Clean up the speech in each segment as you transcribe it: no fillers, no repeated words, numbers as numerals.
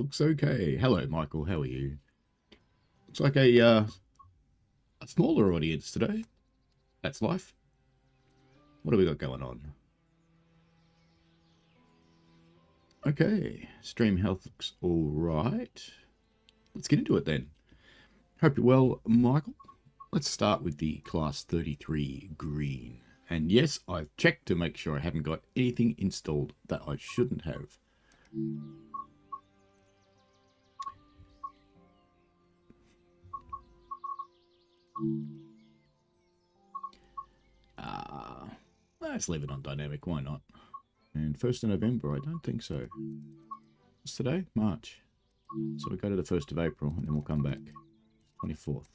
looks okay. Hello, Michael. How are you? Looks like a smaller audience today. That's life. What have we got going on? Okay, stream health looks all right. Let's get into it then. Hope you're well, Michael. Let's start with the class 33 green. And yes, I've checked to make sure I haven't got anything installed that I shouldn't have. Let's leave it on dynamic, why not? And 1st of November, I don't think so. What's today? March. So we go to the 1st of April and then we'll come back. 24th.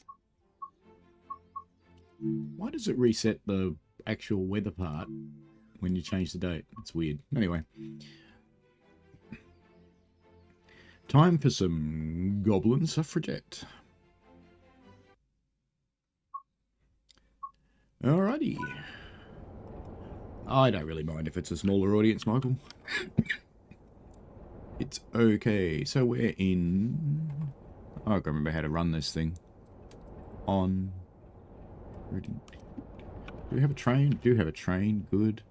Why does it reset the actual weather part when you change the date? It's weird. Anyway. Time for some Goblin Suffragette. Alrighty. I don't really mind if it's a smaller audience, Michael. It's okay. So we're in... I can't remember how to run this thing. On... Do we have a train? Do have a train. Good.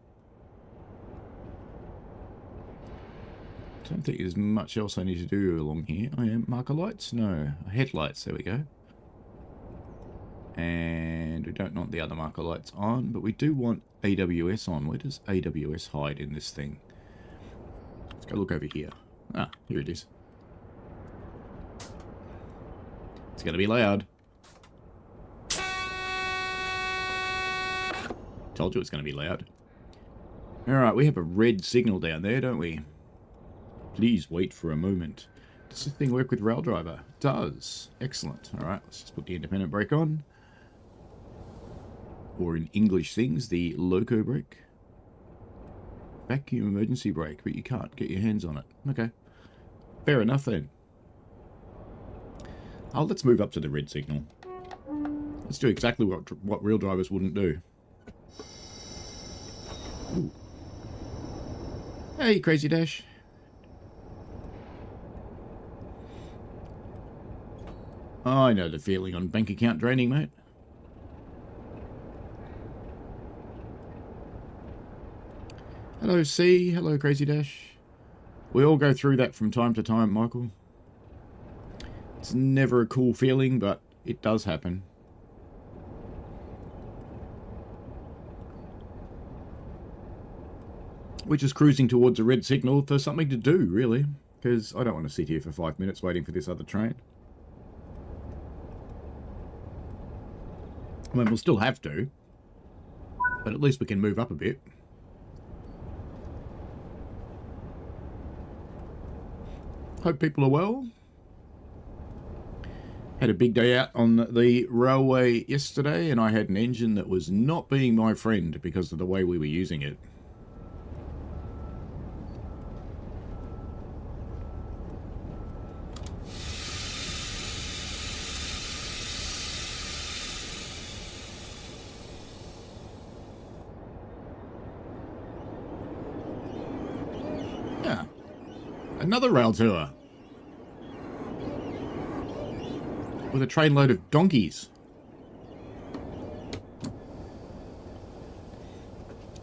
Don't think there's much else I need to do along here. I am marker lights? No. Headlights. There we go. And we don't want the other marker lights on, but we do want AWS on. Where does AWS hide in this thing? Let's go look over here. Ah, here it is. It's going to be loud. Told you it's going to be loud. Alright, we have a red signal down there, don't we? Please wait for a moment. Does this thing work with rail driver? It does. Excellent. Alright, let's just put the independent brake on. Or in English things, the loco brake. Vacuum emergency brake, but you can't get your hands on it. Okay. Fair enough then. Oh, let's move up to the red signal. Let's do exactly what real drivers wouldn't do. Ooh. Hey, Crazy Dash. I know the feeling on bank account draining, mate. Hello, C. Hello, Crazy Dash. We all go through that from time to time, Michael. It's never a cool feeling, but it does happen. We're just cruising towards a red signal for something to do, really. Because I don't want to sit here for 5 minutes waiting for this other train. I mean, we'll still have to. But at least we can move up a bit. Hope people are well. Had a big day out on the railway yesterday, and I had an engine that was not being my friend because of the way we were using it. Yeah. Another rail tour. With a trainload of donkeys.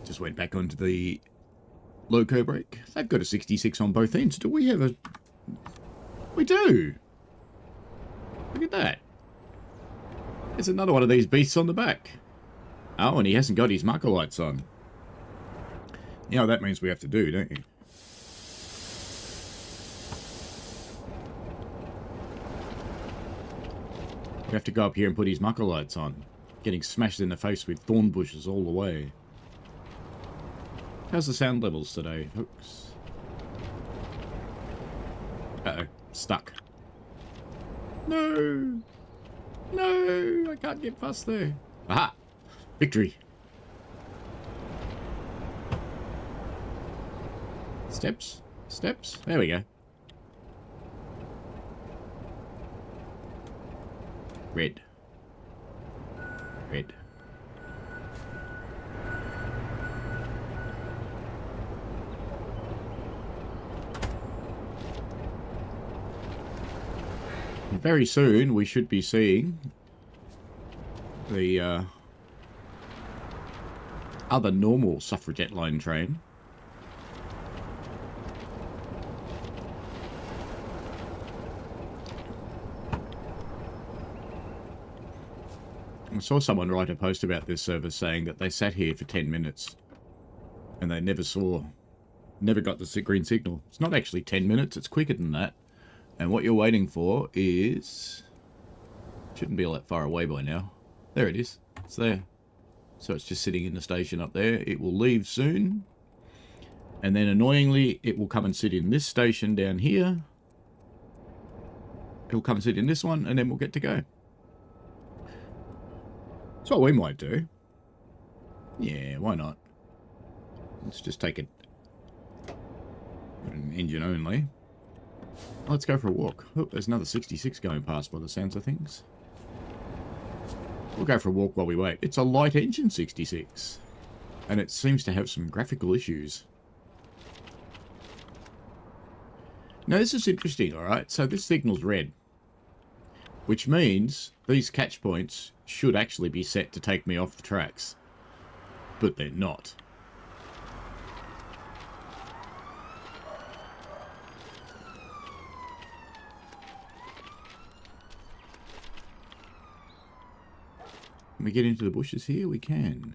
Just went back onto the loco brake. They've got a 66 on both ends. Do we have a... We do! Look at that. There's another one of these beasts on the back. Oh, and he hasn't got his marker lights on. You know what that means we have to do, don't you? We have to go up here and put his marker lights on. Getting smashed in the face with thorn bushes all the way. How's the sound levels today, folks? Uh-oh. Stuck. No! No! I can't get past there. Aha! Victory! Steps? Steps? There we go. Red. Red. very soon we should be seeing the other normal suffragette line train. I saw someone write a post about this service saying that they sat here for 10 minutes and they never got the green signal. It's not actually 10 minutes, it's quicker than that. And what you're waiting for is... shouldn't be all that far away by now. There it is. It's there. So it's just sitting in the station up there. It will leave soon. And then annoyingly, it will come and sit in this station down here. It'll come and sit in this one, and then we'll get to go. That's what we might do. Yeah, why not? Let's just take it. Put an engine only. Let's go for a walk. Oh, there's another 66 going past by the sounds of things. We'll go for a walk while we wait. It's a light engine 66. And it seems to have some graphical issues. Now this is interesting, alright? So this signal's red. Which means these catch points should actually be set to take me off the tracks. But they're not. Can we get into the bushes here? We can.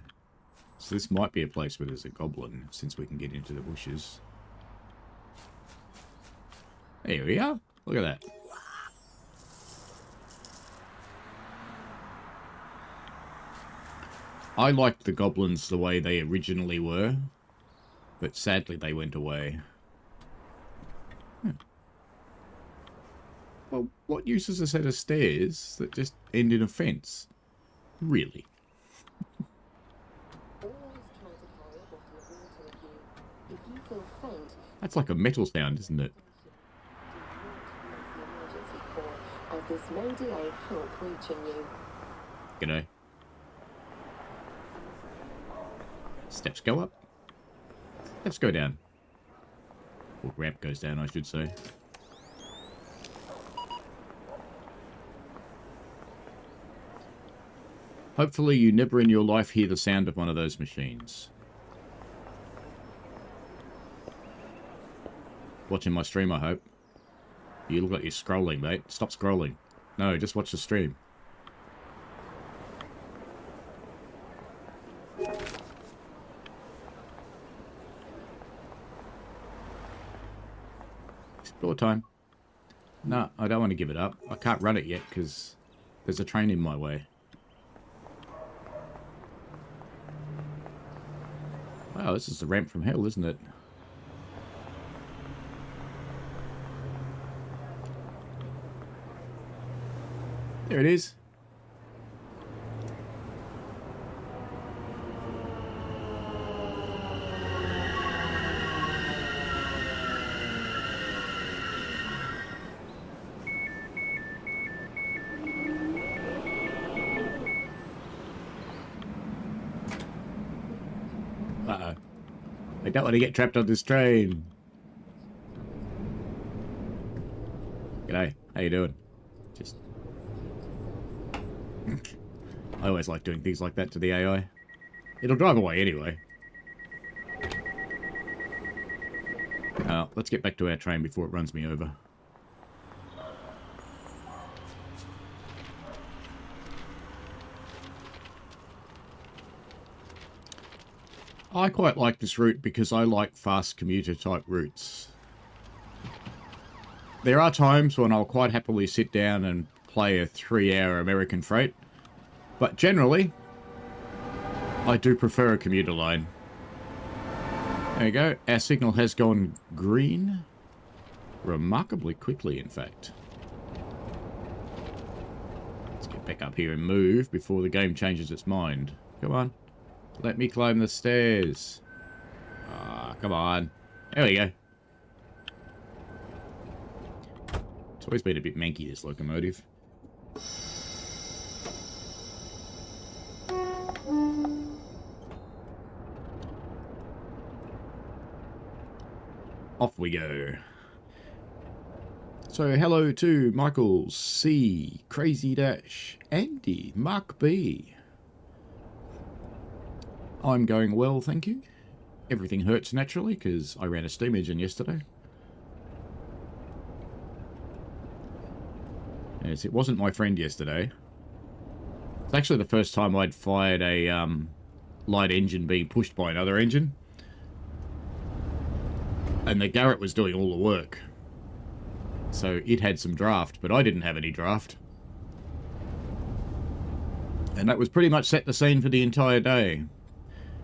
So this might be a place where there's a goblin, since we can get into the bushes. There we are. Look at that. I liked the goblins the way they originally were, but sadly they went away. Well, what use is a set of stairs that just end in a fence? Really? That's like a metal sound, isn't it? G'day. Steps go up. Steps go down. Or ramp goes down, I should say. Hopefully you never in your life hear the sound of one of those machines. Watching my stream, I hope. You look like you're scrolling, mate. Stop scrolling. No, just watch the stream. Explore time. No, I don't want to give it up. I can't run it yet because there's a train in my way. Wow, this is the ramp from hell, isn't it? There it is. Uh-oh. I don't want to get trapped on this train. G'day. How you doing? Just... I always like doing things like that to the AI. It'll drive away anyway. Let's get back to our train before it runs me over. I quite like this route because I like fast commuter type routes. There are times when I'll quite happily sit down and play a 3-hour American Freight, but generally I do prefer a commuter line. There you go, our signal has gone green remarkably quickly, in fact. Let's get back up here and move before the game changes its mind. Come on. Let me climb the stairs. Ah, come on. There we go. It's always been a bit manky, this locomotive. Off we go. So hello to Michael C, Crazy Dash, Andy, Mark B. I'm going well, thank you. Everything hurts naturally because I ran a steam engine yesterday. Yes, it wasn't my friend yesterday. It's actually the first time I'd fired a light engine being pushed by another engine. And the Garrett was doing all the work. So it had some draft, but I didn't have any draft. And that was pretty much set the scene for the entire day.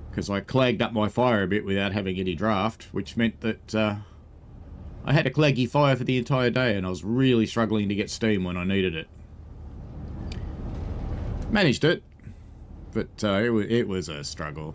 Because I clagged up my fire a bit without having any draft, which meant that I had a claggy fire for the entire day, and I was really struggling to get steam when I needed it. Managed it, but it was a struggle.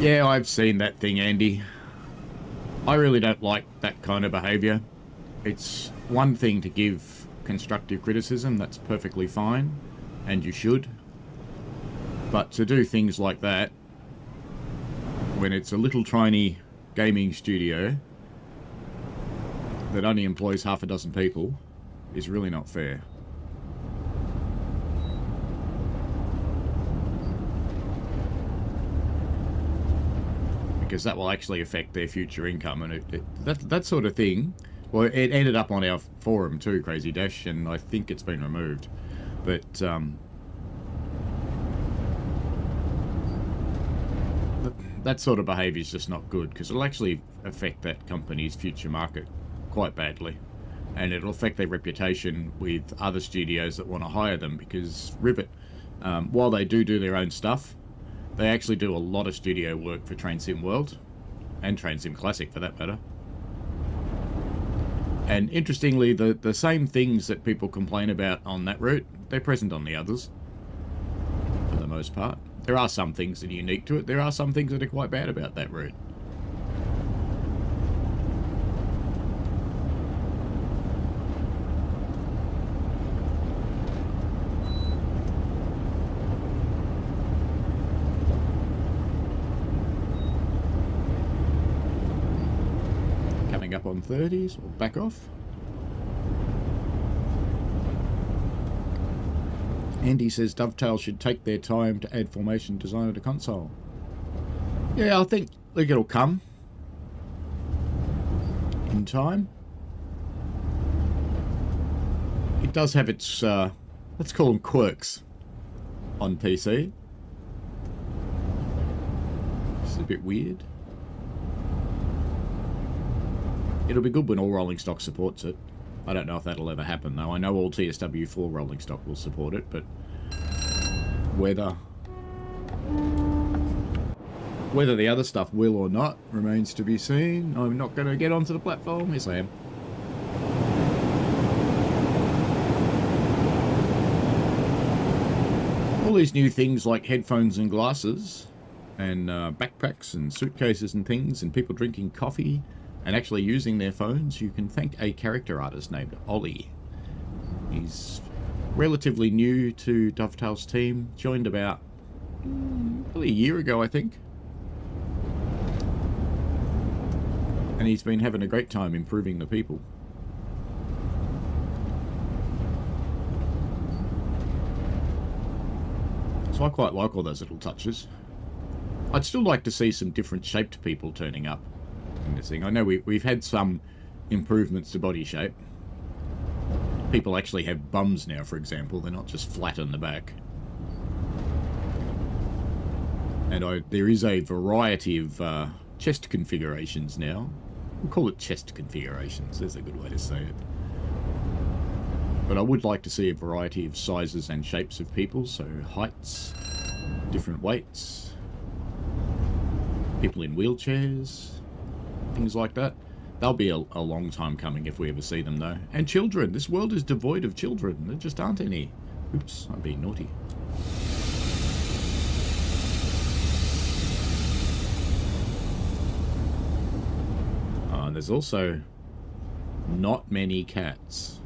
Yeah, I've seen that thing, Andy. I really don't like that kind of behaviour. It's one thing to give constructive criticism, that's perfectly fine, and you should. But to do things like that, when it's a little tiny gaming studio that only employs half a dozen people, is really not fair. Because that will actually affect their future income, and that sort of thing. Well, it ended up on our forum too, Crazy Dash, and I think it's been removed. But that sort of behaviour is just not good, because it'll actually affect that company's future market quite badly, and it'll affect their reputation with other studios that want to hire them. Because Rivet, while they do their own stuff, they actually do a lot of studio work for Train Sim World, and Train Sim Classic for that matter. And interestingly, the same things that people complain about on that route, they're present on the others, for the most part. There are some things that are unique to it. There are some things that are quite bad about that route. Up on 30s, or back off. Andy says Dovetail should take their time to add formation designer to console. Yeah, I think it'll come in time. It does have its, let's call them quirks on PC. This is a bit weird. It'll be good when all rolling stock supports it. I don't know if that'll ever happen though. I know all TSW4 rolling stock will support it, but whether the other stuff will or not remains to be seen. I'm not going to get onto the platform. Yes, I am. All these new things like headphones and glasses and backpacks and suitcases and things, and people drinking coffee and actually using their phones, you can thank a character artist named Ollie. He's relatively new to Dovetail's team, joined about probably a year ago, I think. And he's been having a great time improving the people. So I quite like all those little touches. I'd still like to see some different shaped people turning up in this thing. I know we've had some improvements to body shape. People actually have bums now, for example. They're not just flat on the back. And there is a variety of chest configurations now. We'll call it chest configurations. There's a good way to say it. But I would like to see a variety of sizes and shapes of people. So heights, different weights, people in wheelchairs, things like that. They'll be a long time coming if we ever see them, though. And children. This world is devoid of children. There just aren't any. Oops, I'm being naughty. and there's also not many cats.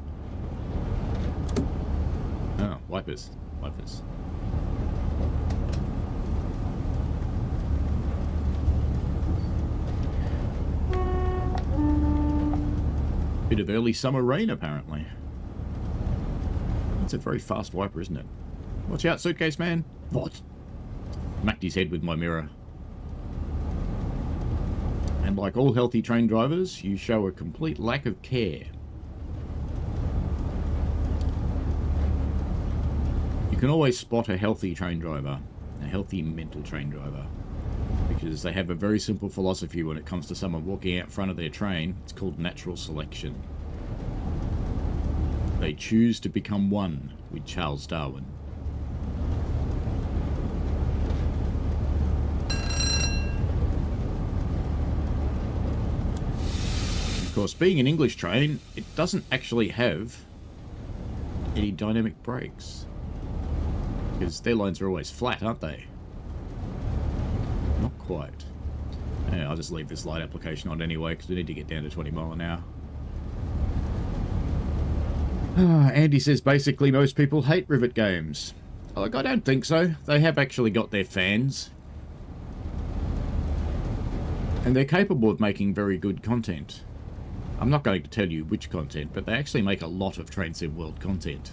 Oh, wipers. Wipers. Bit of early summer rain, apparently. It's a very fast wiper, isn't it? Watch out, suitcase man. What? Smacked his head with my mirror. And like all healthy train drivers, you show a complete lack of care. You can always spot a healthy train driver, a healthy mental train driver, because they have a very simple philosophy when it comes to someone walking out front of their train. It's called natural selection. They choose to become one with Charles Darwin. Of course, being an English train, it doesn't actually have any dynamic brakes, because their lines are always flat, aren't they? Not quite. Yeah, I'll just leave this light application on anyway, because we need to get down to 20 mile an hour. Andy says basically most people hate rivet games. Like, I don't think so. They have actually got their fans. And they're capable of making very good content. I'm not going to tell you which content, but they actually make a lot of Train Sim World content.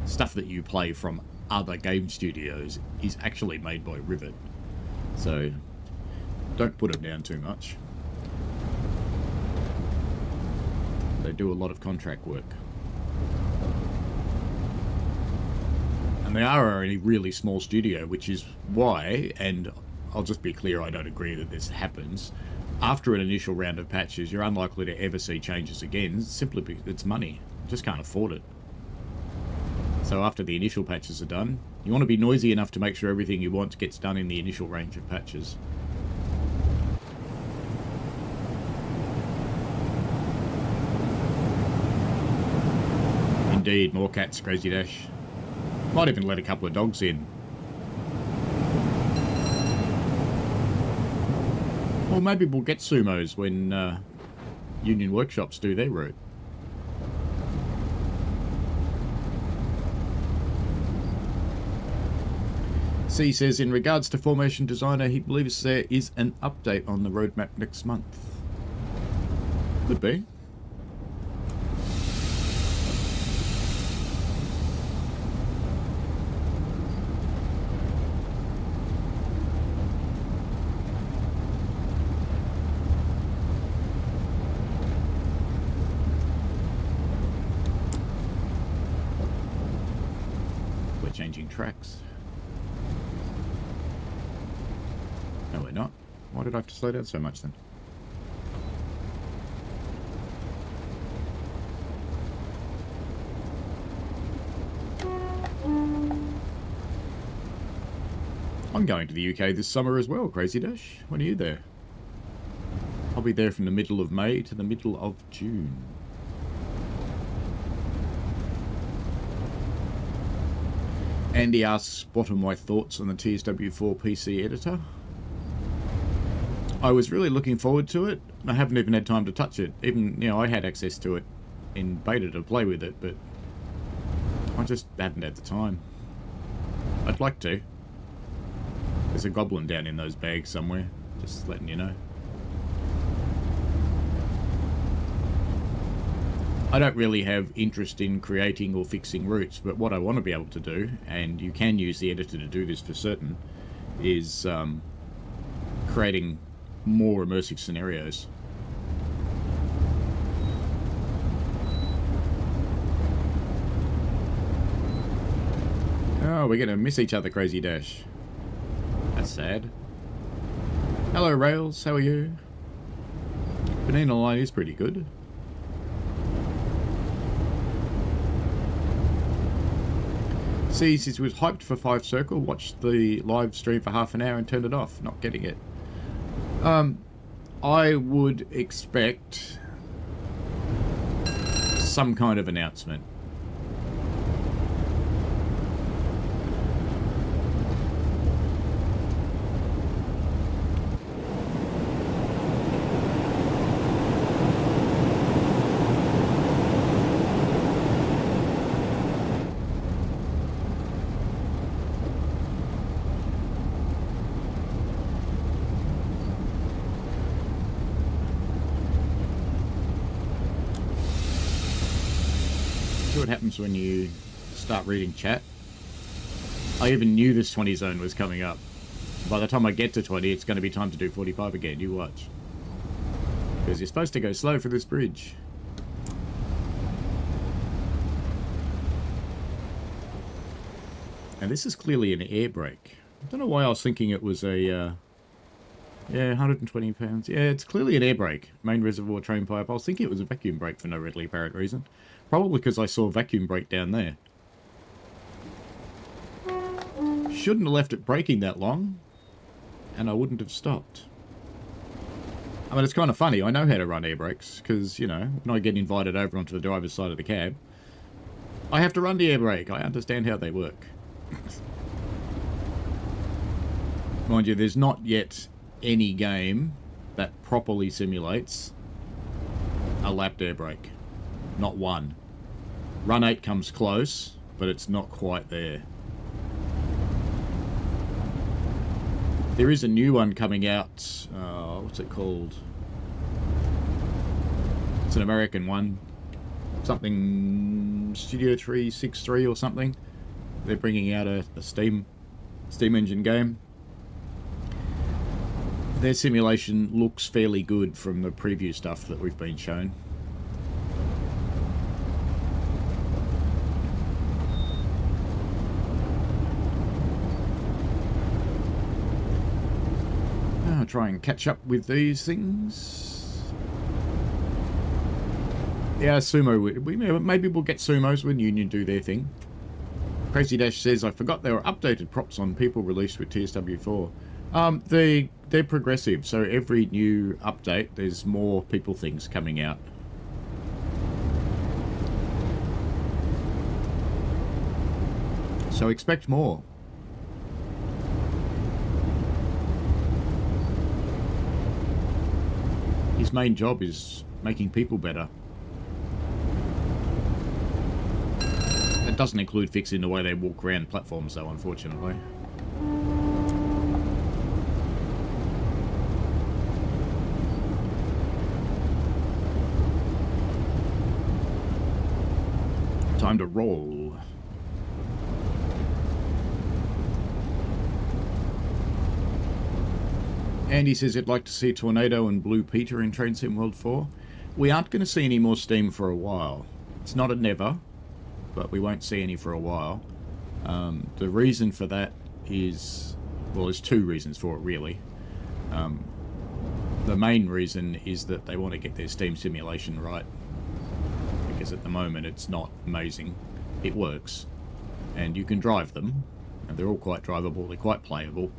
Stuff that you play from other game studios is actually made by Rivet. So, don't put them down too much. They do a lot of contract work. And they are a really small studio, which is why, and I'll just be clear, I don't agree that this happens, after an initial round of patches, you're unlikely to ever see changes again, simply because it's money. You just can't afford it. So after the initial patches are done, you want to be noisy enough to make sure everything you want gets done in the initial range of patches. Indeed, more cats, Crazy Dash. Might even let a couple of dogs in. Or maybe we'll get sumos when Union Workshops do their route. C says, in regards to Formation Designer, he believes there is an update on the roadmap next month. Could be. We're changing tracks. No, we're not. Why did I have to slow down so much then? I'm going to the UK this summer as well, Crazy Dash. When are you there? I'll be there from the middle of May to the middle of June. Andy asks, what are my thoughts on the TSW4 PC editor? I was really looking forward to it. I haven't even had time to touch it. Even, you know, I had access to it in beta to play with it, but I just haven't had the time. I'd like to. There's a goblin down in those bags somewhere, just letting you know. I don't really have interest in creating or fixing routes, but what I want to be able to do, and you can use the editor to do this for certain, is creating more immersive scenarios. Oh, we're going to miss each other, Crazy Dash. That's sad. Hello, Rails. How are you? Banana Line is pretty good. Sees it was hyped for 5 Circle, watched the live stream for half an hour and turned it off. Not getting it. I would expect some kind of announcement. what happens when you start reading chat. I even knew this 20 zone was coming up. By the time I get to 20, it's going to be time to do 45 again. You watch. Because you're supposed to go slow for this bridge. And this is clearly an air brake. I don't know why I was thinking it was a... yeah, 120 pounds. Yeah, it's clearly an air brake. Main reservoir train pipe. I was thinking it was a vacuum brake for no readily apparent reason. Probably because I saw vacuum brake down there. Shouldn't have left it braking that long. And I wouldn't have stopped. I mean, it's kind of funny. I know how to run air brakes. Because, you know, when I get invited over onto the driver's side of the cab, I have to run the air brake. I understand how they work. Mind you, there's not yet any game that properly simulates a lapped air brake. Not one. Run 8 comes close, but it's not quite there. There is a new one coming out. What's it called? It's an American one. Something Studio 363 or something. They're bringing out a Steam engine game. Their simulation looks fairly good from the preview stuff that we've been shown. I'll try and catch up with these things. Yeah, sumo. Maybe we'll get sumos when Union do their thing. Crazy Dash says, I forgot there were updated props on people released with TSW 4. They're progressive, so every new update, there's more people things coming out. So expect more. His main job is making people better. That doesn't include fixing the way they walk around platforms, though, unfortunately. Time to roll. Andy says he'd like to see Tornado and Blue Peter in Train Sim World 4. We aren't going to see any more Steam for a while. It's not a never, but we won't see any for a while. The reason for that is... well, there's two reasons for it, really. The main reason is that they want to get their Steam simulation right. Because at the moment it's not amazing. It works. And you can drive them. And they're all quite drivable, they're quite playable.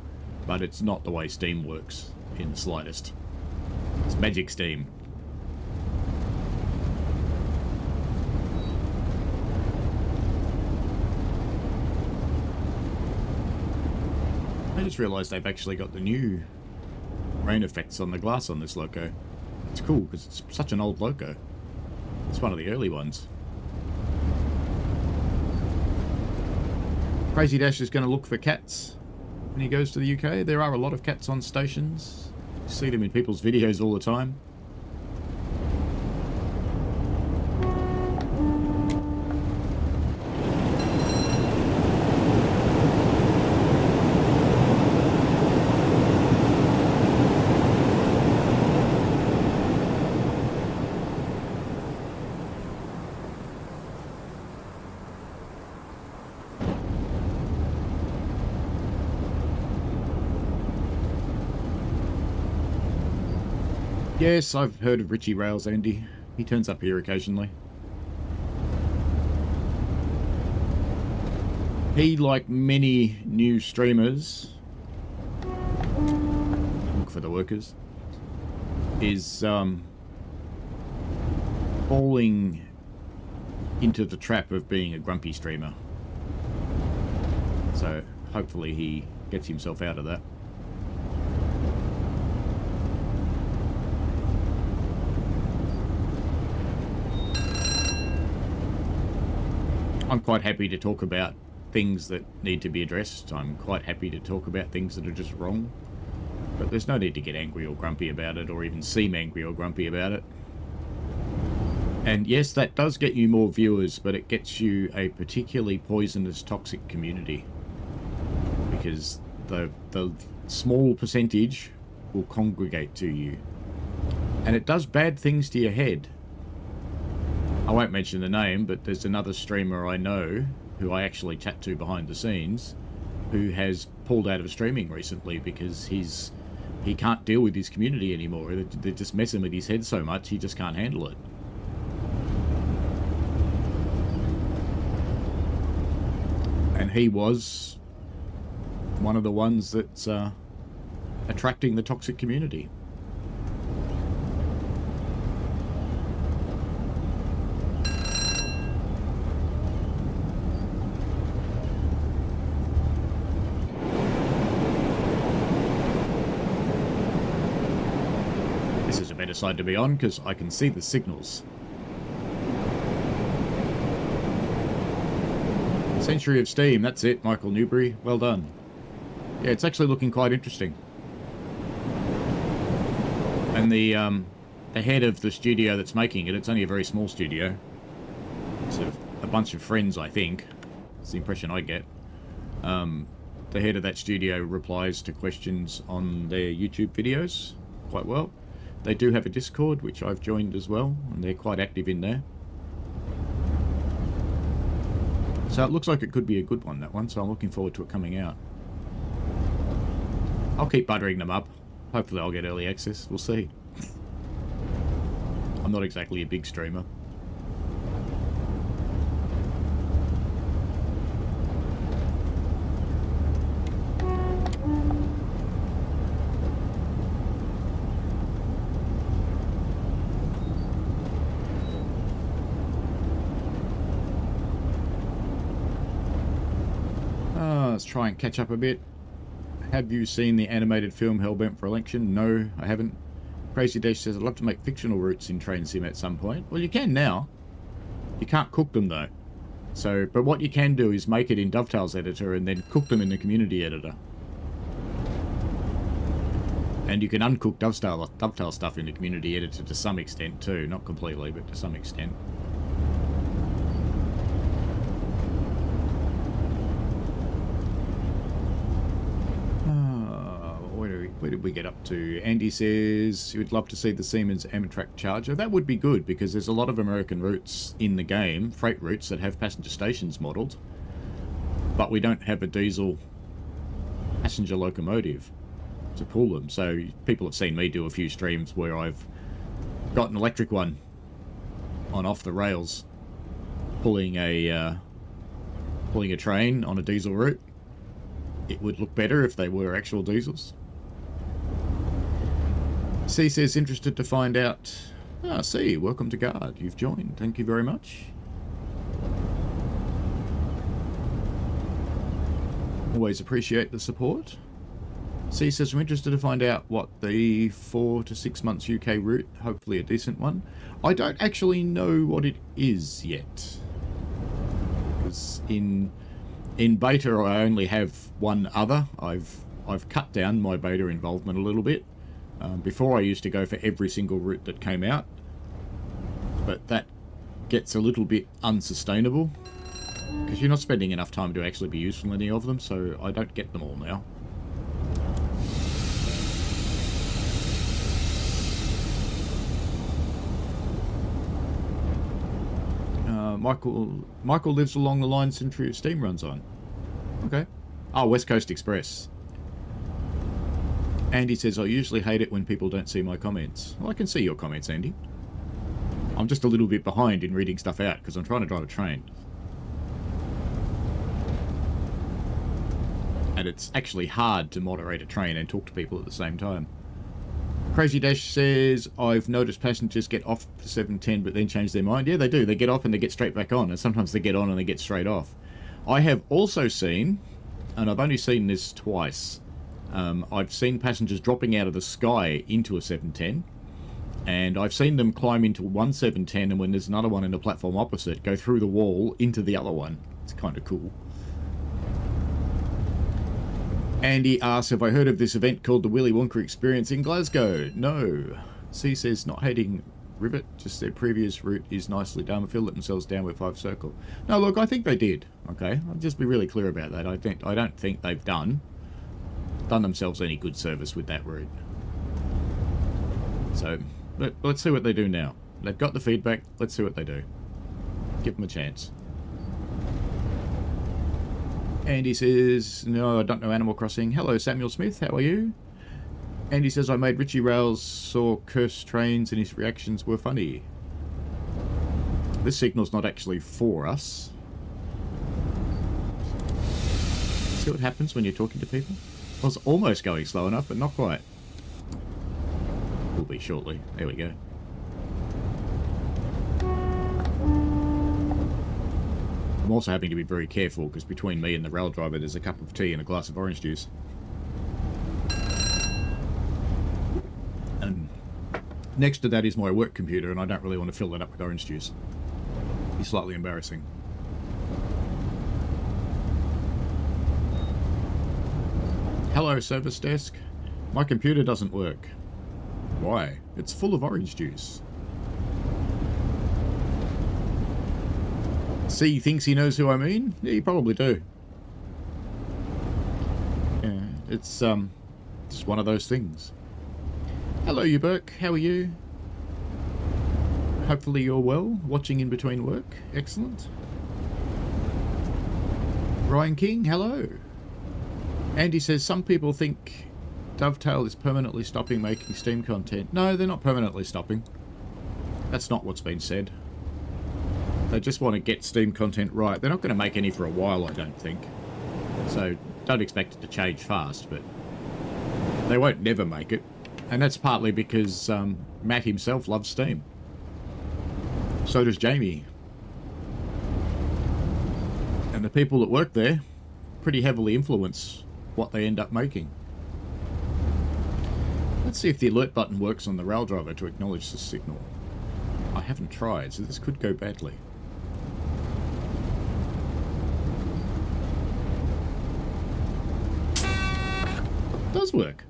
But it's not the way Steam works in the slightest. It's magic Steam. I just realised they've actually got the new rain effects on the glass on this loco. It's cool because it's such an old loco. It's one of the early ones. Crazy Dash is going to look for cats when he goes to the UK. There are a lot of cats on stations. You see them in people's videos all the time. Yes, I've heard of Richie Rails, Andy. He turns up here occasionally. He, like many new streamers, look for the workers, is falling into the trap of being a grumpy streamer. So hopefully he gets himself out of that. I'm quite happy to talk about things that need to be addressed. I'm quite happy to talk about things that are just wrong. But there's no need to get angry or grumpy about it, or even seem angry or grumpy about it. And yes, that does get you more viewers, but it gets you a particularly poisonous, toxic community. Because the small percentage will congregate to you. And it does bad things to your head. I won't mention the name, but there's another streamer I know, who I actually chat to behind the scenes, who has pulled out of streaming recently because he can't deal with his community anymore. They're just messing with his head so much, he just can't handle it. And he was one of the ones that's attracting the toxic community. This is a better side to be on because I can see the signals. Century of Steam, that's it, Michael Newbury. Well done. Yeah, it's actually looking quite interesting. And the head of the studio that's making it, it's only a very small studio. It's a bunch of friends, I think. It's the impression I get. The head of that studio replies to questions on their YouTube videos quite well. They do have a Discord, which I've joined as well, and they're quite active in there. So it looks like it could be a good one, that one, so I'm looking forward to it coming out. I'll keep buttering them up. Hopefully I'll get early access. We'll see. I'm not exactly a big streamer. Let's try and catch up a bit. Have you seen the animated film Hellbent for Election? No, I haven't. Crazy Dash says, I'd love to make fictional routes in Train Sim at some point. Well, you can now. You can't cook them, though. So, but what you can do is make it in Dovetail's editor and then cook them in the community editor. And you can uncook Dovetail stuff in the community editor to some extent, too. Not completely, but to some extent. Where did we get up to? Andy says he would love to see the Siemens Amtrak Charger. That would be good because there's a lot of American routes in the game, freight routes, that have passenger stations modelled. But we don't have a diesel passenger locomotive to pull them. So people have seen me do a few streams where I've got an electric one on off the rails, pulling a train on a diesel route. It would look better if they were actual diesels. C says, interested to find out. Ah, C, welcome to Guard. You've joined. Thank you very much. Always appreciate the support. C says, I'm interested to find out what the 4 to 6 months UK route, hopefully a decent one. I don't actually know what it is yet. Because in beta I only have one other. I've cut down my beta involvement a little bit. Before I used to go for every single route that came out, but that gets a little bit unsustainable because you're not spending enough time to actually be useful in any of them, so I don't get them all now. Michael lives along the line Century of Steam runs on. Okay. Oh, West Coast Express. Andy says, I usually hate it when people don't see my comments. Well, I can see your comments, Andy. I'm just a little bit behind in reading stuff out because I'm trying to drive a train. And it's actually hard to moderate a train and talk to people at the same time. Crazy Dash says, I've noticed passengers get off for 7:10 but then change their mind. Yeah, they do. They get off and they get straight back on. And sometimes they get on and they get straight off. I have also seen, and I've only seen this twice, I've seen passengers dropping out of the sky into a 710, and I've seen them climb into one 710, and when there's another one in the platform opposite, go through the wall into the other one. It's kind of cool. Andy asks, have I heard of this event called the Willy Wonka Experience in Glasgow? No. C says, not hating rivet. Just their previous route is nicely done. I feel let themselves down with 5 circle. No, look, I think they did. Okay, I'll just be really clear about that. I don't think they've done themselves any good service with that route. So let's see what they do now. They've got the feedback. Let's see what they do. Give them a chance. Andy says, no, I don't know Animal Crossing. Hello, Samuel Smith. How are you? Andy says, I made Richie Rails saw cursed trains and his reactions were funny. This signal's not actually for us. See what happens when you're talking to people? I was almost going slow enough, but not quite. Will be shortly. There we go. I'm also having to be very careful because between me and the rail driver there's a cup of tea and a glass of orange juice. And next to that is my work computer and I don't really want to fill that up with orange juice. It's slightly embarrassing. Hello, service desk. My computer doesn't work. Why? It's full of orange juice. C thinks he knows who I mean? Yeah, you probably do. Yeah, it's just one of those things. Hello, you Burke. How are you? Hopefully you're well. Watching in between work. Excellent. Ryan King, hello. Andy says some people think Dovetail is permanently stopping making Steam content. No, they're not permanently stopping. That's not what's been said. They just want to get Steam content right. They're not going to make any for a while, I don't think. So don't expect it to change fast, but they won't never make it. And that's partly because Matt himself loves Steam. So does Jamie. And the people that work there pretty heavily influence what they end up making. Let's see if the alert button works on the rail driver to acknowledge the signal. I haven't tried, so this could go badly. It does work.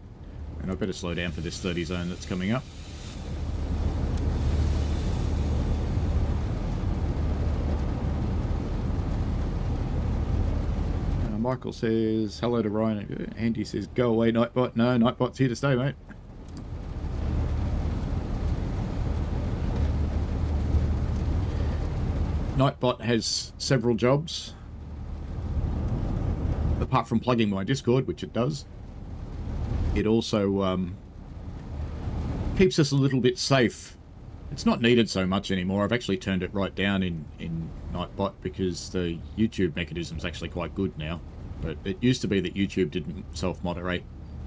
And I better slow down for this 30 zone that's coming up. Michael says hello to Ryan. Andy says go away Nightbot. No, Nightbot's here to stay, mate. Nightbot has several jobs. Apart from plugging my Discord, which it does. It also keeps us a little bit safe. It's not needed so much anymore. I've actually turned it right down in Nightbot because the YouTube mechanism is actually quite good now. But it used to be that YouTube didn't self-moderate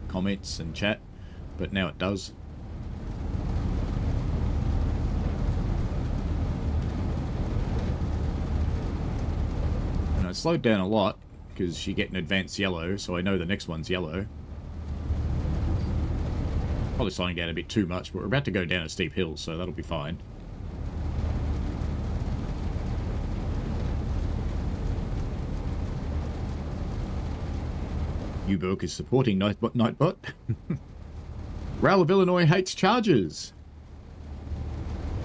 comments and chat, but now it does. And I slowed down a lot because you get an advanced yellow, so I know the next one's yellow. Probably slowing down a bit too much, but we're about to go down a steep hill, so that'll be fine. Uberk is supporting Nightbot. Rail of Illinois hates Chargers.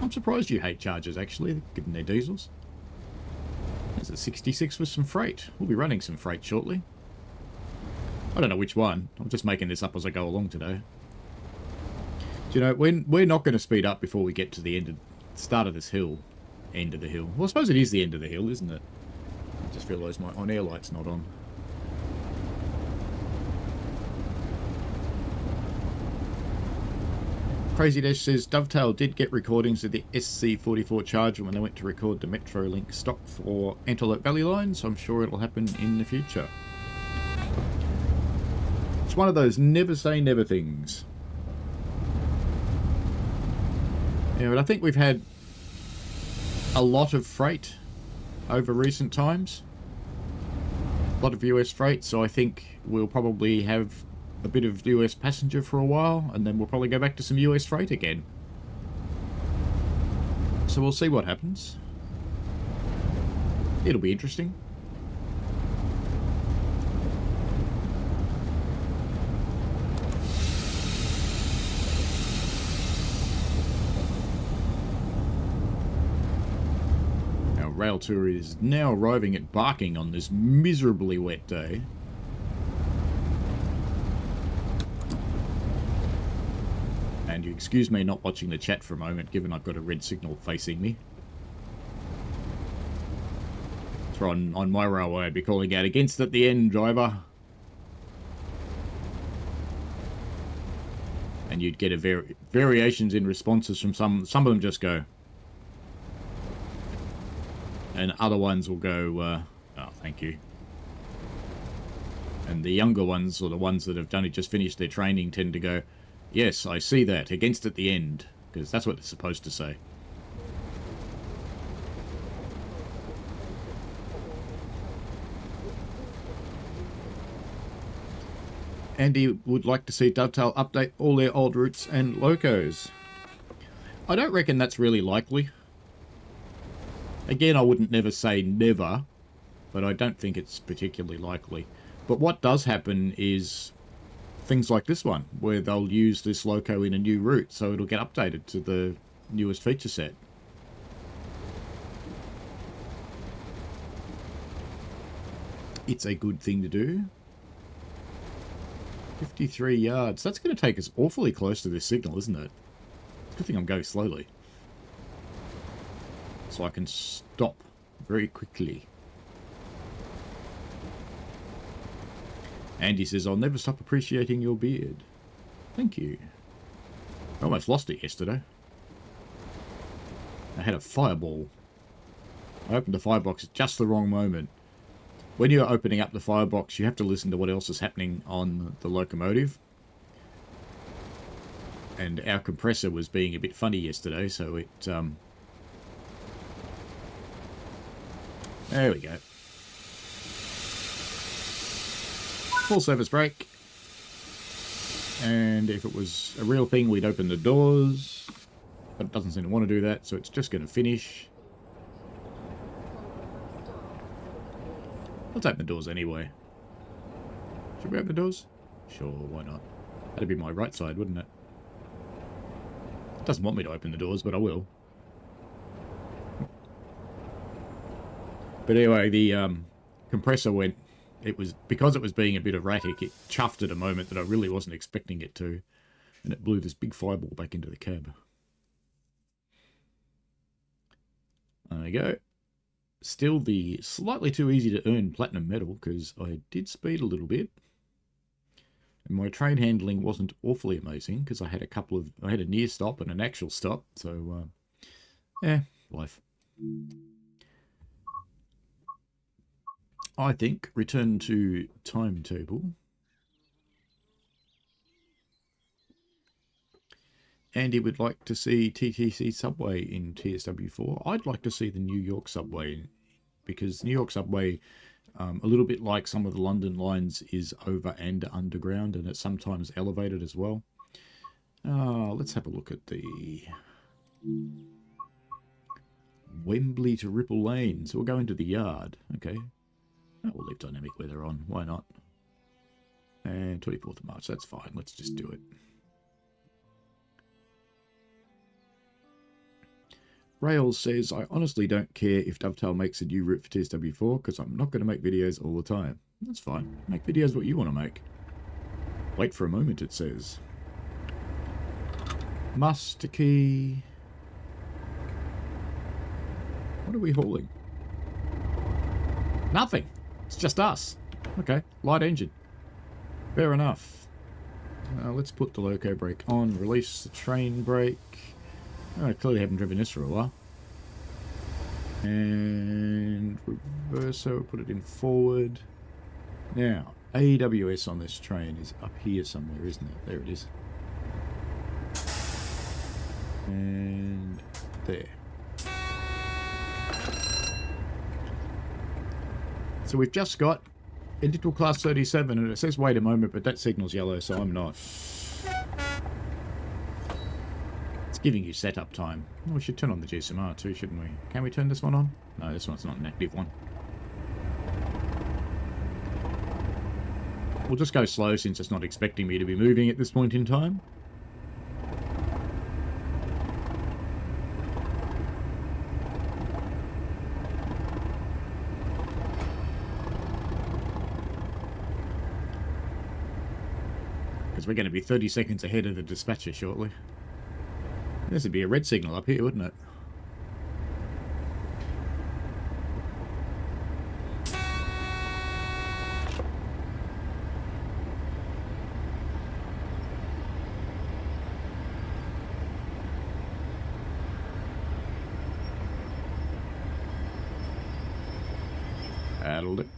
I'm surprised you hate Chargers, actually, given their diesels. There's a 66 with some freight. We'll be running some freight shortly. I don't know which one. I'm just making this up as I go along today. Do you know, we're not going to speed up before we get to the start of this hill. End of the hill. Well, I suppose it is the end of the hill, isn't it? I just realised my on-air light's not on. Crazy Dash says Dovetail did get recordings of the SC44 Charger when they went to record the Metrolink stop for Antelope Valley line, so I'm sure it'll happen in the future. It's one of those never say never things. Yeah, but I think we've had a lot of freight over recent times. A lot of US freight, so I think we'll probably have a bit of US passenger for a while, and then we'll probably go back to some US freight again. So we'll see what happens. It'll be interesting. Railtour is now arriving at Barking on this miserably wet day. And you excuse me not watching the chat for a moment, given I've got a red signal facing me. So on my railway, I'd be calling out, "Against at the end, driver." And you'd get variations in responses from some of them just go. And other ones will go, "Oh, thank you." And the younger ones, or the ones that have just finished their training, tend to go, "Yes, I see that. Against at the end." Because that's what they're supposed to say. Andy would like to see Dovetail update all their old routes and locos. I don't reckon that's really likely. Again, I wouldn't never say never, but I don't think it's particularly likely. But what does happen is things like this one, where they'll use this loco in a new route, so it'll get updated to the newest feature set. It's a good thing to do. 53 yards. That's going to take us awfully close to this signal, isn't it? It's a good thing I'm going slowly. So I can stop very quickly. Andy says, "I'll never stop appreciating your beard." Thank you. I almost lost it yesterday. I had a fireball. I opened the firebox at just the wrong moment. When you're opening up the firebox, you have to listen to what else is happening on the locomotive. And our compressor was being a bit funny yesterday, so it... There we go. Full service brake. And if it was a real thing, we'd open the doors. But it doesn't seem to want to do that, so it's just going to finish. Let's open the doors anyway. Should we open the doors? Sure, why not? That'd be my right side, wouldn't it? It doesn't want me to open the doors, but I will. But anyway, the compressor went... because it was being a bit erratic, it chuffed at a moment that I really wasn't expecting it to. And it blew this big fireball back into the cab. There we go. Still the slightly too easy to earn platinum medal, because I did speed a little bit. And my train handling wasn't awfully amazing, because I had a near stop and an actual stop. So, life. I think return to timetable. Andy would like to see TTC subway in TSW4. I'd like to see the New York subway, because New York subway, a little bit like some of the London lines, is over and underground, and it's sometimes elevated as well. Let's have a look at the Wembley to Ripple Lane. So we'll go into the yard. Okay. We'll leave dynamic weather on. Why not? And 24th of March. That's fine. Let's just do it. Rails says, "I honestly don't care if Dovetail makes a new route for TSW4 because I'm not going to make videos all the time." That's fine. Make videos what you want to make. Wait for a moment, it says. Master key. What are we hauling? Nothing. It's just us. Okay. Light engine. Fair enough. Let's put the loco brake on. Release the train brake. I clearly haven't driven this for a while. And reverso, put it in forward. Now, AWS on this train is up here somewhere, isn't it? There it is. And there. So we've just got a little class 37, and it says wait a moment, but that signal's yellow, so I'm not. Giving you setup time. Oh, we should turn on the GSMR too, shouldn't we? Can we turn this one on? No, this one's not an active one. We'll just go slow since it's not expecting me to be moving at this point in time. Because we're going to be 30 seconds ahead of the dispatcher shortly. This would be a red signal up here, wouldn't it? That'll do.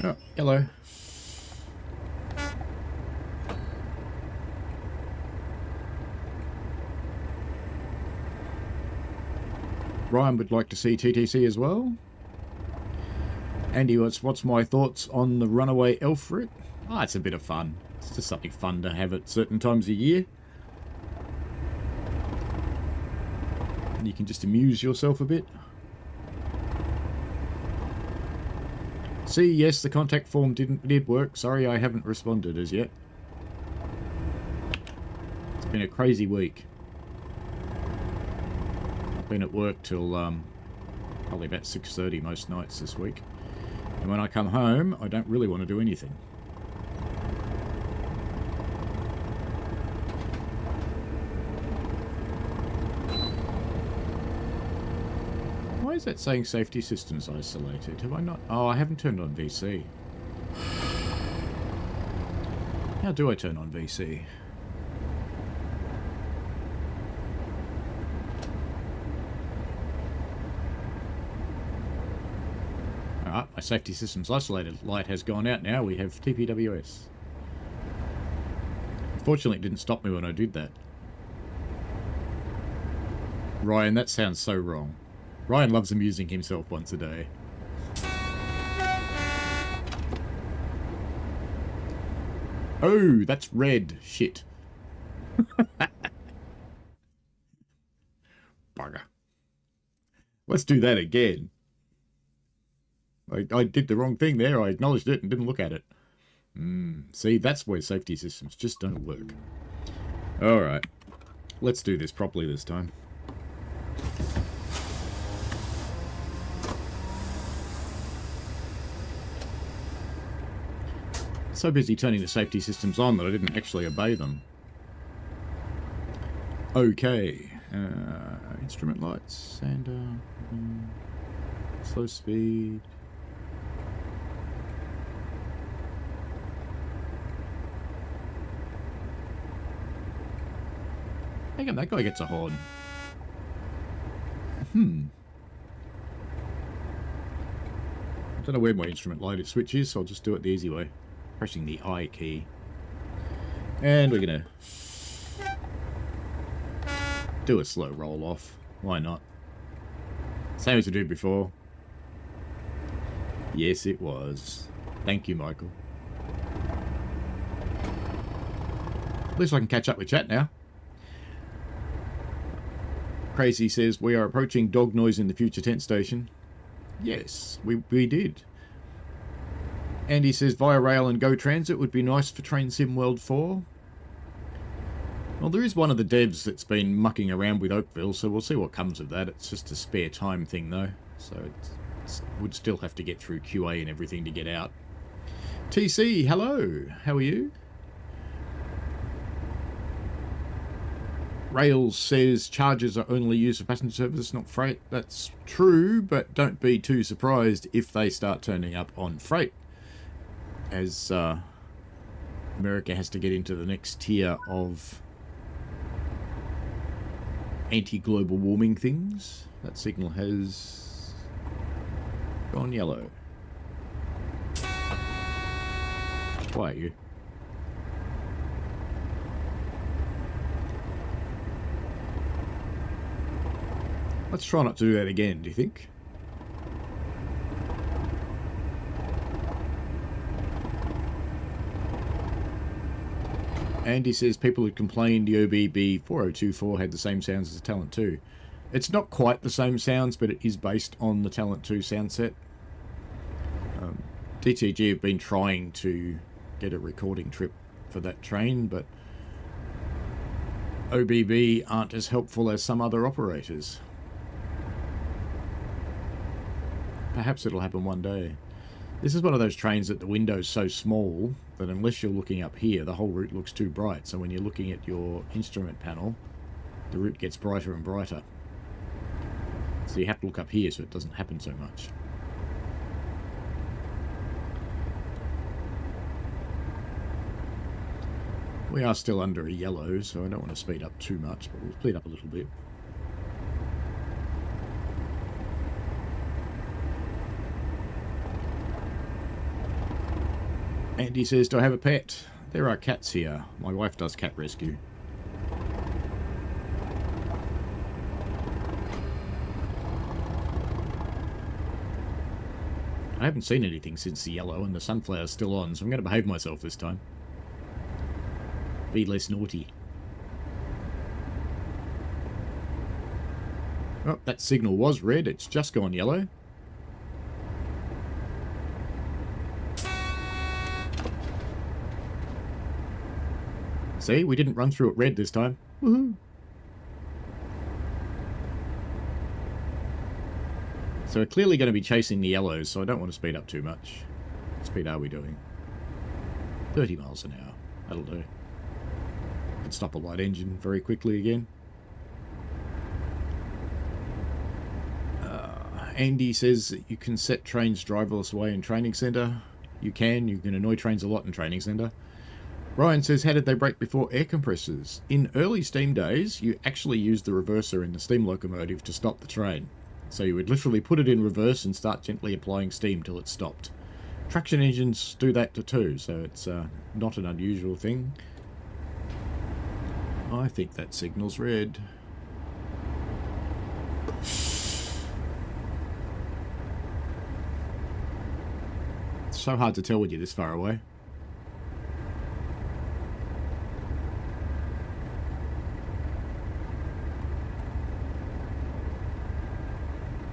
Oh, hello. Ryan would like to see TTC as well. Andy, what's my thoughts on the runaway elf route? Ah, it's a bit of fun. It's just something fun to have at certain times of year. And you can just amuse yourself a bit. See, yes, the contact form did work. Sorry, I haven't responded as yet. It's been a crazy week. I've been at work till probably about 6:30 most nights this week. And when I come home, I don't really want to do anything. Why is that saying safety systems isolated? Have I not? Oh, I haven't turned on VC. How do I turn on VC? Alright, my safety systems isolated light has gone out now. We have TPWS. Unfortunately, it didn't stop me when I did that. Ryan, that sounds so wrong. Ryan loves amusing himself once a day. Oh, that's red. Shit. Bugger. Let's do that again. I did the wrong thing there. I acknowledged it and didn't look at it. See, that's where safety systems just don't work. Alright. Let's do this properly this time. So busy turning the safety systems on that I didn't actually obey them. Okay. Instrument lights and slow speed. Hang on, that guy gets a horn. I don't know where my instrument light switch is, so I'll just do it the easy way. Pressing the I key. And we're gonna do a slow roll off. Why not? Same as we did before. Yes, it was. Thank you, Michael. At least I can catch up with chat now. Crazy says, we are approaching dog noise in the future tent station. Yes, we did. Andy says, via rail and Go Transit would be nice for Train Sim World 4. Well, there is one of the devs that's been mucking around with Oakville, so we'll see what comes of that. It's just a spare time thing, though. So it would still have to get through QA and everything to get out. TC, hello. How are you? Rails says charges are only used for passenger service, not freight. That's true, but don't be too surprised if they start turning up on freight. As America has to get into the next tier of anti-global warming things. That signal has gone yellow. Why are you? Let's try not to do that again, do you think? Andy says people had complained the OBB 4024 had the same sounds as the Talent 2. It's not quite the same sounds, but it is based on the Talent 2 sound set. DTG have been trying to get a recording trip for that train, but OBB aren't as helpful as some other operators. Perhaps it'll happen one day. This is one of those trains that the window's so small that unless you're looking up here, the whole route looks too bright. So when you're looking at your instrument panel, the route gets brighter and brighter. So you have to look up here so it doesn't happen so much. We are still under a yellow, so I don't want to speed up too much, but we'll speed up a little bit. Andy says, do I have a pet? There are cats here. My wife does cat rescue. I haven't seen anything since the yellow and the sunflower's still on, so I'm going to behave myself this time. Be less naughty. Oh, that signal was red. It's just gone yellow. See, we didn't run through it red this time. Woohoo! So we're clearly going to be chasing the yellows, so I don't want to speed up too much. What speed are we doing? 30 miles an hour. That'll do. Can stop a light engine very quickly again. Andy says that you can set trains driverless away in training centre. You can annoy trains a lot in training centre. Ryan says, how did they brake before air compressors? In early steam days, you actually used the reverser in the steam locomotive to stop the train. So you would literally put it in reverse and start gently applying steam till it stopped. Traction engines do that too, so it's not an unusual thing. I think that signal's red. It's so hard to tell when you're this far away.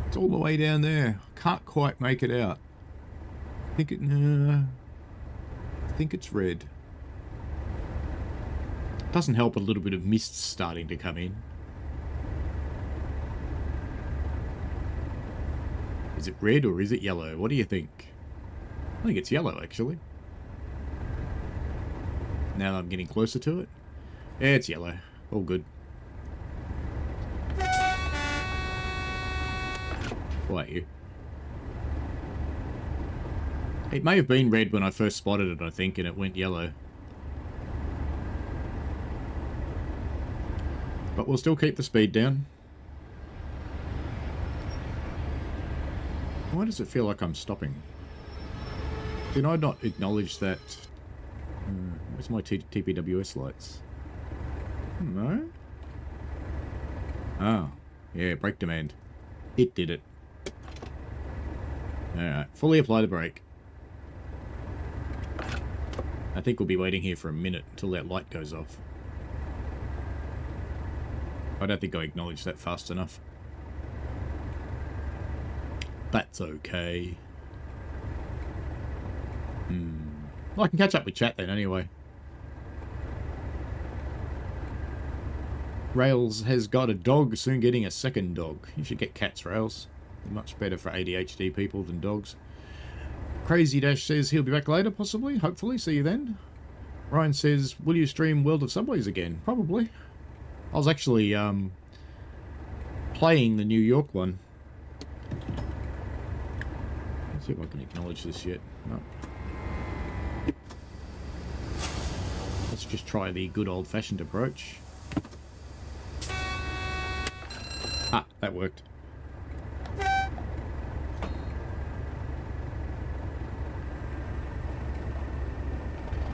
It's all the way down there. Can't quite make it out. I think it's red. Doesn't help a little bit of mist starting to come in. Is it red or is it yellow? What do you think? I think it's yellow, actually. Now that I'm getting closer to it. Yeah, it's yellow. All good. Why you? It may have been red when I first spotted it, I think, and it went yellow. But we'll still keep the speed down. Why does it feel like I'm stopping? Did I not acknowledge that? Where's my TPWS lights? No? Oh, yeah, brake demand. It did it. Alright, fully apply the brake. I think we'll be waiting here for a minute until that light goes off. I don't think I acknowledged that fast enough. That's okay. Well, I can catch up with chat then anyway. Rails has got a dog, soon getting a second dog. You should get cats, Rails. They're much better for ADHD people than dogs. Crazy Dash says he'll be back later, possibly. Hopefully, see you then. Ryan says, will you stream World of Subways again? Probably. I was actually playing the New York one. Let's see if I can acknowledge this yet. No. Let's just try the good old-fashioned approach. Ah, that worked.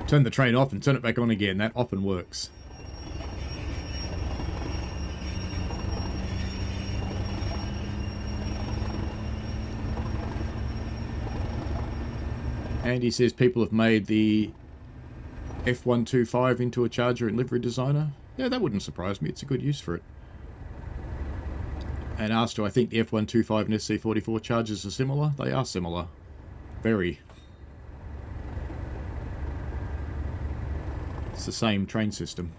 Turn the train off and turn it back on again. That often works. Andy says people have made the F125 into a charger and livery designer. Yeah, that wouldn't surprise me. It's a good use for it. And asked, do I think the F125 and SC44 chargers are similar? They are similar. Very. It's the same train system.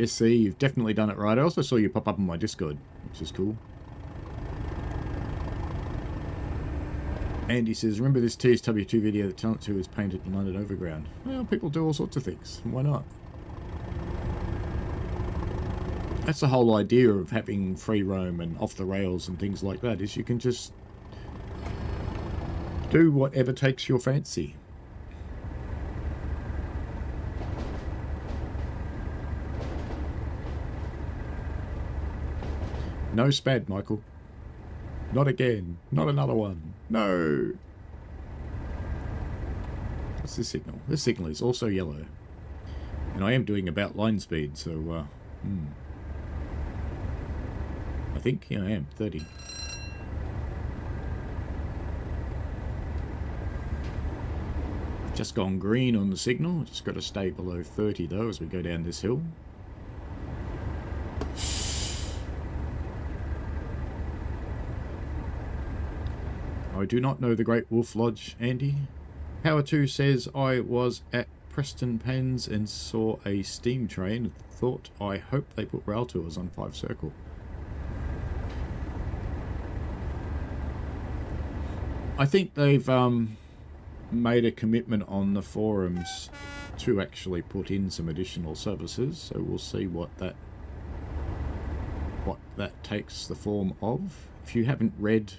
Yes, see, you've definitely done it right. I also saw you pop up on my Discord, which is cool. Andy says, remember this TSW2 video that Talent 2 is painted in London Overground? Well, people do all sorts of things. Why not? That's the whole idea of having free roam and off the rails and things like that, is you can just do whatever takes your fancy. No spad, Michael. Not again. Not another one. No. What's this signal? This signal is also yellow. And I am doing about line speed, so, I think, yeah, I am. 30. Just gone green on the signal. Just got to stay below 30, though, as we go down this hill. I do not know the Great Wolf Lodge, Andy. Power 2 says, I was at Preston Pens and saw a steam train. Thought, I hope they put Railtours on 5 Circle. I think they've made a commitment on the forums to actually put in some additional services, so we'll see what that takes the form of. If you haven't read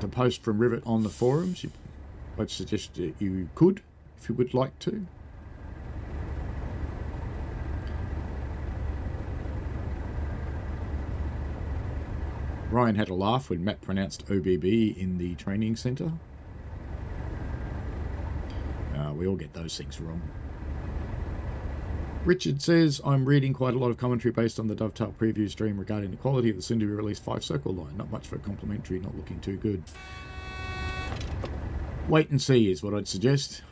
the post from Rivet on the forums, I'd suggest that you could, if you would like to. Ryan had a laugh when Matt pronounced OBB in the training centre. We all get those things wrong. Richard says, I'm reading quite a lot of commentary based on the Dovetail preview stream regarding the quality of the soon-to-be released 5 Circle line. Not much for complimentary, not looking too good. Wait and see is what I'd suggest.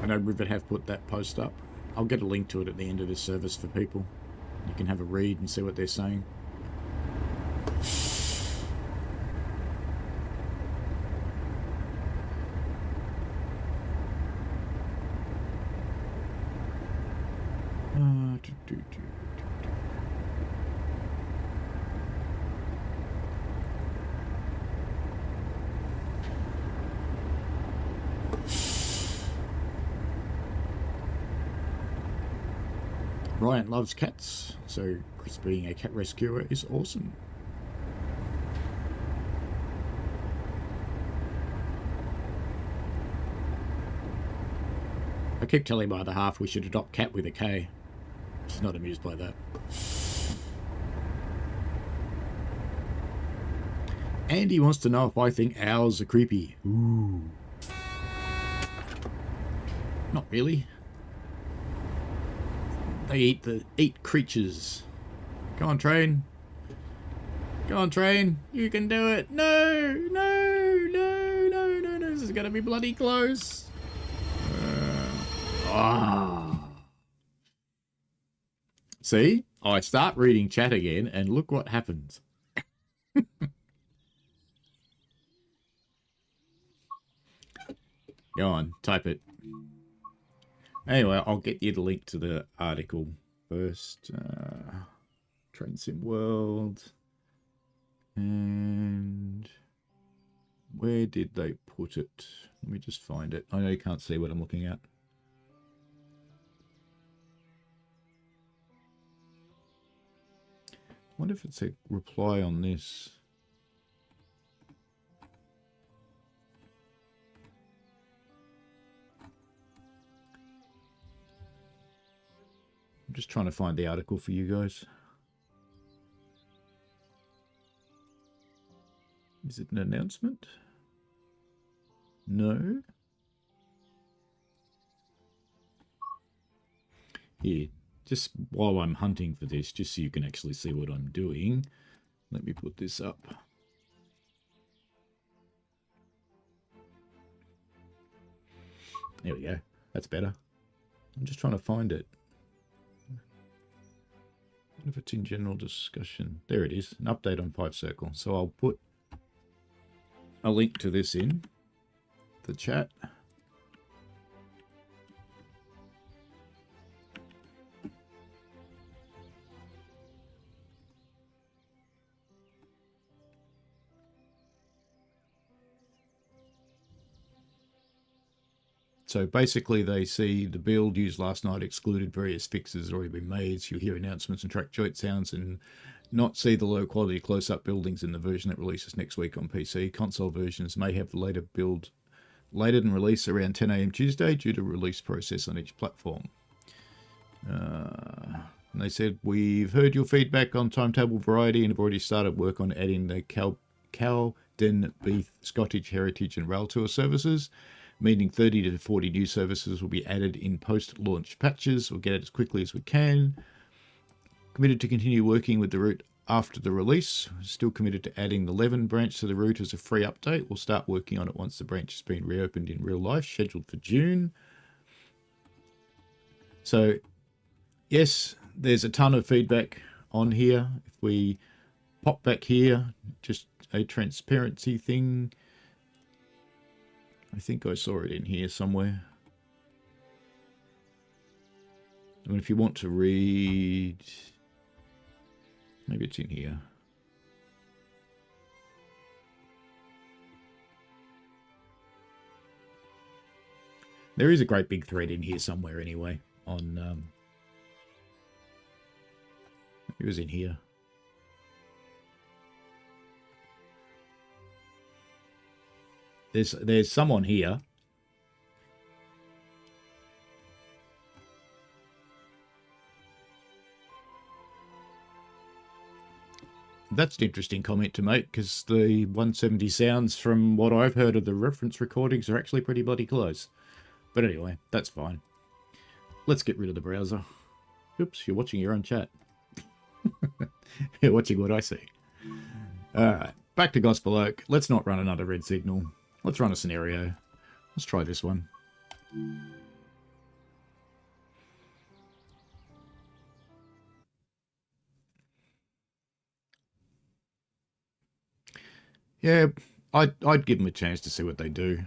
I know Rivet have put that post up. I'll get a link to it at the end of this service for people. You can have a read and see what they're saying. Ryan loves cats, so Chris being a cat rescuer is awesome. I keep telling my other half we should adopt Cat with a K. She's not amused by that. Andy wants to know if I think owls are creepy. Ooh. Not really. They eat creatures. Go on, train. Go on, train. You can do it. No, no, no, no, no, no. This is going to be bloody close. See? I start reading chat again, and look what happens. Go on, type it. Anyway, I'll get you the link to the article first. Train Sim World. And where did they put it? Let me just find it. I know you can't see what I'm looking at. I wonder if it's a reply on this. I'm just trying to find the article for you guys. Is it an announcement? No. Here, just while I'm hunting for this, just so you can actually see what I'm doing, let me put this up. There we go. That's better. I'm just trying to find it. What if it's in general discussion? There it is. An update on 5 Circle. So I'll put a link to this in the chat. So basically they see the build used last night excluded various fixes already been made. So you'll hear announcements and track joint sounds and not see the low quality close-up buildings in the version that releases next week on PC. Console versions may have the later than release around 10 AM Tuesday due to release process on each platform. And they said, we've heard your feedback on timetable variety and have already started work on adding the cow, den, beef, Scottish heritage and Railtour services. Meaning 30 to 40 new services will be added in post-launch patches. We'll get it as quickly as we can. Committed to continue working with the route after the release. Still committed to adding the Leven branch to the route as a free update. We'll start working on it once the branch has been reopened in real life, scheduled for June. So, yes, there's a ton of feedback on here. If we pop back here, just a transparency thing. I think I saw it in here somewhere. I mean, if you want to read, maybe it's in here. There is a great big thread in here somewhere anyway on, it was in here. There's someone here. That's an interesting comment to make, because the 170 sounds, from what I've heard of the reference recordings, are actually pretty bloody close. But anyway, that's fine. Let's get rid of the browser. Oops, you're watching your own chat. You're watching what I see. Alright, back to Gospel Oak. Let's not run another red signal. Let's run a scenario. Let's try this one. Yeah, I'd give them a chance to see what they do.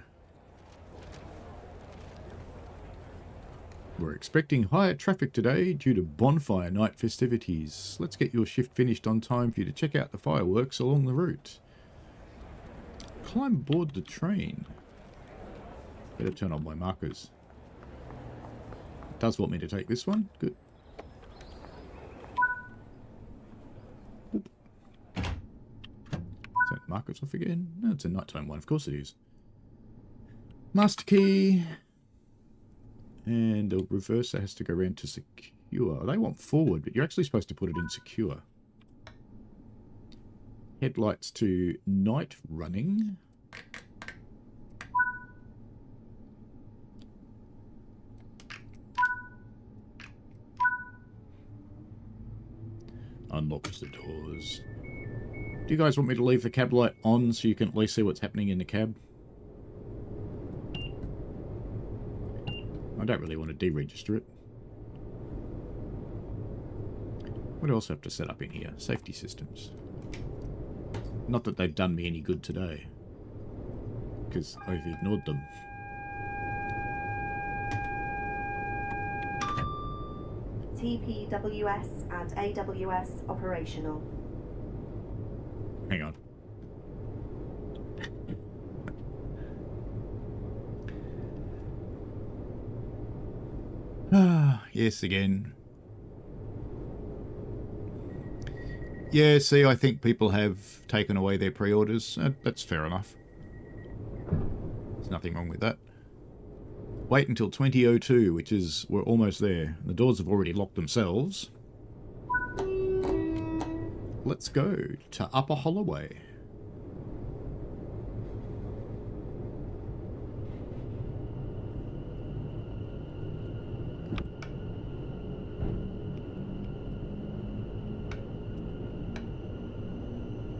We're expecting higher traffic today due to Bonfire night festivities. Let's get your shift finished on time for you to check out the fireworks along the route. Climb aboard the train. Better turn on my markers. It does want me to take this one. Good. Oop. Is that markers off again? No, it's a nighttime one. Of course it is. Master key. And the reverser has to go around to secure. They want forward, but you're actually supposed to put it in secure. Headlights to night running. Unlocks the doors. Do you guys want me to leave the cab light on so you can at least see what's happening in the cab? I don't really want to deregister it. What else do I have to set up in here? Safety systems. Not that they've done me any good today, because I've ignored them. TPWS and AWS operational. Hang on. Yes, again. Yeah, see, I think people have taken away their pre-orders. That's fair enough. There's nothing wrong with that. Wait until 2002, which is, we're almost there. The doors have already locked themselves. Let's go to Upper Holloway.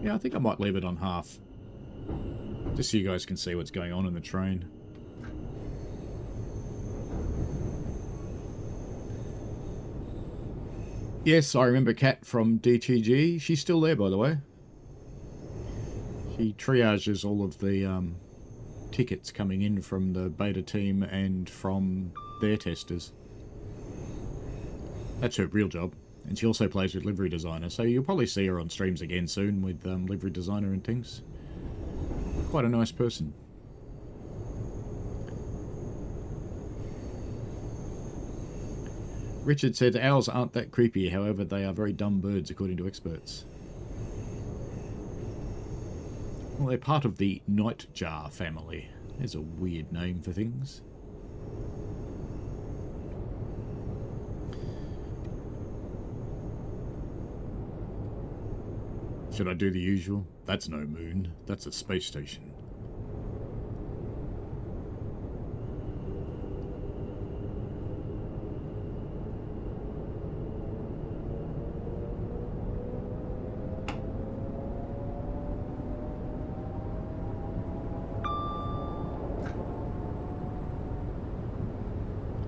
Yeah, I think I might leave it on half. Just so you guys can see what's going on in the train. Yes, I remember Kat from DTG. She's still there, by the way. He triages all of the tickets coming in from the beta team and from their testers. That's her real job. And she also plays with Livery Designer, so you'll probably see her on streams again soon with Livery Designer and things. Quite a nice person. Richard said owls aren't that creepy, however they are very dumb birds according to experts. Well, they're part of the nightjar family. There's a weird name for things. Should I do the usual? That's no moon. That's a space station.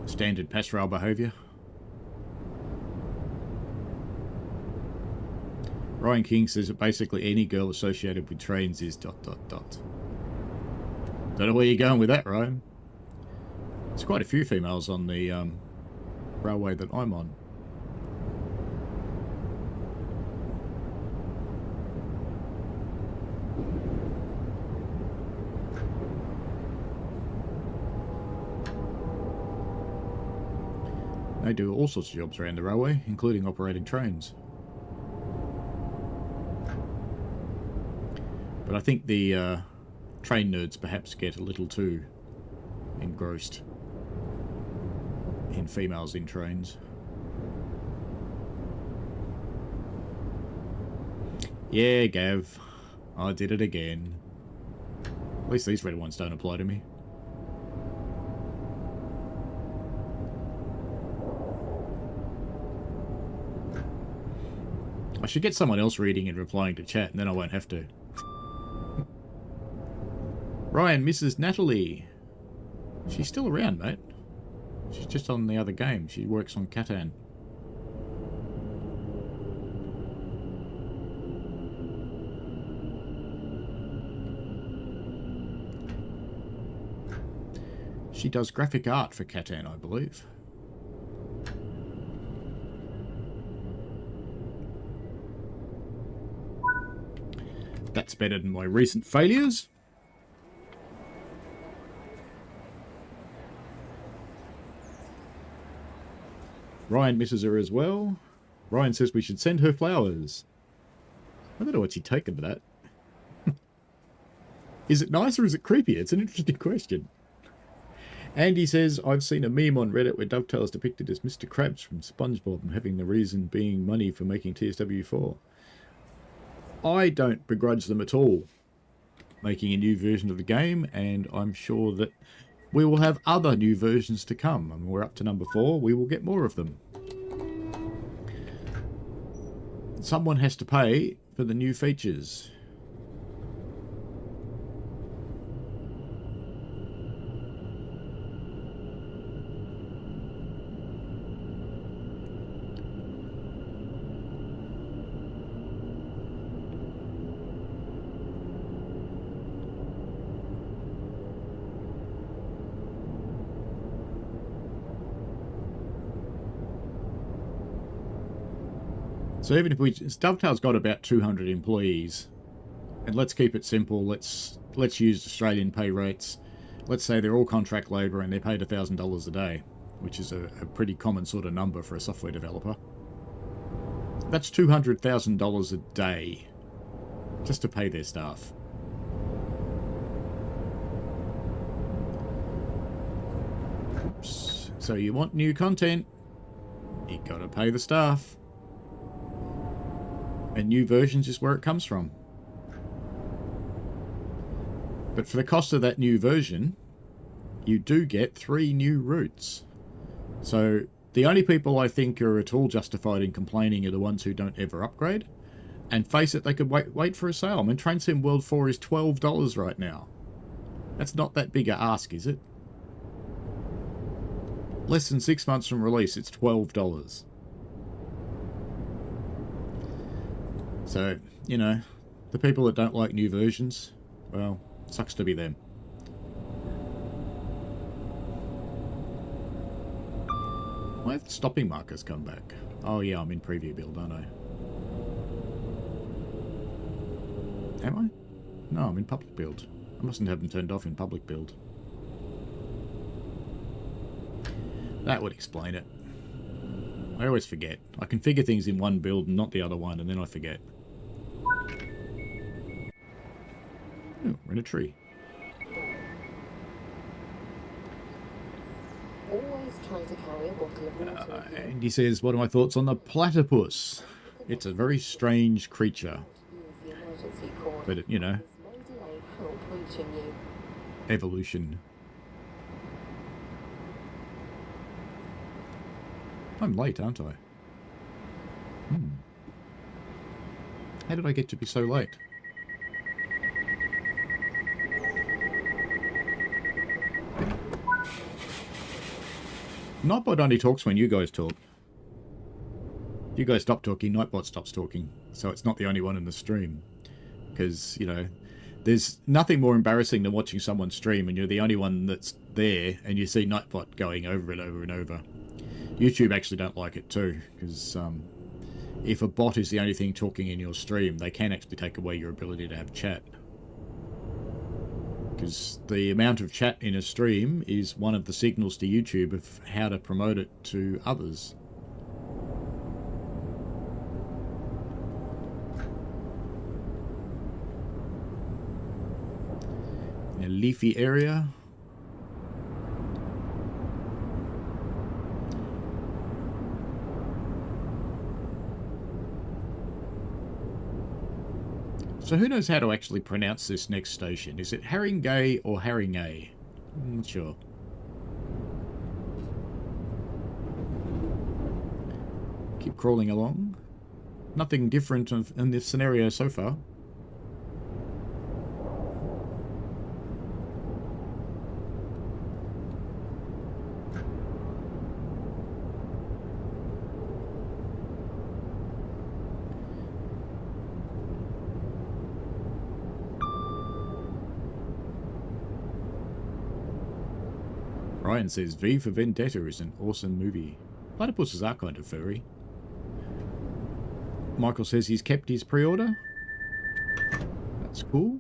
Standard pass rail behaviour. Ryan King says that basically any girl associated with trains is ... Don't know where you're going with that, Ryan. There's quite a few females on the railway that I'm on. They do all sorts of jobs around the railway, including operating trains. But I think the train nerds perhaps get a little too engrossed in females in trains. Yeah, Gav. I did it again. At least these red ones don't apply to me. I should get someone else reading and replying to chat, and then I won't have to. Ryan, Mrs. Natalie. She's still around, mate. She's just on the other game. She works on Catan. She does graphic art for Catan, I believe. That's better than my recent failures. Ryan misses her as well. Ryan says we should send her flowers. I don't know what she'd take of that. Is it nice or is it creepy? It's an interesting question. Andy says, I've seen a meme on Reddit where Dovetail is depicted as Mr. Krabs from SpongeBob, and having the reason being money for making TSW 4. I don't begrudge them at all making a new version of the game, and I'm sure that we will have other new versions to come. I mean, we're up to number 4. We will get more of them. Someone has to pay for the new features. So even if we... Dovetail's got about 200 employees. And let's keep it simple. Let's use Australian pay rates. Let's say they're all contract labour and they're paid $1,000 a day, which is a pretty common sort of number for a software developer. That's $200,000 a day just to pay their staff. Oops. So you want new content, you got to pay the staff. And new versions is where it comes from. But for the cost of that new version, you do get 3 new routes. So the only people I think are at all justified in complaining are the ones who don't ever upgrade. And face it, they could wait for a sale. I mean, Train Sim World 4 is $12 right now. That's not that big a ask, is it? Less than 6 months from release, it's $12. So, you know, The people that don't like new versions, well, sucks to be them. Why have the stopping markers come back? Oh yeah, I'm in preview build, aren't I? Am I? No, I'm in public build. I mustn't have them turned off in public build. That would explain it. I always forget. I configure things in one build and not the other one, and then I forget. Oh, we're in a tree. Always try to carry a bottle of water. And he says, what are my thoughts on the platypus? It's a very strange creature. But, you know, evolution. I'm late, aren't I? How did I get to be so late? Nightbot only talks when you guys talk. If you guys stop talking, Nightbot stops talking. So it's not the only one in the stream. Because, you know, there's nothing more embarrassing than watching someone stream and you're the only one that's there and you see Nightbot going over and over and over. YouTube actually don't like it too, because if a bot is the only thing talking in your stream, they can actually take away your ability to have chat. Because the amount of chat in a stream is one of the signals to YouTube of how to promote it to others. In a leafy area. So who knows how to actually pronounce this next station? Is it Haringey or Haringey? I'm not sure. Keep crawling along. Nothing different in this scenario so far. Ryan says V for Vendetta is an awesome movie. Platypuses are kind of furry. Michael says he's kept his pre-order. That's cool.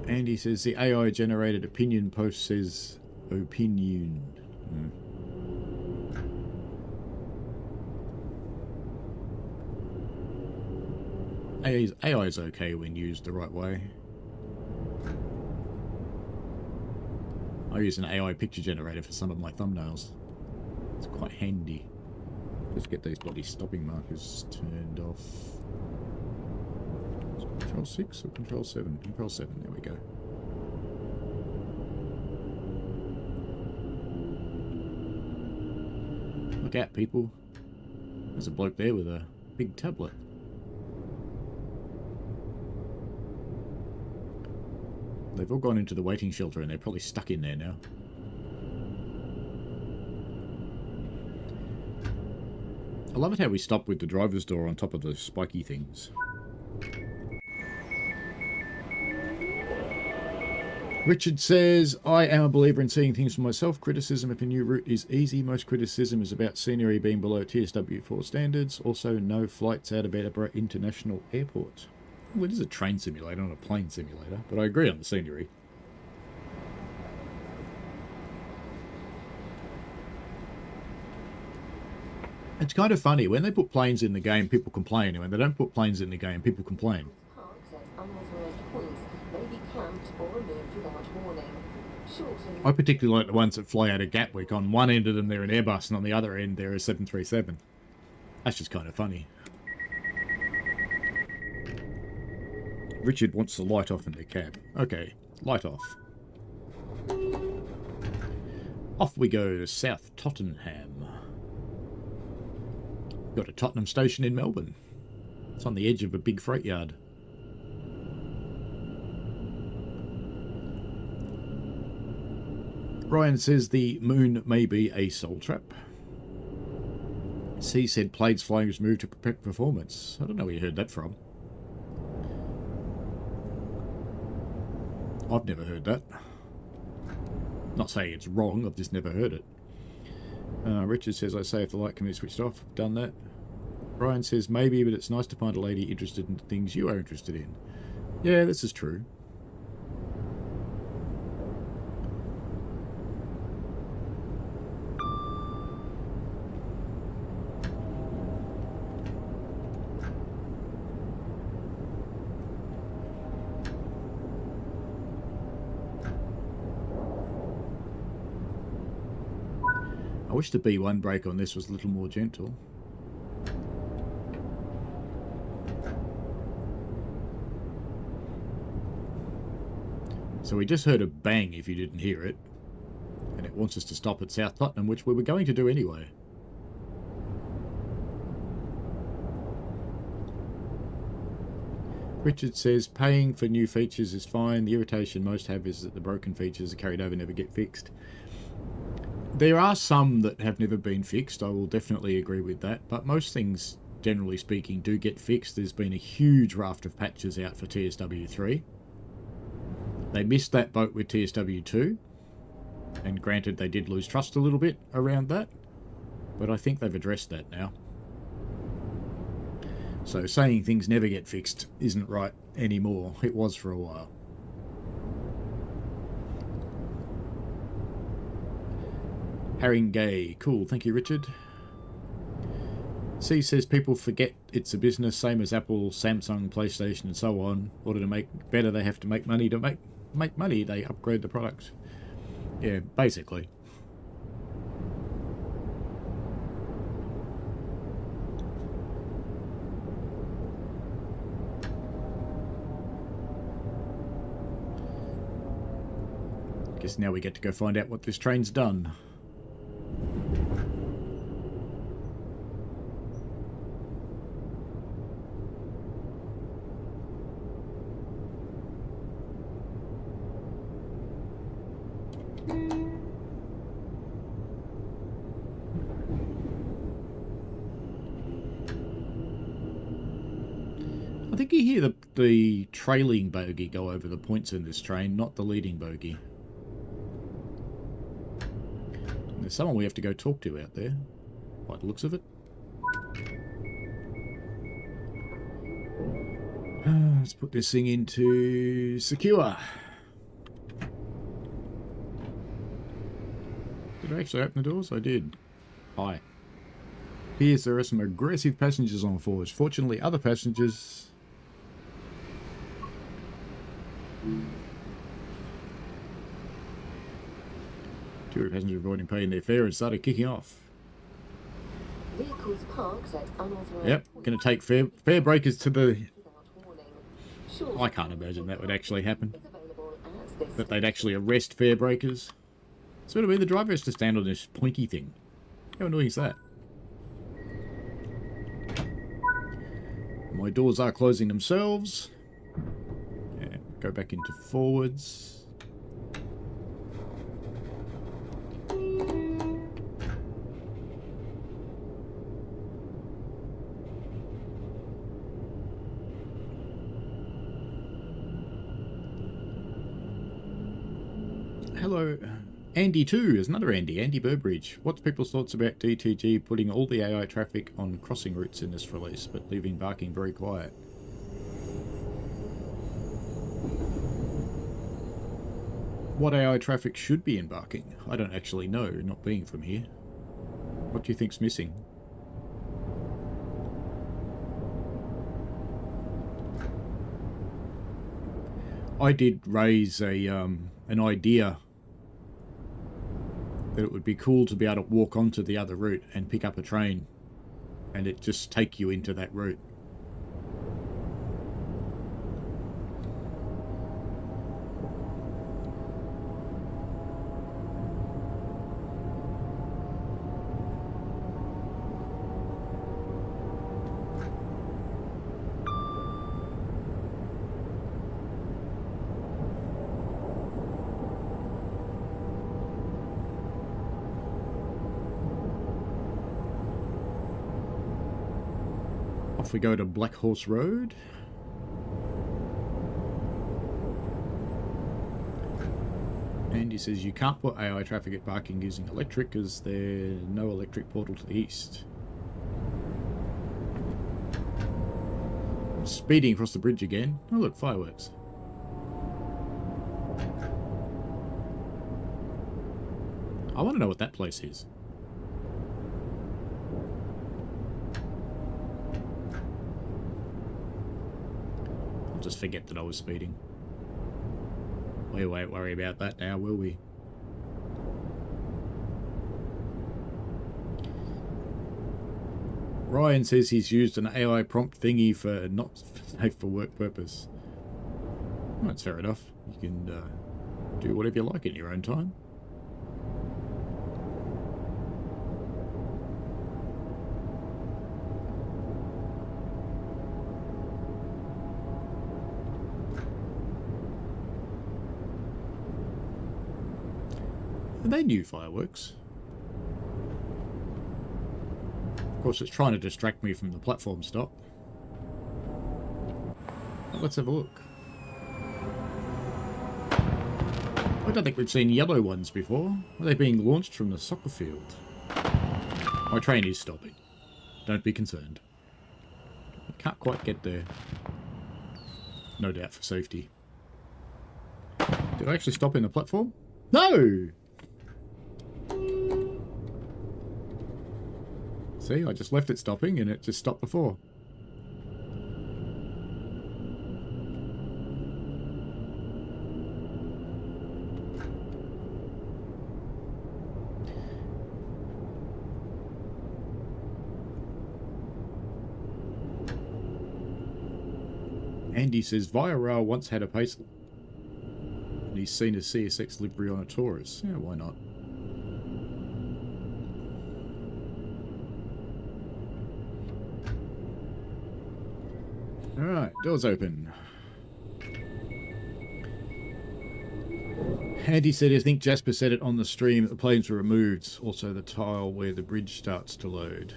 Andy says the AI generated opinion post says opinion. AI is okay when used the right way. I use an AI picture generator for some of my thumbnails. It's quite handy. Just get these bloody stopping markers turned off. Control 6 or Control 7? Control 7, there we go. Look out, people. There's a bloke there with a big tablet. They've all gone into the waiting shelter and they're probably stuck in there now. I love it how we stop with the driver's door on top of those spiky things. Richard says, I am a believer in seeing things for myself. Criticism of a new route is easy. Most criticism is about scenery being below TSW 4 standards. Also, no flights out of Edinburgh International Airport. Well, it is a train simulator, not a plane simulator, but I agree on the scenery. It's kind of funny, when they put planes in the game, people complain, and when they don't put planes in the game, people complain. I particularly like the ones that fly out of Gatwick. On one end of them, they're an Airbus, and on the other end, they're a 737. That's just kind of funny. Richard wants the light off in the cab. Okay, light off. Off we go to South Tottenham. Got a Tottenham station in Melbourne. It's on the edge of a big freight yard. Ryan says the moon may be a soul trap. C said planes flying was moved to protect performance. I don't know where you heard that from. I've never heard that. Not saying it's wrong, I've just never heard it. Richard says, I say if the light can be switched off. Done that. Brian says, maybe, but it's nice to find a lady interested in things you are interested in. Yeah, this is true. I wish the B1 brake on this was a little more gentle. So we just heard a bang if you didn't hear it. And it wants us to stop at South Putnam, which we were going to do anyway. Richard says, paying for new features is fine. The irritation most have is that the broken features are carried over, never get fixed. There are some that have never been fixed, I will definitely agree with that, but most things, generally speaking, do get fixed. There's been a huge raft of patches out for TSW 3. They missed that boat with TSW 2, and granted they did lose trust a little bit around that, but I think they've addressed that now. So saying things never get fixed isn't right anymore. It was for a while. Haringey, cool, thank you Richard. C says people forget it's a business, same as Apple, Samsung, PlayStation and so on. In order to make better they have to make money. To make money they upgrade the product. Yeah, basically. Guess now we get to go find out what this train's done. I think you hear the trailing bogey go over the points in this train, not the leading bogey. There's someone we have to go talk to out there, by the looks of it. Let's put this thing into secure. Did I actually open the doors? I did. Hi. Here's there are some aggressive passengers on forwards. Fortunately, other passengers... Two passengers avoiding paying their fare and started kicking off. Vehicles parked at unauthorized. Yep, going to take fare breakers to the... Short I can't imagine that would actually happen. is available at this That they'd actually arrest fare breakers. So it'll be the driver has to stand on this pointy thing. How annoying is that? My doors are closing themselves. Yeah, go back into forwards. Hello, Andy too. There's another Andy Burbridge. What's people's thoughts about DTG putting all the AI traffic on crossing routes in this release, but leaving barking very quiet? What AI traffic should be embarking? I don't actually know, not being from here. What do you think's missing? I did raise a an idea that it would be cool to be able to walk onto the other route and pick up a train and it just take you into that route. Off we go to Black Horse Road. And he says you can't put AI traffic at parking using electric because there's no electric portal to the east. I'm speeding across the bridge again. Oh look, fireworks. I want to know what that place is. I'll just forget that I was speeding. We won't worry about that now, will we? Ryan says he's used an AI prompt thingy for not safe for work purpose. Well, that's fair enough. You can do whatever you like in your own time. Are they new fireworks? Of course, it's trying to distract me from the platform stop. But let's have a look. I don't think we've seen yellow ones before. Are they being launched from the soccer field? My train is stopping. Don't be concerned. I can't quite get there. No doubt for safety. Did I actually stop in the platform? No! See, I just left it stopping and it just stopped before. Andy says Via Rail once had a Pacel. And he's seen a CSX livery on a Taurus. Yeah, why not? Alright, doors open. Andy said, I think Jasper said it on the stream, that the planes were removed. Also the tile where the bridge starts to load.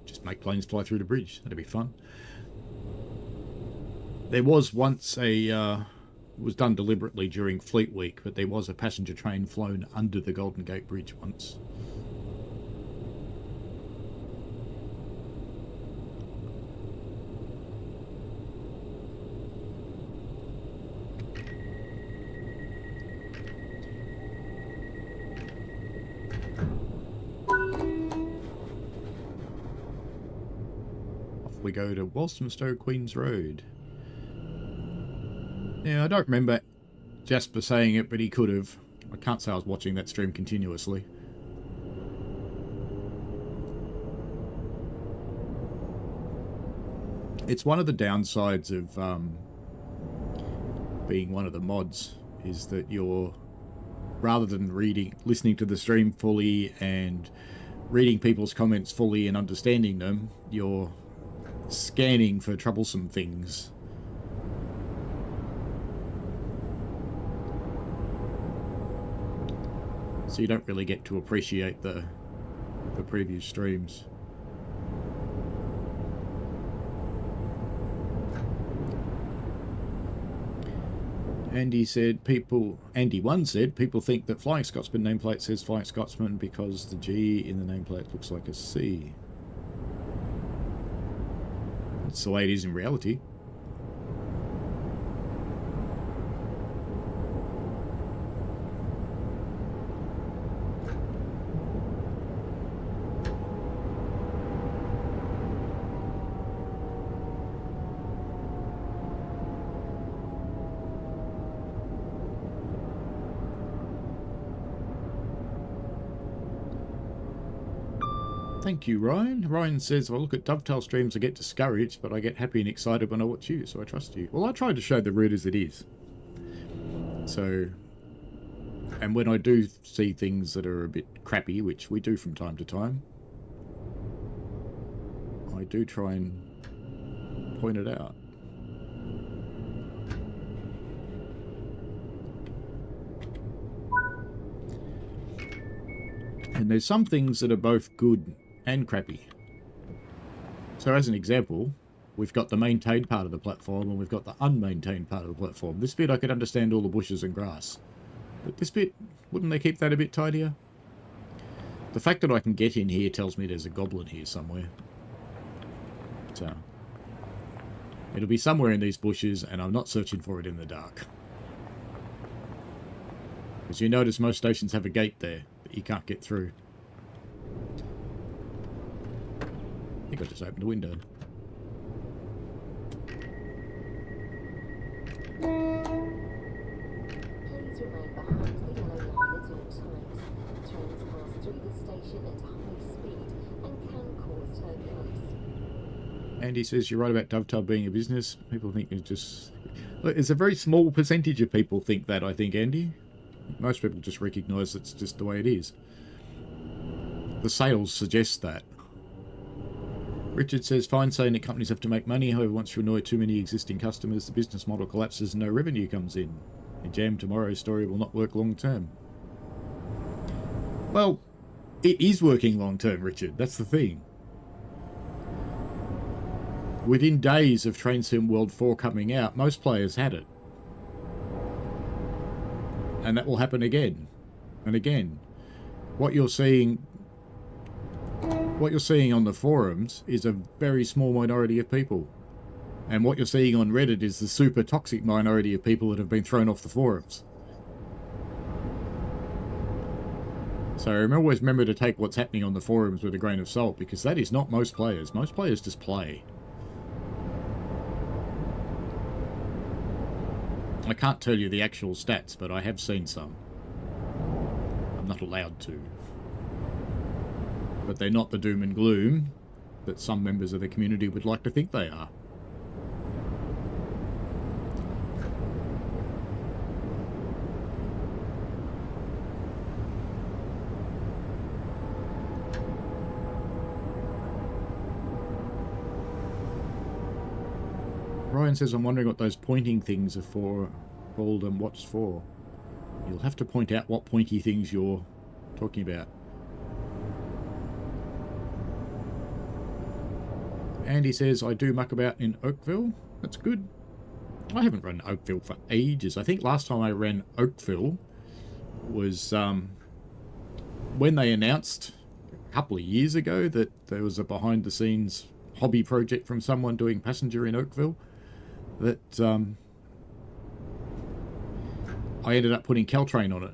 Just make planes fly through the bridge. That'd be fun. There was once a... it was done deliberately during Fleet Week, but there was a passenger train flown under the Golden Gate Bridge once. We go to Walthamstow Queens Road. Now, I don't remember Jasper saying it, but he could have. I can't say I was watching that stream continuously. It's one of the downsides of being one of the mods, is that you're, rather than listening to the stream fully and reading people's comments fully and understanding them, you're scanning for troublesome things. So you don't really get to appreciate the previous streams. Andy one said people think that Flying Scotsman nameplate says Flying Scotsman because the G in the nameplate looks like a C. That's the way it is in reality. Thank you, Ryan. Ryan says, if I look at Dovetail streams, I get discouraged, but I get happy and excited when I watch you, so I trust you. Well, I try to show the route as it is. So, and when I do see things that are a bit crappy, which we do from time to time, I do try and point it out. And there's some things that are both good and crappy. So as an example, we've got the maintained part of the platform and we've got the unmaintained part of the platform. This bit I could understand all the bushes and grass. But this bit, wouldn't they keep that a bit tidier? The fact that I can get in here tells me there's a goblin here somewhere. So, it'll be somewhere in these bushes and I'm not searching for it in the dark. As you notice, most stations have a gate there that you can't get through. I think I just opened a window. Please remain behind the yellow line at all times. Trains pass through the station at high speed and can cause turbulence. Andy says you're right about Dovetail being a business. People think it's just... Look, it's a very small percentage of people think that, I think, Andy. Most people just recognise it's just the way it is. The sales suggest that. Richard says, fine saying that companies have to make money, however, once you annoy too many existing customers, the business model collapses and no revenue comes in. A jam tomorrow's story will not work long term. Well, it is working long term, Richard. That's the thing. Within days of Train Sim World 4 coming out, most players had it. And that will happen again and again. What you're seeing on the forums is a very small minority of people. And what you're seeing on Reddit is the super toxic minority of people that have been thrown off the forums. So always remember to take what's happening on the forums with a grain of salt, because that is not most players. Most players just play. I can't tell you the actual stats, but I have seen some. I'm not allowed to. But they're not the doom and gloom that some members of the community would like to think they are. Ryan says, I'm wondering what those pointing things are for, called and what's for. You'll have to point out what pointy things you're talking about. Andy says, I do muck about in Oakville. That's good. I haven't run Oakville for ages. I think last time I ran Oakville was when they announced a couple of years ago that there was a behind-the-scenes hobby project from someone doing passenger in Oakville. That I ended up putting Caltrain on it.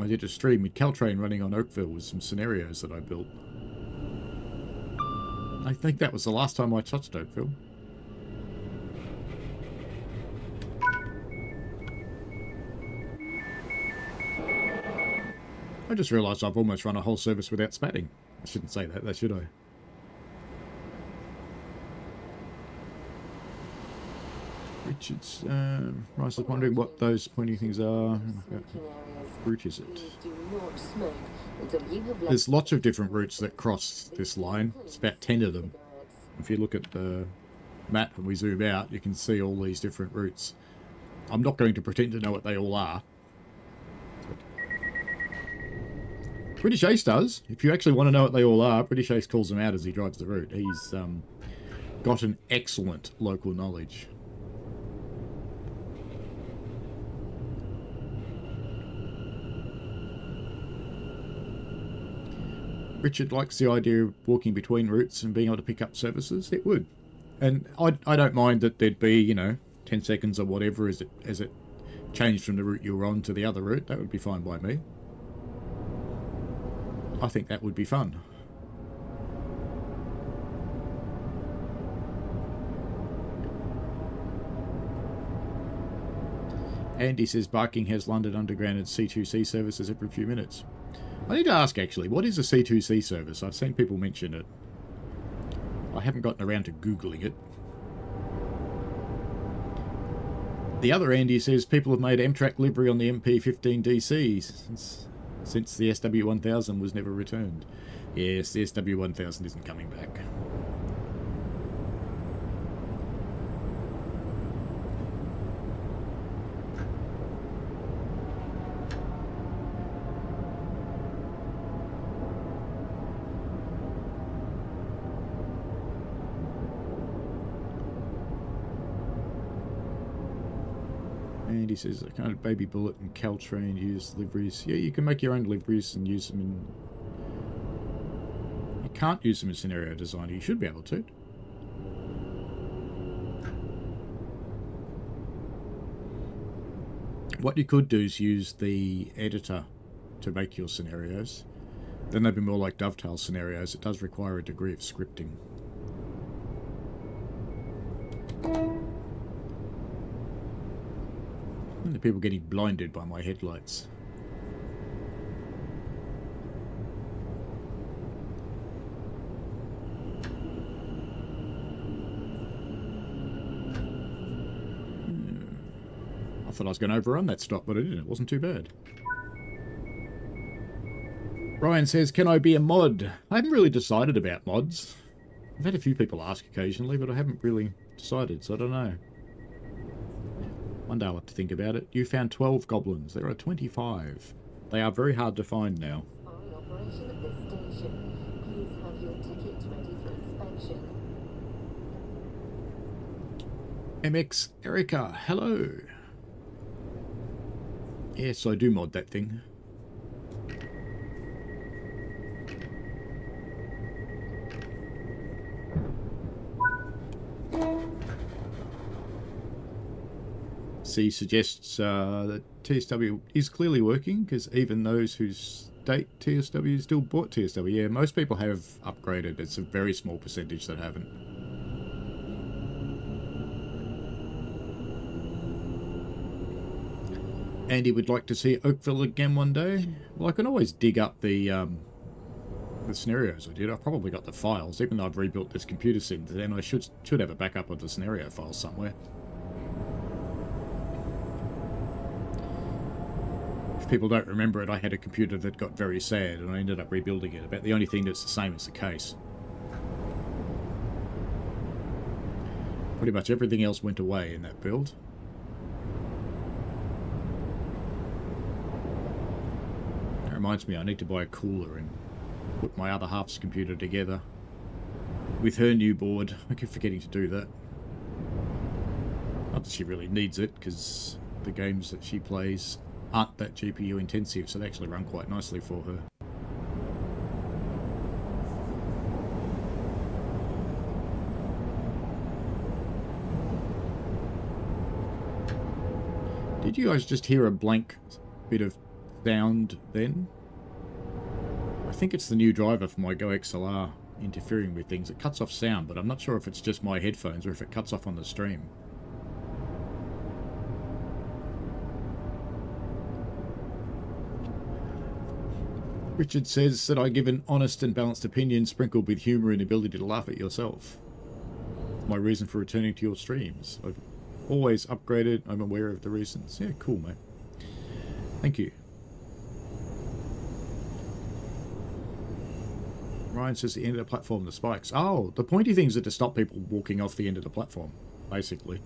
I did a stream with Caltrain running on Oakville with some scenarios that I built. I think that was the last time I touched Oakville. I just realised I've almost run a whole service without spatting. I shouldn't say that, should I? Richard's, Rice is wondering what those pointy things are. What route is it? There's lots of different routes that cross this line. It's about 10 of them. If you look at the map and we zoom out, you can see all these different routes. I'm not going to pretend to know what they all are. British Ace does. If you actually want to know what they all are, British Ace calls them out as he drives the route. He's got an excellent local knowledge. Richard likes the idea of walking between routes and being able to pick up services. It would. And I don't mind that there'd be, you know, 10 seconds or whatever as it changed from the route you were on to the other route. That would be fine by me. I think that would be fun. Andy says Barking has London Underground and C2C services every few minutes. I need to ask, actually, what is a C2C service? I've seen people mention it. I haven't gotten around to Googling it. The other Andy says people have made Amtrak livery on the MP15DC since the SW1000 was never returned. Yes, the SW1000 isn't coming back. And he says, I can't Baby Bullet and Caltrain use liveries. Yeah, you can make your own liveries and use them in... You can't use them in scenario designer. You should be able to. What you could do is use the editor to make your scenarios. Then they'd be more like Dovetail scenarios. It does require a degree of scripting. And the people getting blinded by my headlights. I thought I was going to overrun that stop, but I didn't. It wasn't too bad. Ryan says, can I be a mod? I haven't really decided about mods. I've had a few people ask occasionally, but I haven't really decided, so I don't know. One day I'll have to think about it. You found 12 goblins. There are 25. They are very hard to find now. Spy operation at this station. Please have your ticket ready for inspection. MX Erica, hello. Yes, I do mod that thing. C suggests that TSW is clearly working, because even those who state TSW still bought TSW. Yeah, most people have upgraded. It's a very small percentage that haven't. Andy would like to see Oakville again one day. Well, I can always dig up the scenarios I did. I've probably got the files. Even though I've rebuilt this computer since then, I should have a backup of the scenario files somewhere. If people don't remember it, I had a computer that got very sad and I ended up rebuilding it. About the only thing that's the same as the case. Pretty much everything else went away in that build. That reminds me, I need to buy a cooler and put my other half's computer together with her new board. I keep forgetting to do that. Not that she really needs it, because the games that she plays aren't that GPU intensive, so they actually run quite nicely for her. Did you guys just hear a blank bit of sound then? I think it's the new driver for my Go XLR interfering with things. It cuts off sound, but I'm not sure if it's just my headphones or if it cuts off on the stream. Richard says that I give an honest and balanced opinion sprinkled with humour and ability to laugh at yourself. My reason for returning to your streams. I've always upgraded. I'm aware of the reasons. Yeah, cool, mate. Thank you. Ryan says the end of the platform, the spikes. Oh, the pointy things are to stop people walking off the end of the platform, basically.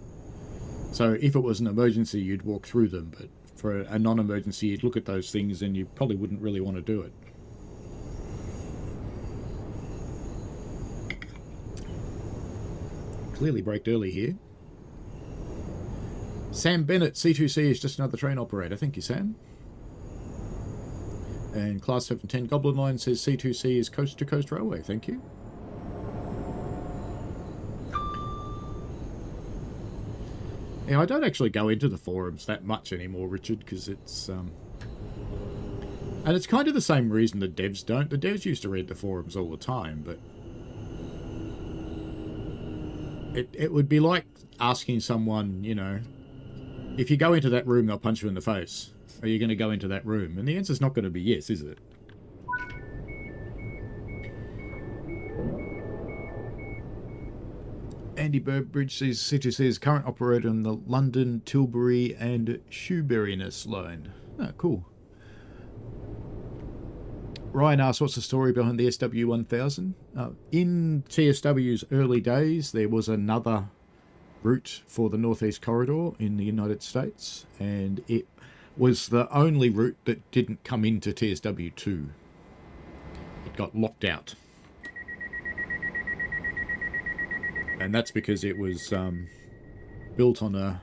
So if it was an emergency, you'd walk through them, but for a non-emergency, you'd look at those things and you probably wouldn't really want to do it. Clearly braked early here. Sam Bennett, C2C is just another train operator. Thank you, Sam. And Class 710 Goblin Line says C2C is Coast to Coast Railway. Thank you. Yeah, I don't actually go into the forums that much anymore, Richard, because it's... And it's kind of the same reason the devs don't. The devs used to read the forums all the time, but... It would be like asking someone, you know, if you go into that room, they'll punch you in the face. Are you going to go into that room? And the answer's not going to be yes, is it? Andy Burbridge says C2C is current operator on the London, Tilbury and Shoeburyness line. Oh, cool. Ryan asks, what's the story behind the SW1000? In TSW's early days, there was another route for the Northeast Corridor in the United States, and it was the only route that didn't come into TSW2. It got locked out. And that's because it was built on a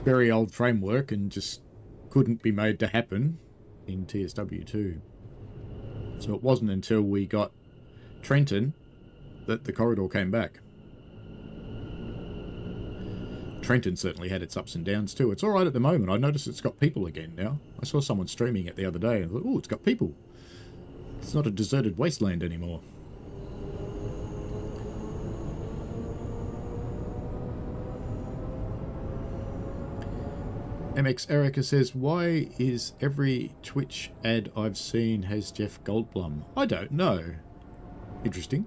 very old framework and just couldn't be made to happen in TSW 2. So it wasn't until we got Trenton that the corridor came back. Trenton certainly had its ups and downs too. It's alright at the moment. I noticed it's got people again now. I saw someone streaming it the other day and I thought, oh, it's got people. It's not a deserted wasteland anymore. MX Erica says, why is every Twitch ad I've seen has Jeff Goldblum? I don't know. Interesting.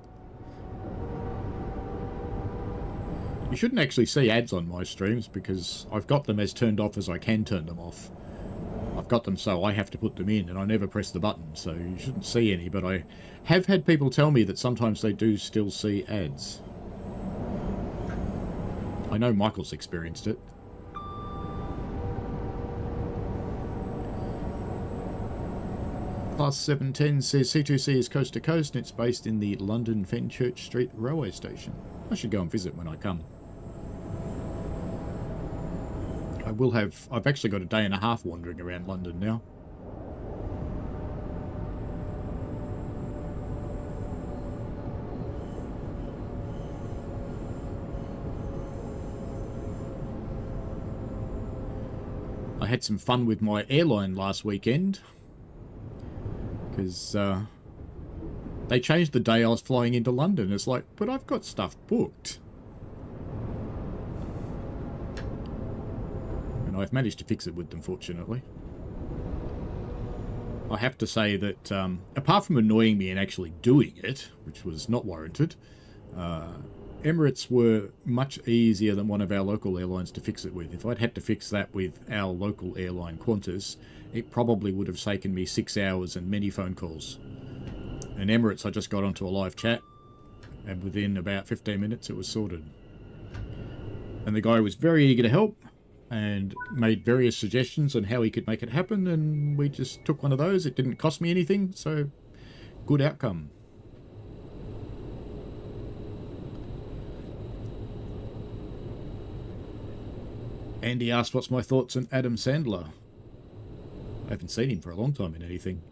You shouldn't actually see ads on my streams because I've got them as turned off as I can turn them off. I've got them so I have to put them in and I never press the button, so you shouldn't see any, but I have had people tell me that sometimes they do still see ads. I know Michael's experienced it. Class 710 says C2C is coast to coast and it's based in the London Fenchurch Street railway station. I should go and visit when I come. I've actually got a day and a half wandering around London now. I had some fun with my airline last weekend. Because they changed the day I was flying into London. It's like, but I've got stuff booked. And I've managed to fix it with them, fortunately. I have to say that, apart from annoying me and actually doing it, which was not warranted, Emirates were much easier than one of our local airlines to fix it with. If I'd had to fix that with our local airline, Qantas, it probably would have taken me 6 hours and many phone calls. And Emirates, I just got onto a live chat, and within about 15 minutes it was sorted. And the guy was very eager to help, and made various suggestions on how he could make it happen, and we just took one of those. It didn't cost me anything, so good outcome. Andy asked what's my thoughts on Adam Sandler. I haven't seen him for a long time in anything.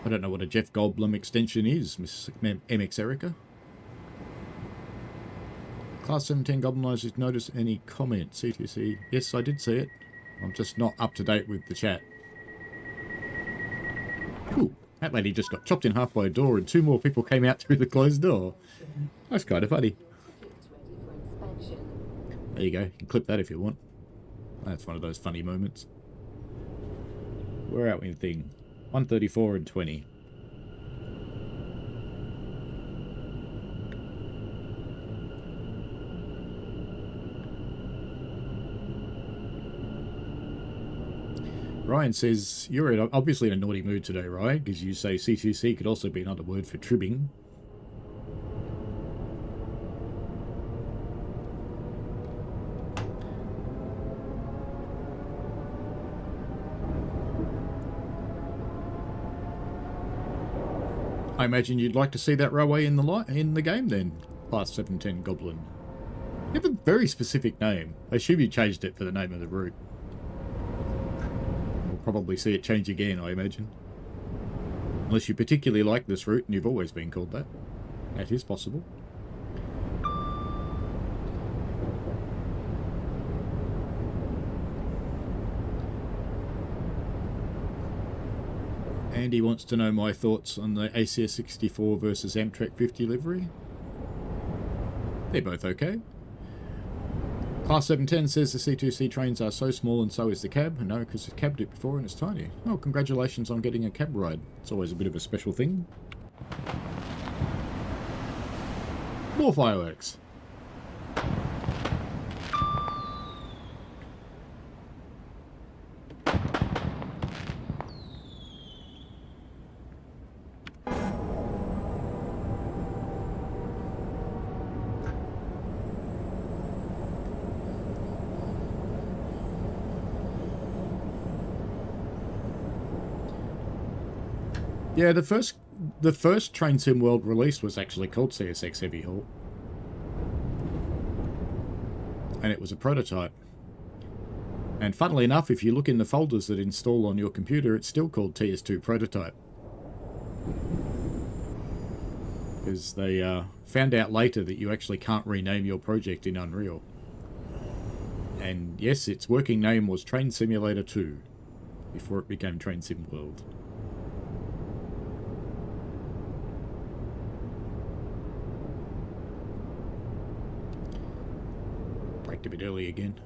I don't know what a Jeff Goldblum extension is, Miss MX Erica. Class 17 Goblinizers, notice any comment? C2C. Yes, I did see it. I'm just not up to date with the chat. Ooh, that lady just got chopped in half by a door and 2 more people came out through the closed door. That's kind of funny. There you go. You can clip that if you want. That's one of those funny moments. Where are we in thing? 134 and 20. Ryan says, you're obviously in a naughty mood today, Ryan, because you say C2C could also be another word for tribbing. I imagine you'd like to see that railway in the game then, Class 710 Goblin. You have a very specific name. I assume you changed it for the name of the route. Probably see it change again, I imagine. Unless you particularly like this route and you've always been called that. That is possible. Andy wants to know my thoughts on the ACS 64 versus Amtrak 50 livery. They're both okay. Class 710 says the C2C trains are so small and so is the cab. No, because I've cabbed it before and it's tiny. Oh, congratulations on getting a cab ride. It's always a bit of a special thing. More fireworks. Yeah, the first Train Sim World release was actually called CSX Heavy Haul. And it was a prototype. And funnily enough, if you look in the folders that install on your computer, it's still called TS2 Prototype. Because they found out later that you actually can't rename your project in Unreal. And yes, its working name was Train Simulator 2, before it became Train Sim World. Braked a bit early again.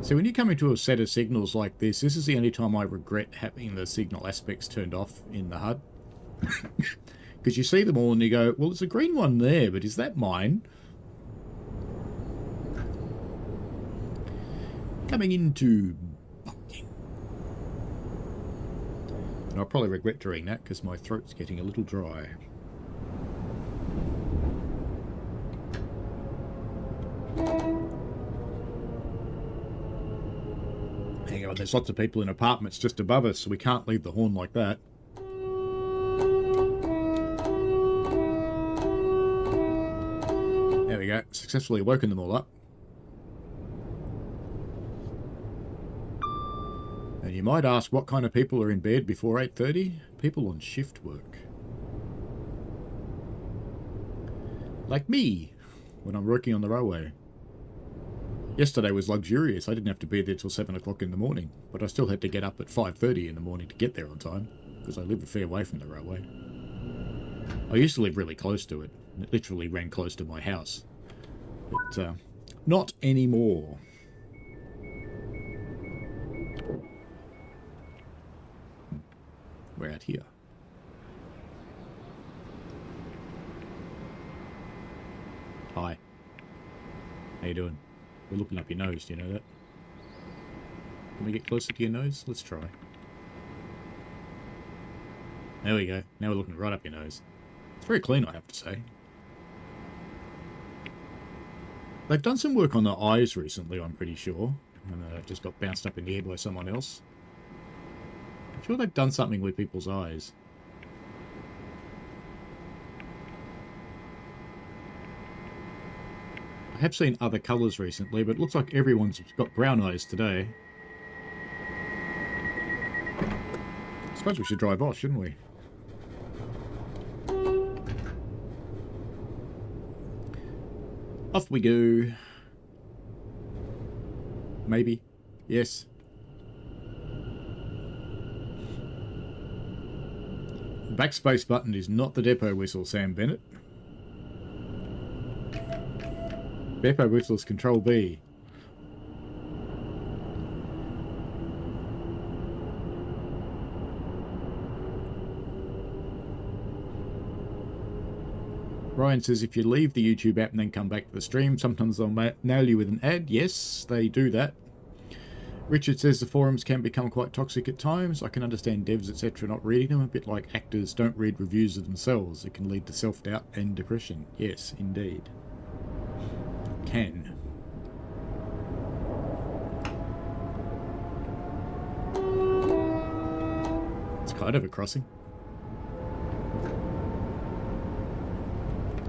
So when you come into a set of signals like this is the only time I regret having the signal aspects turned off in the HUD. Because you see them all and you go, well, there's a green one there, but is that mine? Coming into bulking. And I'll probably regret doing that because my throat's getting a little dry. Hang on, there's lots of people in apartments just above us, so we can't leave the horn like that. There we go, successfully woken them all up. And you might ask what kind of people are in bed before 8:30? People on shift work. Like me, when I'm working on the railway. Yesterday was luxurious. I didn't have to be there till 7 o'clock in the morning, but I still had to get up at 5:30 in the morning to get there on time, because I live a fair way from the railway. I used to live really close to it. It literally ran close to my house. But not anymore. We're out here. Hi. How you doing? We're looking up your nose, do you know that? Can we get closer to your nose? Let's try. There we go. Now we're looking right up your nose. It's very clean, I have to say. They've done some work on the eyes recently, I'm pretty sure. And just got bounced up in the air by someone else. I'm sure they've done something with people's eyes. I have seen other colours recently, but it looks like everyone's got brown eyes today. I suppose we should drive off, shouldn't we? Off we go. Maybe. Yes. The backspace button is not the depot whistle, Sam Bennett. Depot whistle is Control B. Ryan says if you leave the YouTube app and then come back to the stream, sometimes they'll nail you with an ad. Yes, they do that. Richard says the forums can become quite toxic at times. I can understand devs, etc. not reading them, a bit like actors don't read reviews of themselves. It can lead to self-doubt and depression. Yes, indeed. Can. It's kind of a crossing.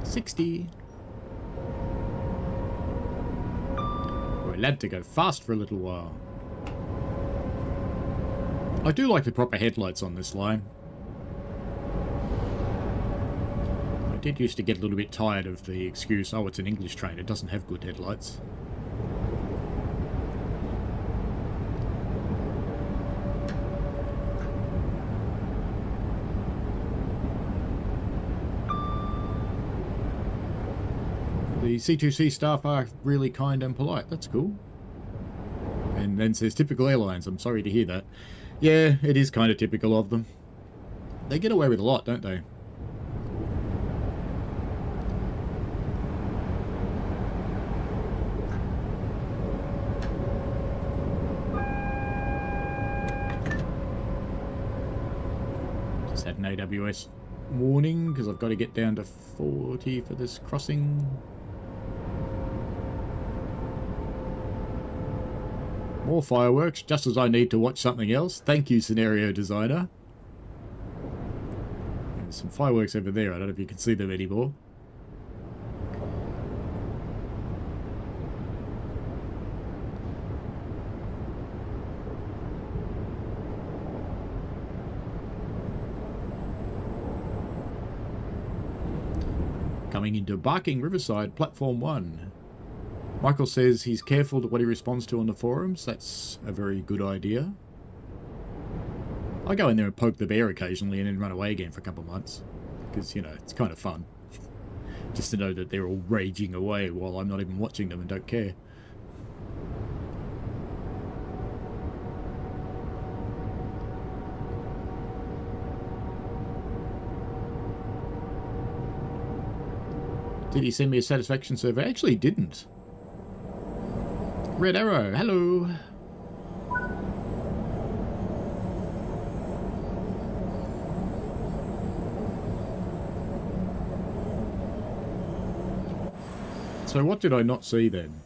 60. We're allowed to go fast for a little while. I do like the proper headlights on this line. I did used to get a little bit tired of the excuse, oh, it's an English train, it doesn't have good headlights. The C2C staff are really kind and polite. That's cool. And then says, typical airlines. I'm sorry to hear that. Yeah, it is kind of typical of them. They get away with a lot, don't they? Just had an AWS warning because I've got to get down to 40 for this crossing. More fireworks, just as I need to watch something else. Thank you, scenario designer. There's some fireworks over there. I don't know if you can see them anymore. Coming into Barking Riverside, Platform 1. Michael says he's careful to what he responds to on the forums. That's a very good idea. I go in there and poke the bear occasionally and then run away again for a couple of months. Because, you know, it's kind of fun. Just to know that they're all raging away while I'm not even watching them and don't care. Did he send me a satisfaction survey? Actually, he didn't. Red Arrow, hello. So what did I not see then?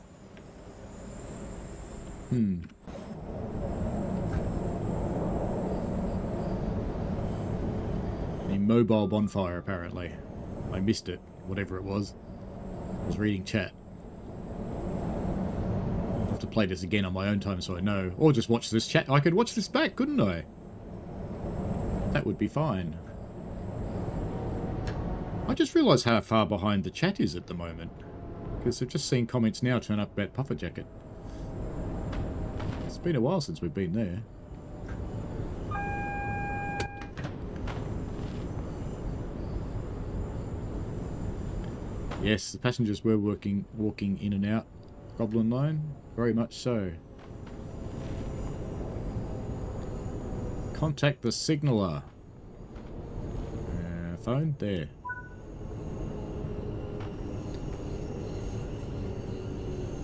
A mobile bonfire, apparently. I missed it, whatever it was. I was reading chat. I'll have to play this again on my own time so I know. Or just watch this chat. I could watch this back, couldn't I? That would be fine. I just realised how far behind the chat is at the moment. Because I've just seen comments now turn up about Puffer Jacket. It's been a while since we've been there. Yes, the passengers were walking in and out Goblin Line. Very much so. Contact the signaller. Phone? There.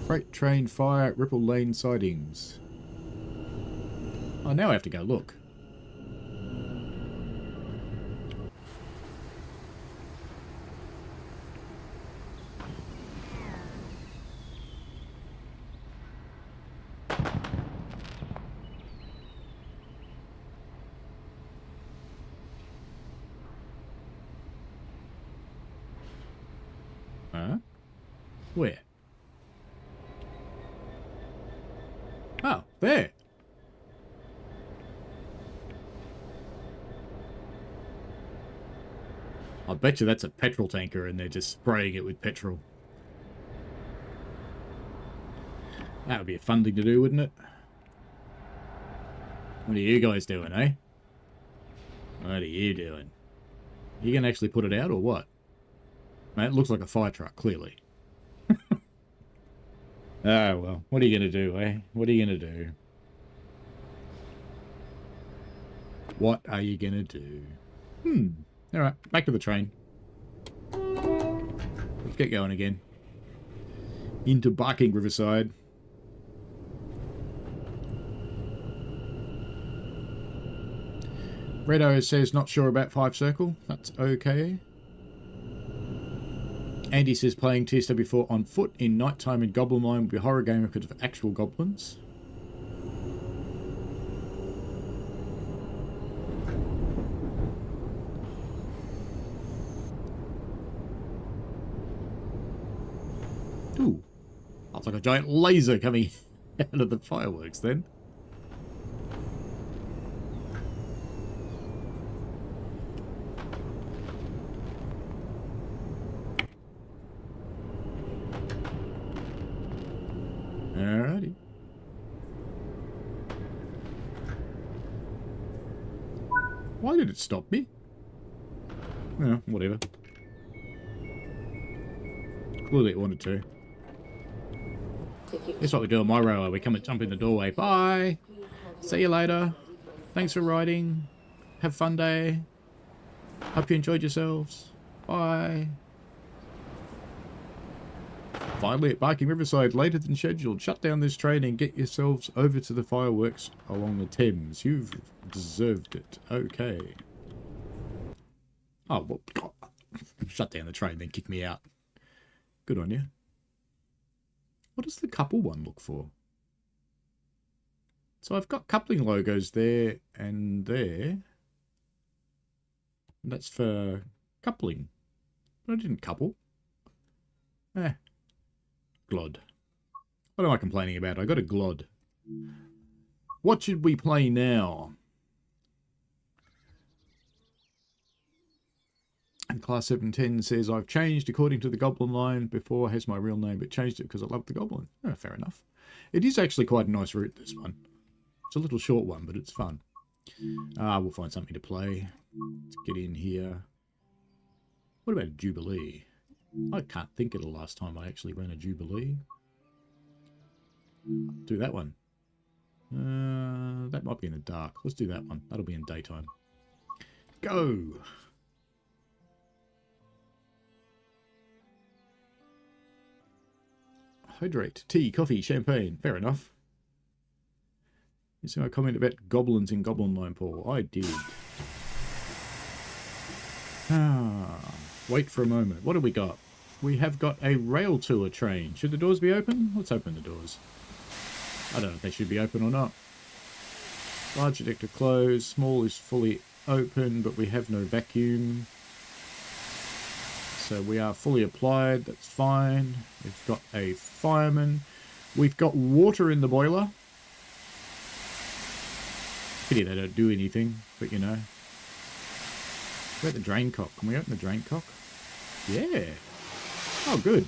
Freight train fire at Ripple Lane sidings. Oh, now I have to go look. Huh? Where? Oh, there. I bet you that's a petrol tanker and they're just spraying it with petrol. That would be a fun thing to do, wouldn't it? What are you guys doing, eh? What are you doing? You gonna actually put it out or what? Mate, it looks like a fire truck, clearly. Oh, well, what are you going to do, eh? What are you going to do? What are you going to do? Alright, back to the train. Let's get going again. Into Barking Riverside. Redo says not sure about 5 Circle. That's okay. Andy says playing TSW4 on foot in nighttime in Goblin Line would be a horror game because of actual goblins. Ooh. That's like a giant laser coming out of the fireworks then. Alrighty. Why did it stop me? Oh, whatever. Clearly it wanted to. That's what we do on my railway. We come and jump in the doorway. Bye! See you later. Thanks for riding. Have fun day. Hope you enjoyed yourselves. Bye. Finally at Barking Riverside, later than scheduled. Shut down this train and get yourselves over to the fireworks along the Thames. You've deserved it. Okay. Oh, well, God. Shut down the train, then kick me out. Good on you. What does the couple one look for? So I've got coupling logos there and there. And that's for coupling. But I didn't couple. Glod. What am I complaining about? I got a glod. What should we play now? And Class 710 says, I've changed according to the Goblin line. Before has my real name, but changed it because I love the Goblin. Oh, fair enough. It is actually quite a nice route, this one. It's a little short one, but it's fun. We'll find something to play. Let's get in here. What about a Jubilee? I can't think of the last time I actually ran a Jubilee. Do that one. That might be in the dark. Let's do that one. That'll be in daytime. Go! Hydrate. Tea, coffee, champagne. Fair enough. You see my comment about goblins in Goblin Line, Paul? I did. Wait for a moment. What do we got? We have got a rail tour train. Should the doors be open? Let's open the doors. I don't know if they should be open or not. Large ejector closed. Small is fully open, but we have no vacuum. So we are fully applied. That's fine. We've got a fireman. We've got water in the boiler. Pity they don't do anything, but you know. Where's the drain cock? Can we open the drain cock? Yeah. Oh, good.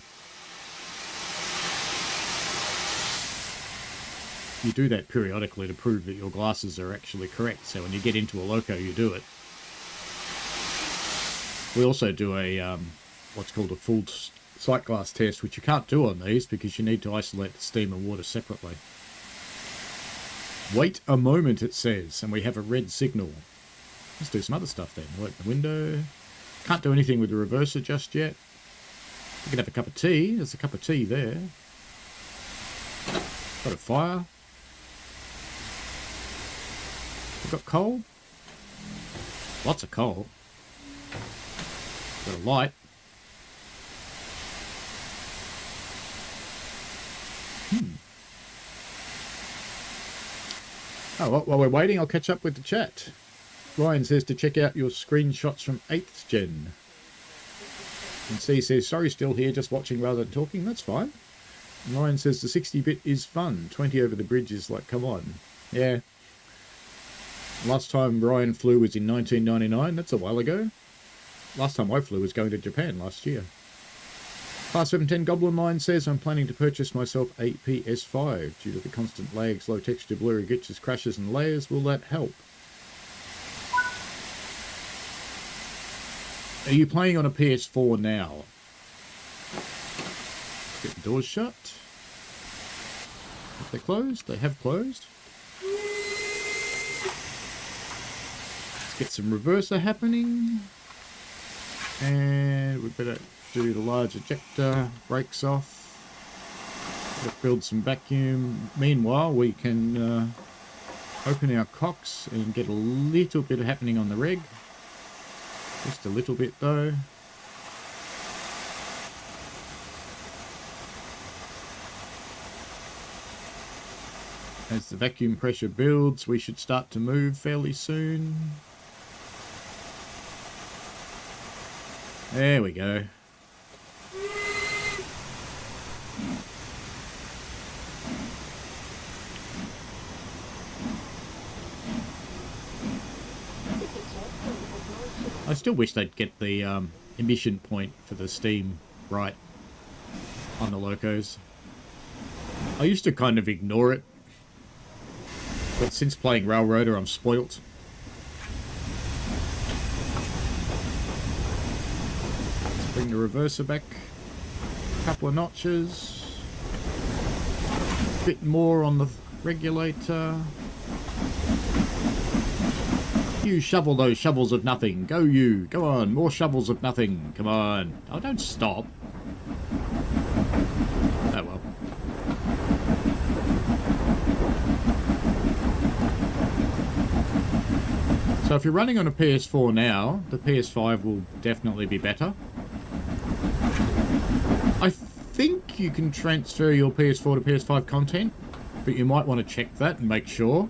You do that periodically to prove that your glasses are actually correct. So when you get into a loco, you do it. We also do a what's called a full sight glass test, which you can't do on these because you need to isolate the steam and water separately. Wait a moment, it says, and we have a red signal. Let's do some other stuff then. Open the window. Can't do anything with the reverser just yet. We can have a cup of tea. There's a cup of tea there. Got a fire. We've got coal. Lots of coal. Got a light. Oh, well, while we're waiting, I'll catch up with the chat. Ryan says to check out your screenshots from 8th Gen. And C says, sorry, still here, just watching rather than talking. That's fine. And Ryan says the 60-bit is fun. 20 over the bridge is like, come on. Yeah. Last time Ryan flew was in 1999. That's a while ago. Last time I flew was going to Japan last year. Class 710 Goblin Line says, I'm planning to purchase myself a PS5. Due to the constant lag, slow texture, blurry glitches, crashes and layers, will that help? Are you playing on a PS4 now? Get the doors shut. Have they closed? They have closed. Let's get some reverser happening. And we better do the large ejector, brakes off. Let's build some vacuum. Meanwhile, we can open our cocks and get a little bit of happening on the reg. Just a little bit though. As the vacuum pressure builds, we should start to move fairly soon. There we go. I still wish they'd get the emission point for the steam right on the locos. I used to kind of ignore it, but since playing Railroader, I'm spoilt. Let's bring the reverser back a couple of notches. A bit more on the regulator. You shovel those shovels of nothing. Go you. Go on. More shovels of nothing. Come on. Oh, don't stop. Oh, well. So if you're running on a PS4 now, the PS5 will definitely be better. I think you can transfer your PS4 to PS5 content. but you might want to check that and make sure.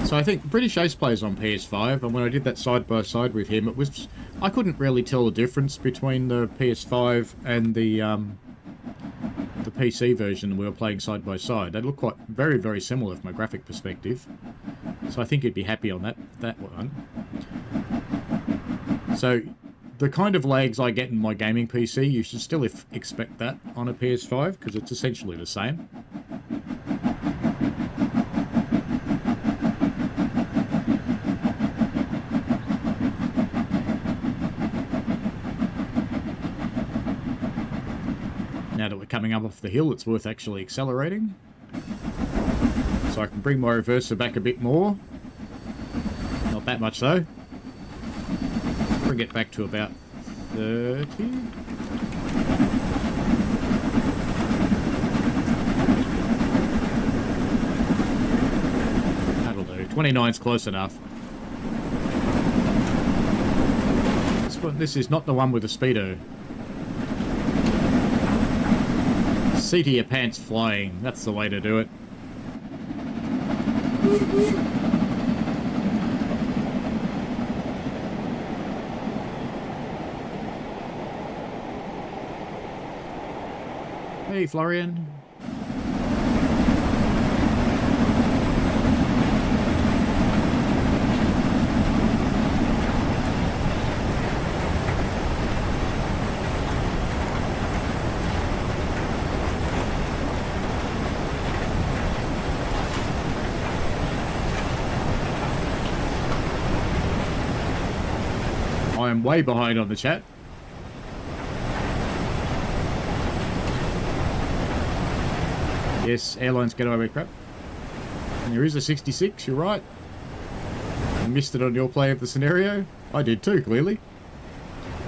So I think British Ace plays on PS5, and when I did that side by side with him, I couldn't really tell the difference between the PS5 and the PC version we were playing side by side. They look quite very, very similar from a graphic perspective. So I think you'd be happy on that one. So the kind of lags I get in my gaming PC, you should still expect that on a PS5 because it's essentially the same. Now that we're coming up off the hill, it's worth actually accelerating. So I can bring my reverser back a bit more. Not that much though. Bring it back to about 30. That'll do. 29's close enough. This is not the one with the speedo. Seat of your pants flying. That's the way to do it. Hey, Florian. I am way behind on the chat. Yes, airlines get away with crap. And there is a 66, you're right. You missed it on your play of the scenario. I did too, clearly.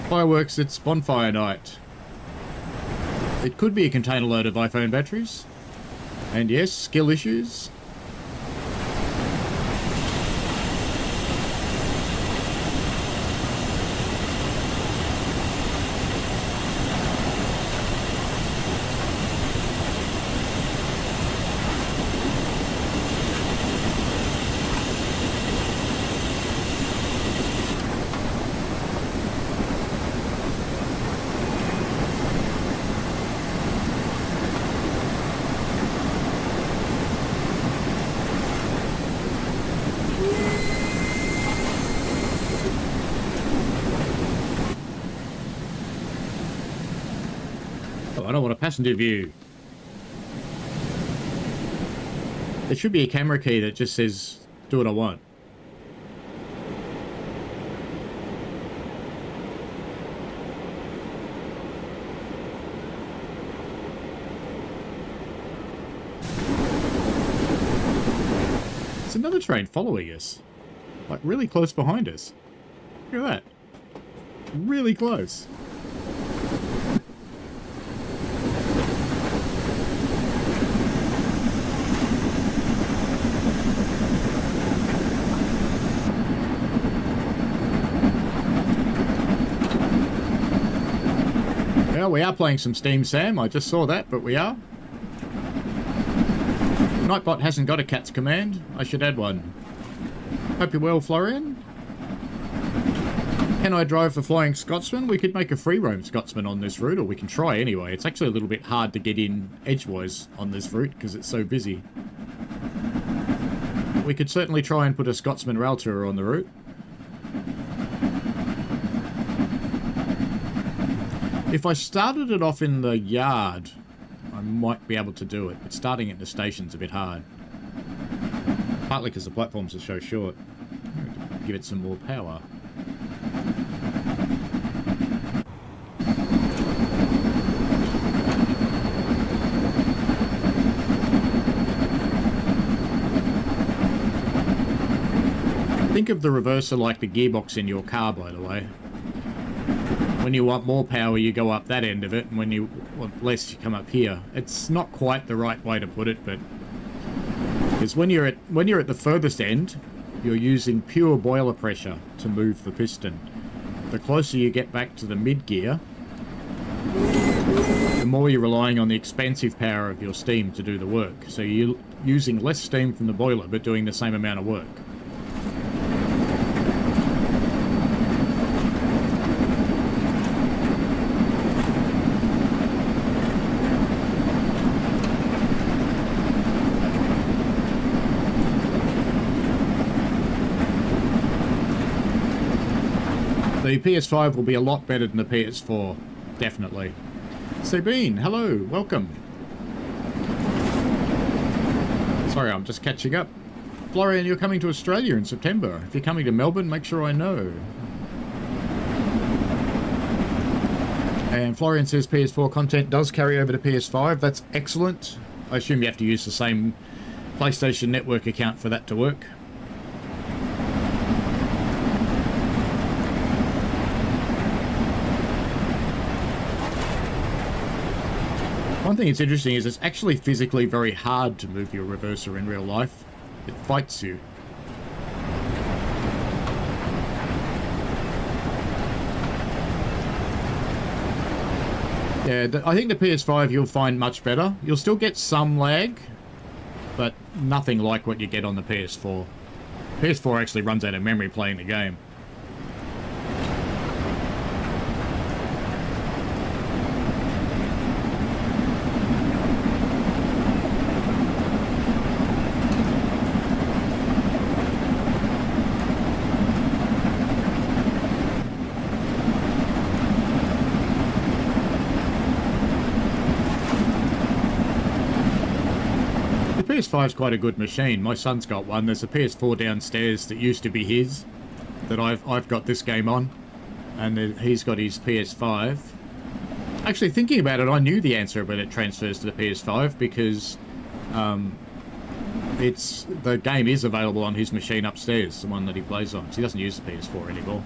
Fireworks, it's bonfire night. It could be a container load of iPhone batteries. And yes, skill issues. I don't want a passenger view. There should be a camera key that just says, do what I want. It's another train following us. Like really close behind us. Look at that. Really close. Well, we are playing some Steam Sam. I just saw that, but we are. Nightbot hasn't got a cat's command. I should add one. Hope you're well, Florian. Can I drive the Flying Scotsman? We could make a free roam Scotsman on this route, or we can try anyway. It's actually a little bit hard to get in edgewise on this route because it's so busy. We could certainly try and put a Scotsman rail tour on the route. If I started it off in the yard, I might be able to do it, but starting at the station's a bit hard. Partly because the platforms are so short. Give it some more power. Think of the reverser like the gearbox in your car, by the way. When you want more power, you go up that end of it, and when you want less, you come up here. It's not quite the right way to put it, but because when you're at the furthest end, you're using pure boiler pressure to move the piston. The closer you get back to the mid-gear, the more you're relying on the expansive power of your steam to do the work. So you're using less steam from the boiler, but doing the same amount of work. The PS5 will be a lot better than the PS4, definitely. Sabine, hello, welcome. Sorry, I'm just catching up. Florian, you're coming to Australia in September. If you're coming to Melbourne, make sure I know. And Florian says PS4 content does carry over to PS5. That's excellent. I assume you have to use the same PlayStation Network account for that to work. One thing that's interesting is it's actually physically very hard to move your reverser in real life. It fights you. Yeah, I think the PS5 you'll find much better. You'll still get some lag, but nothing like what you get on the PS4. PS4 actually runs out of memory playing the game. PS5 is quite a good machine. My son's got one. There's a PS4 downstairs that used to be his, that I've got this game on, and he's got his PS5. Actually, thinking about it, I knew the answer when it transfers to the PS5 because the game is available on his machine upstairs, the one that he plays on. So he doesn't use the PS4 anymore.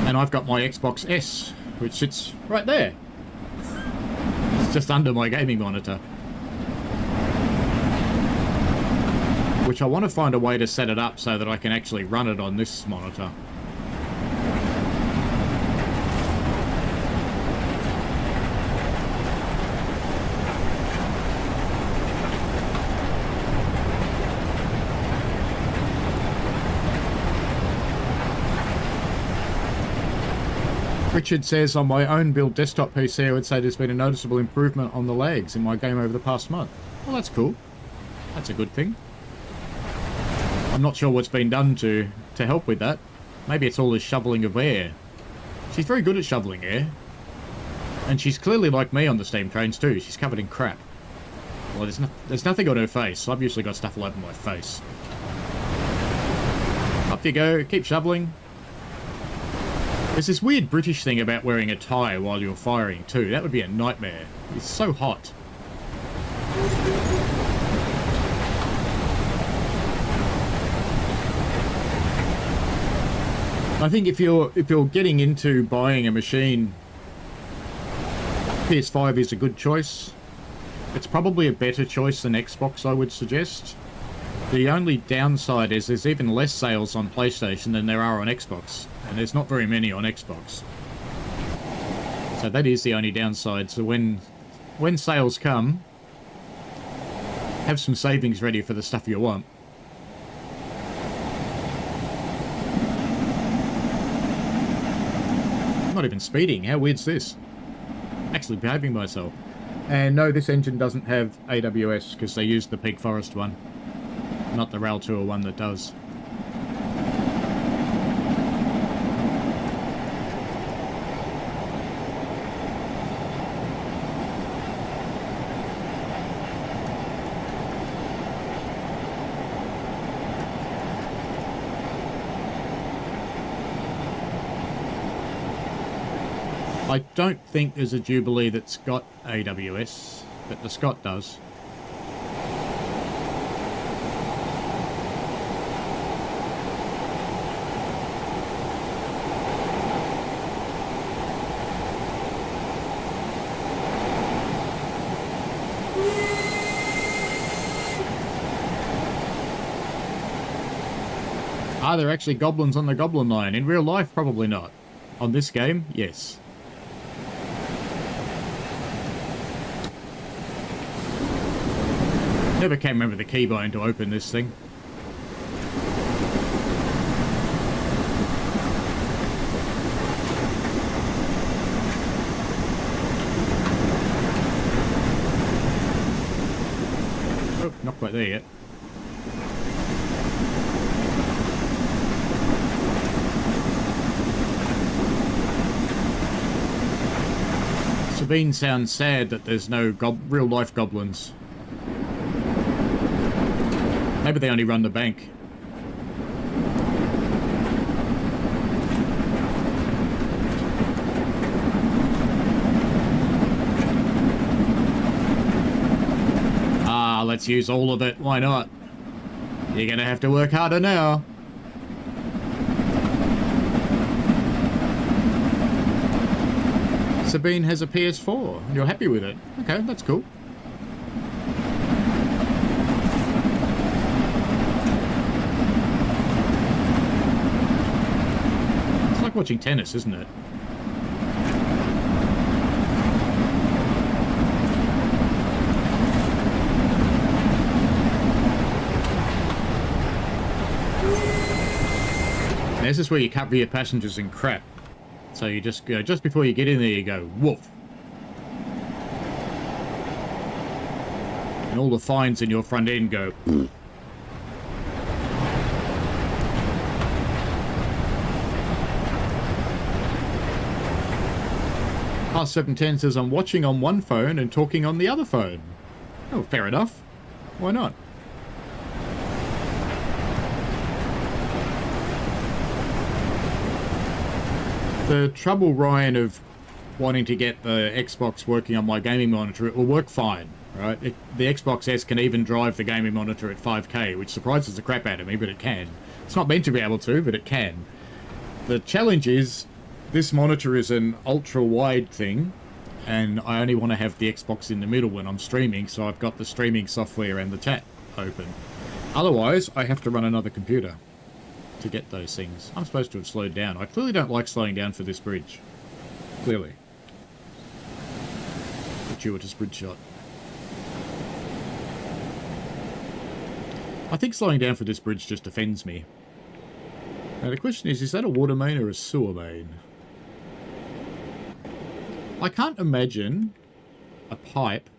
And I've got my Xbox S, which sits right there. It's just under my gaming monitor. Which I want to find a way to set it up so that I can actually run it on this monitor. Richard says, on my own build desktop PC, I would say there's been a noticeable improvement on the lags in my game over the past month. Well, that's cool. That's a good thing. I'm not sure what's been done to help with that. Maybe it's all this shoveling of air. She's very good at shoveling air. And she's clearly like me on the steam trains too. She's covered in crap. Well, there's nothing on her face. I've usually got stuff all over my face. Up you go. Keep shoveling. There's this weird British thing about wearing a tie while you're firing too. That would be a nightmare. It's so hot. I think if you're getting into buying a machine, PS5 is a good choice. It's probably a better choice than Xbox, I would suggest. The only downside is there's even less sales on PlayStation than there are on Xbox, and there's not very many on Xbox. So that is the only downside. So when sales come, have some savings ready for the stuff you want. Not even speeding. How weird's this? Actually behaving myself. And no, this engine doesn't have AWS because they used the Peak Forest one, not the Railtour one that does. I don't think there's a Jubilee that's got AWS, but the Scott does. Are there actually goblins on the Goblin Line? In real life, probably not. On this game, yes. Never can remember the keybind to open this thing. Oh, not quite there yet. Sabine sounds sad that there's no real-life goblins. Maybe they only run the bank. Ah, let's use all of it. Why not? You're gonna have to work harder now. Sabine has a PS4. You're happy with it. Okay, that's cool. It's like watching tennis, isn't it? This is where you cover your passengers in crap. So you just go, just before you get in there, you go, woof. And all the fines in your front end go, Past 710 says, I'm watching on one phone and talking on the other phone. Oh, fair enough. Why not? The trouble, Ryan, of wanting to get the Xbox working on my gaming monitor, it will work fine, right? The Xbox S can even drive the gaming monitor at 5K, which surprises the crap out of me, but it can. It's not meant to be able to, but it can. The challenge is, this monitor is an ultra-wide thing, and I only want to have the Xbox in the middle when I'm streaming, so I've got the streaming software and the chat open. Otherwise, I have to run another computer to get those things. I'm supposed to have slowed down. I clearly don't like slowing down for this bridge. Clearly. Gratuitous bridge shot. I think slowing down for this bridge just offends me. Now the question is that a water main or a sewer main? I can't imagine a pipe.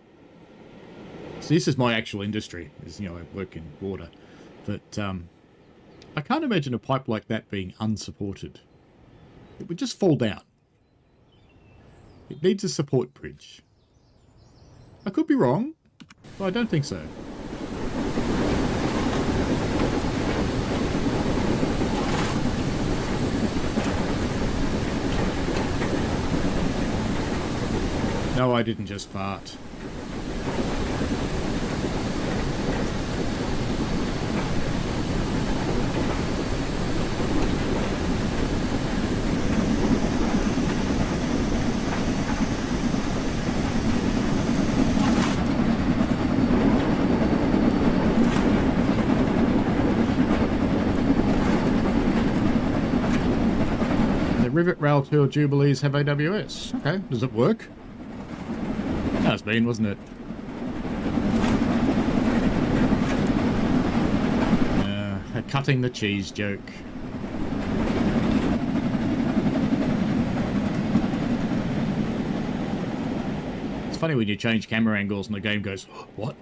So this is my actual industry, is, you know, I work in water. But I can't imagine a pipe like that being unsupported. It would just fall down. It needs a support bridge. I could be wrong, but I don't think so. No, I didn't just fart. Rivet Railtour Jubilees have AWS. Okay, does it work? That was mean, wasn't it? A cutting the cheese joke. It's funny when you change camera angles and the game goes, oh, what?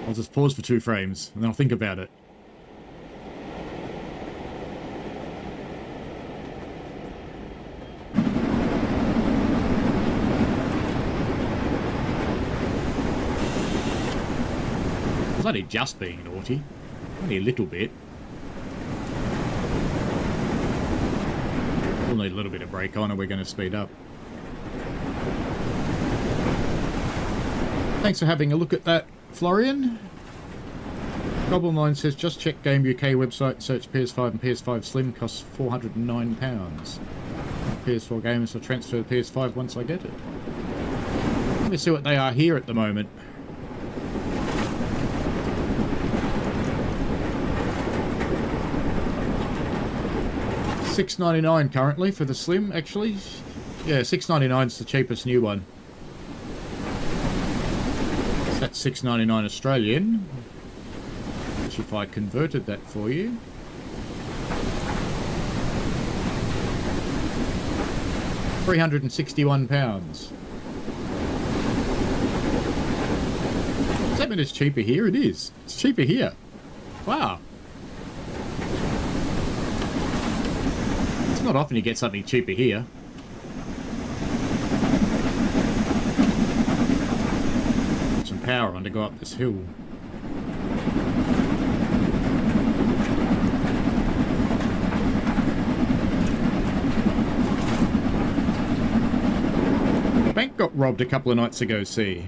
I'll just pause for 2 frames and then I'll think about it. Only just being naughty. Only a little bit. We'll need a little bit of brake on and we're going to speed up. Thanks for having a look at that, Florian. Goblin Line says, just check Game UK website, search PS5 and PS5 Slim, costs £409. PS4 games will transfer to PS5 once I get it. Let me see what they are here at the moment. $6.99 currently for the Slim, actually. Yeah, $6.99 is the cheapest new one. So that's $6.99 Australian. Which if I converted that for you... £361. Does that mean it's cheaper here? It is. It's cheaper here. Wow. It's not often you get something cheaper here. Put some power on to go up this hill. The bank got robbed a couple of nights ago, see.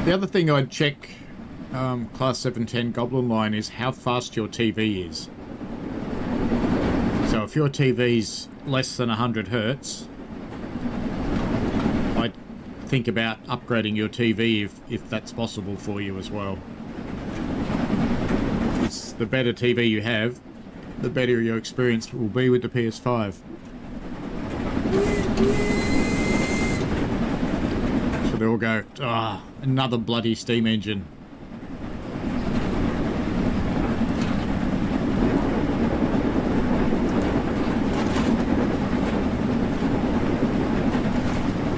The other thing I'd check, Class 710 Goblin Line, is how fast your TV is. So if your TV's less than 100 Hertz, I'd think about upgrading your TV if that's possible for you as well. It's the better TV you have, the better your experience will be with the PS5. So they all go, ah, another bloody steam engine.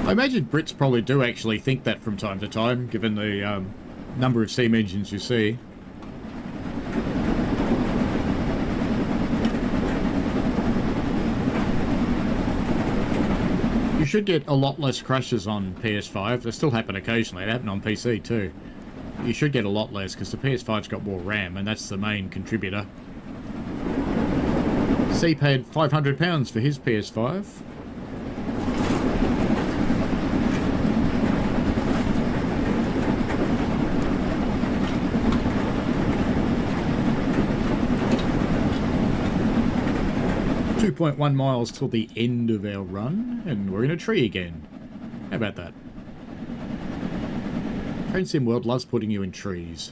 I imagine Brits probably do actually think that from time to time, given the number of steam engines you see. You should get a lot less crashes on PS5. They still happen occasionally. They happen on PC too. You should get a lot less because the PS5's got more RAM, and that's the main contributor. C paid £500 for his PS5. .1 miles till the end of our run, and we're in a tree again. How about that? Train Sim World loves putting you in trees.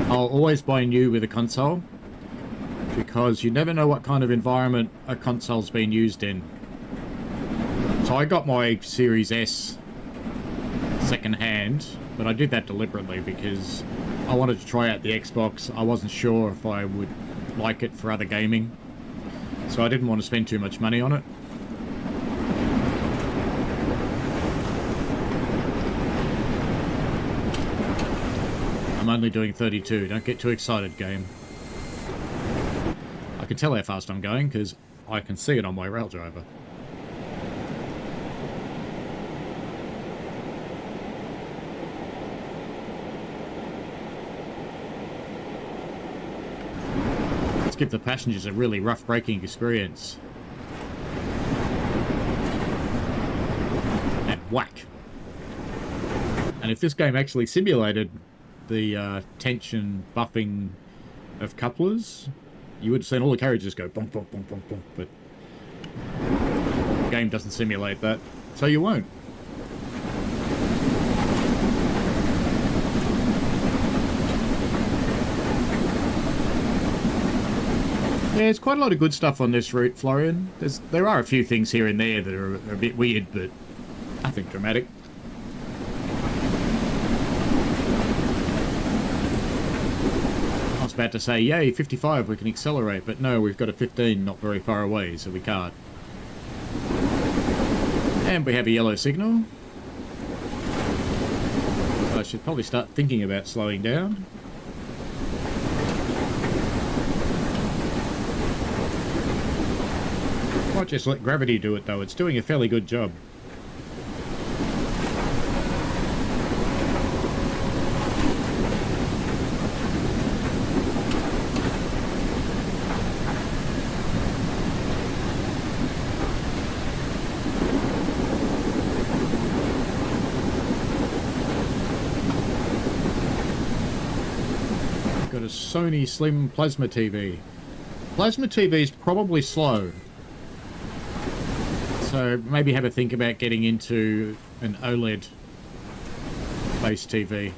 I'll always buy new with a console, because you never know what kind of environment a console's been used in. So I got my Series S second hand, but I did that deliberately because I wanted to try out the Xbox. I wasn't sure if I would like it for other gaming, so I didn't want to spend too much money on it. I'm only doing 32. Don't get too excited, game. I can tell how fast I'm going because I can see it on my rail driver. Let's give the passengers a really rough braking experience. And whack. And if this game actually simulated the tension buffing of couplers, you would have seen all the carriages go bonk, bonk, bonk, bonk, bonk, but the game doesn't simulate that, so you won't. Yeah, there's quite a lot of good stuff on this route, Florian. There are a few things here and there that are a bit weird, but nothing dramatic. About to say, yay, 55, we can accelerate, but no, we've got a 15 not very far away, so we can't. And we have a yellow signal. So I should probably start thinking about slowing down. Might just let gravity do it though, it's doing a fairly good job. Sony Slim Plasma TV. Plasma TV is probably slow. So maybe have a think about getting into an OLED-based TV.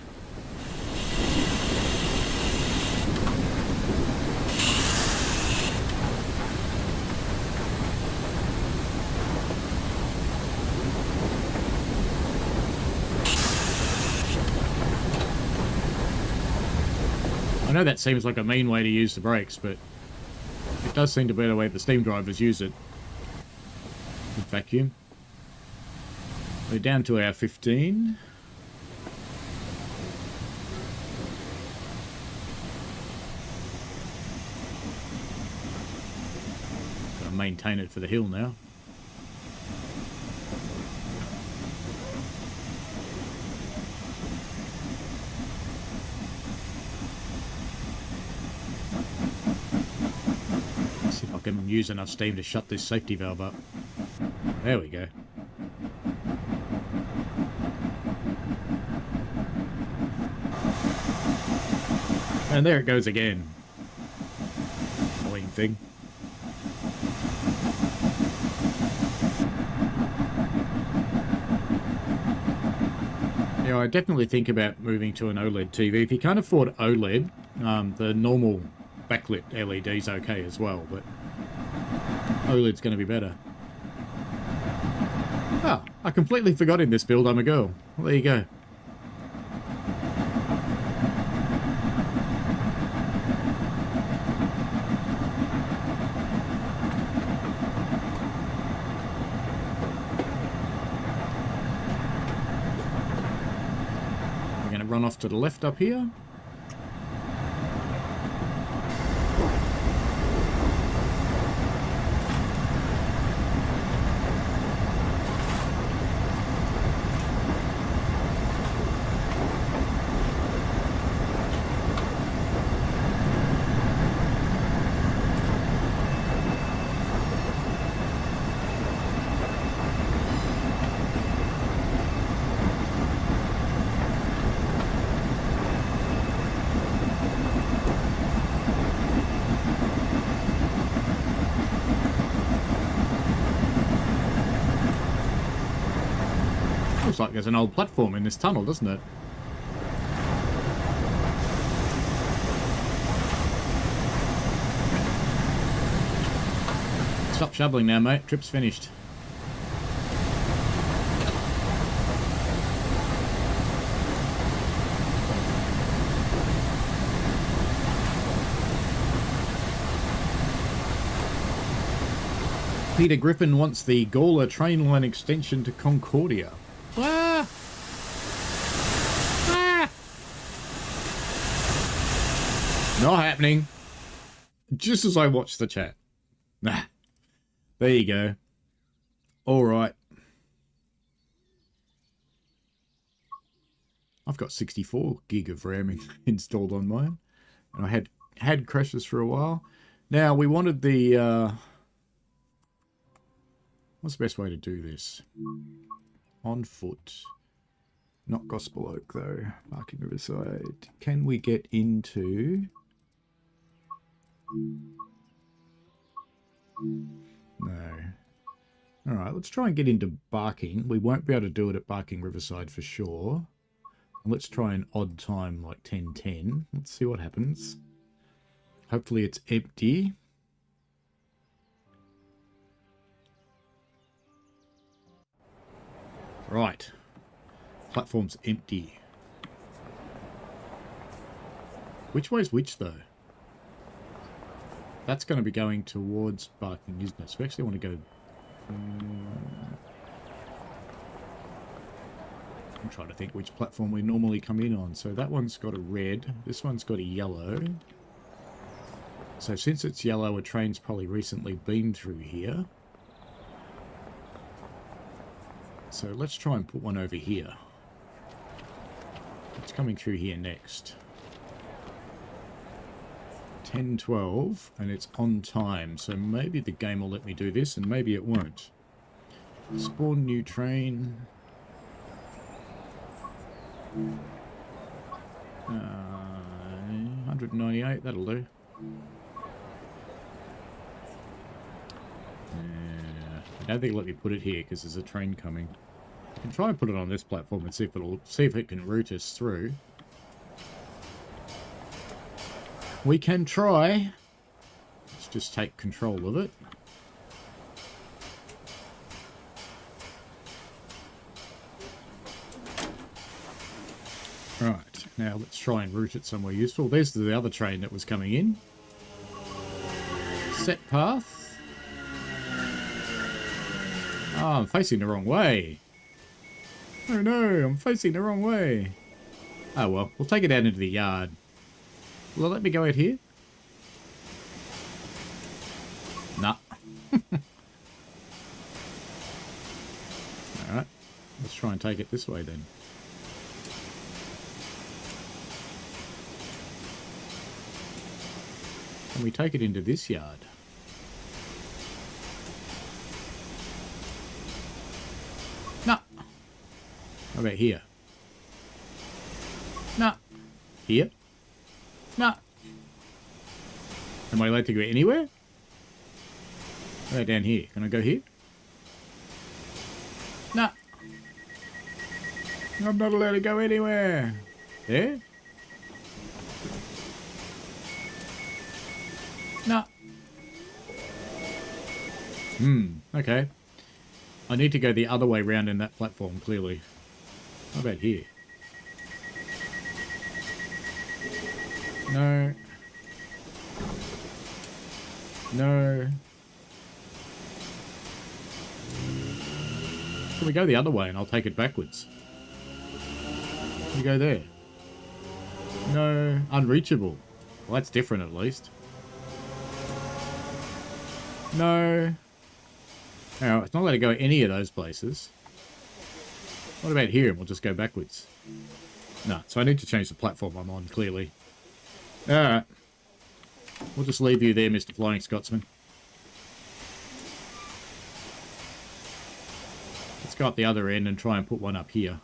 I know that seems like a mean way to use the brakes, but it does seem to be the way the steam drivers use it. With vacuum. We're down to our 15. Gotta maintain it for the hill now. See if I can use enough steam to shut this safety valve up. There we go. And there it goes again. Annoying thing. Yeah, I definitely think about moving to an OLED TV. If you can't afford OLED, the normal backlit LED's okay as well, but OLED's going to be better. Ah, I completely forgot in this build I'm a girl. Well, there you go. We're going to run off to the left up here. Looks like there's an old platform in this tunnel, doesn't it? Stop shoveling now, mate. Trip's finished. Peter Griffin wants the Gawler train line extension to Concordia. Ah! Ah! Not happening. Just as I watch the chat. Nah. There you go. Alright. I've got 64 gig of RAM installed on mine. And I had crashes for a while. Now, we wanted the... what's the best way to do this? On foot. Not Gospel Oak, though. Barking Riverside. Can we get into... No. Alright, let's try and get into Barking. We won't be able to do it at Barking Riverside for sure. Let's try an odd time like 10:10. Let's see what happens. Hopefully it's empty. Right. Platform's empty. Which way's which, though? That's going to be going towards Barking, isn't it? So we actually want to go... I'm trying to think which platform we normally come in on. So that one's got a red. This one's got a yellow. So since it's yellow, a train's probably recently been through here. So let's try and put one over here. It's coming through here next. 10:12, and it's on time. So maybe the game will let me do this, and maybe it won't. Spawn new train. 198, that'll do. I don't think it'll let me put it here because there's a train coming. I can try and put it on this platform and see if it can route us through. We can try. Let's just take control of it. Right, now let's try and route it somewhere useful. There's the other train that was coming in. Set path. Oh, I'm facing the wrong way. Oh no, I'm facing the wrong way. Oh well, we'll take it out into the yard. Will it let me go out here? Nah. Alright, let's try and take it this way then. Can we take it into this yard? No. How about here? No. Here? No. Am I allowed to go anywhere? How about down here? Can I go here? No. I'm not allowed to go anywhere. There? No. Okay. I need to go the other way round in that platform, clearly. How about here? No. No. Can we go the other way and I'll take it backwards? Can we go there? No. Unreachable. Well, that's different at least. No. No, it's not allowed to go any of those places. What about here? We'll just go backwards. No, so I need to change the platform I'm on, clearly. Alright. We'll just leave you there, Mr. Flying Scotsman. Let's go up the other end and try and put one up here.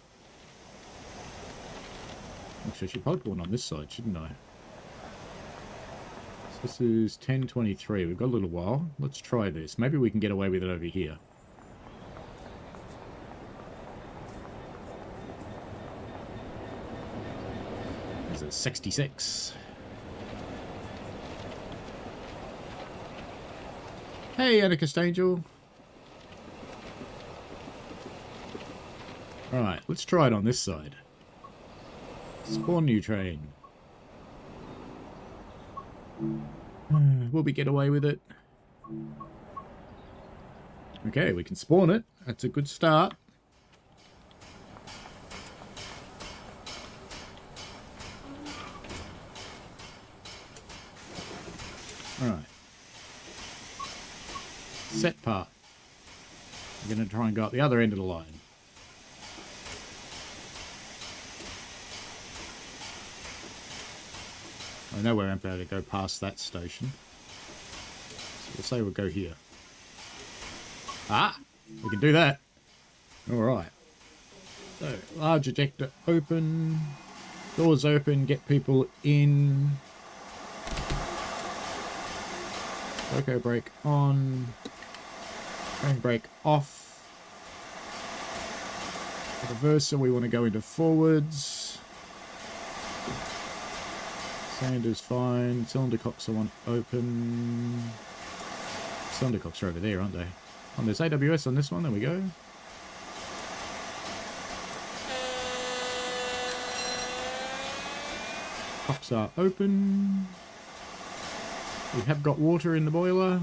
Actually, I should probably put one on this side, shouldn't I? So this is 10:23. We've got a little while. Let's try this. Maybe we can get away with it over here. This is 66. Hey, Anarchist Angel. Alright, let's try it on this side. Spawn new train. Will we get away with it? Okay, we can spawn it. That's a good start. Alright. Set part. We're going to try and go up the other end of the line. I know we're able to go past that station. So we'll say we'll go here. Ah! We can do that. Alright. So, large ejector open. Doors open, get people in. Loco brake on. Train brake off. Reverser, we want to go into forwards. Sander's fine. Cylinder cocks are one open. Cylinder cocks are over there, aren't they? Oh, there's AWS on this one. There we go. Cocks are open. We have got water in the boiler.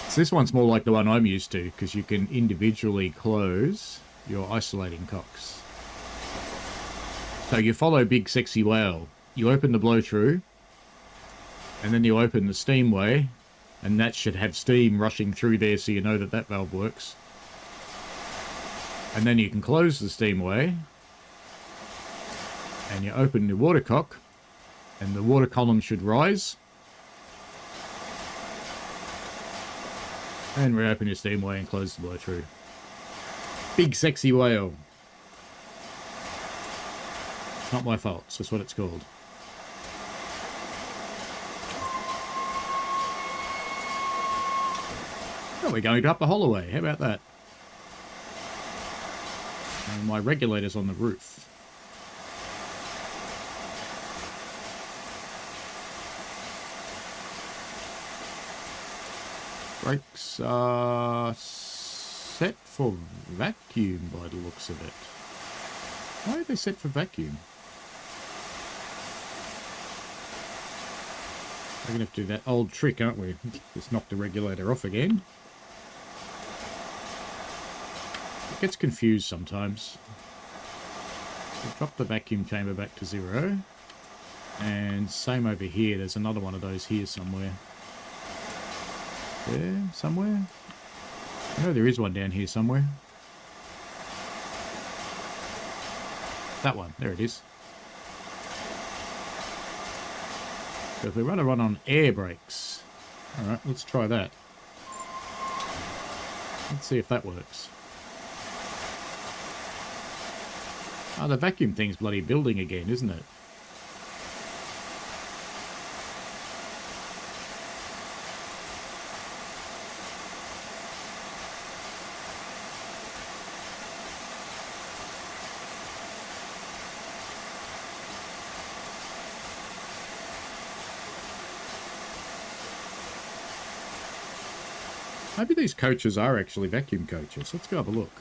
So this one's more like the one I'm used to, because you can individually close your isolating cocks. So you follow Big Sexy Whale. You open the blow through, and then you open the steamway, and that should have steam rushing through there so you know that that valve works. And then you can close the steamway, and you open the water cock, and the water column should rise. And reopen your steamway and close the blow through. Big sexy whale. It's not my fault, it's just what it's called. Oh, we're going up the Holloway. How about that? And my regulator's on the roof. Brakes are set for vacuum by the looks of it. Why are they set for vacuum? We're going to have to do that old trick, aren't we? Just knock the regulator off again. It gets confused sometimes. We'll drop the vacuum chamber back to 0. And same over here. There's another one of those here somewhere. There, somewhere? I know there is one down here somewhere. That one, there it is. So if we run on air brakes. Alright, let's try that. Let's see if that works. Oh, the vacuum thing's bloody building again, isn't it? Maybe these coaches are actually vacuum coaches. Let's go have a look.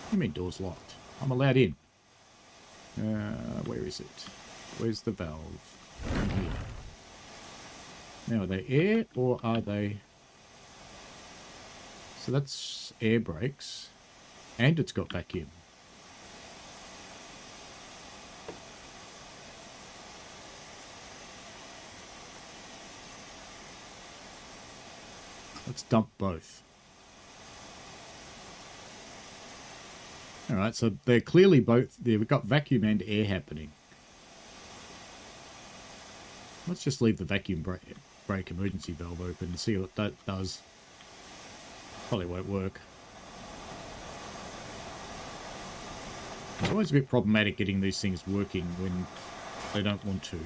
What do you mean door's locked? I'm allowed in. Where is it? Where's the valve? Down here. Now, are they air or are they... So that's air brakes. And it's got vacuum. Let's dump both. Alright, so they're clearly both... We've got vacuum and air happening. Let's just leave the vacuum brake emergency valve open and see what that does. Probably won't work. It's always a bit problematic getting these things working when they don't want to.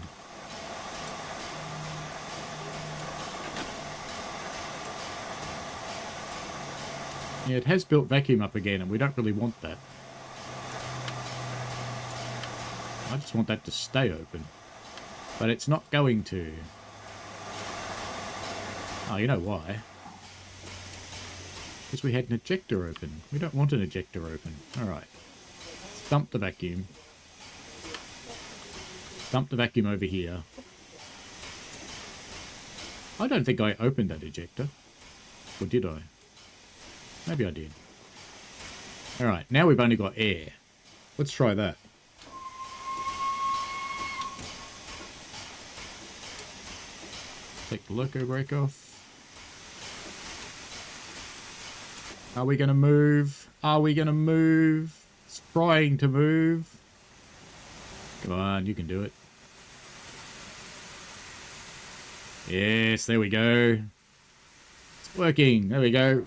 Yeah, it has built vacuum up again, and we don't really want that. I just want that to stay open. But it's not going to. Oh, you know why? Because we had an ejector open. We don't want an ejector open. Alright. Let's dump the vacuum. Dump the vacuum over here. I don't think I opened that ejector. Or did I? Maybe I did. Alright, now we've only got air. Let's try that. Take the loco brake off. Are we going to move? Are we going to move? It's trying to move. Come on, you can do it. Yes, there we go. It's working. There we go.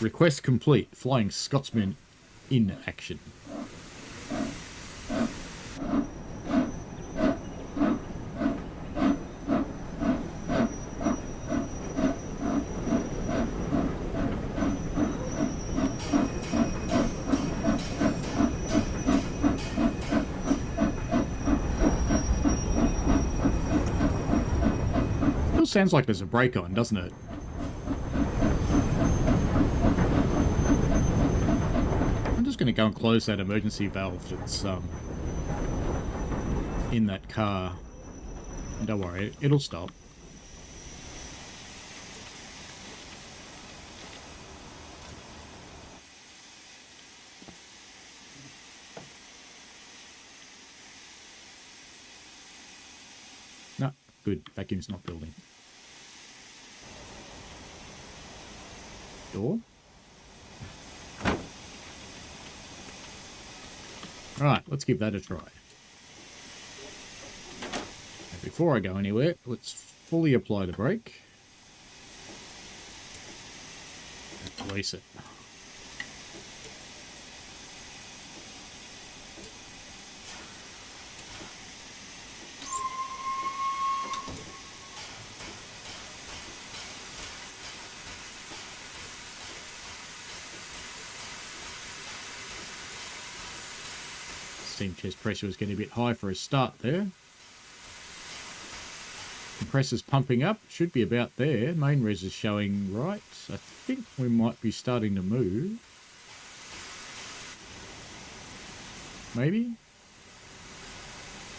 Request complete. Flying Scotsman in action. Still sounds like there's a brake on, doesn't it? Going to go and close that emergency valve that's in that car. And don't worry, it'll stop. No, good. Vacuum's not building. Door. Right, let's give that a try. Before I go anywhere, let's fully apply the brake. And release it. Steam chest pressure was getting a bit high for a start there. Compressor's pumping up, should be about there. Main res is showing right. I think we might be starting to move. Maybe?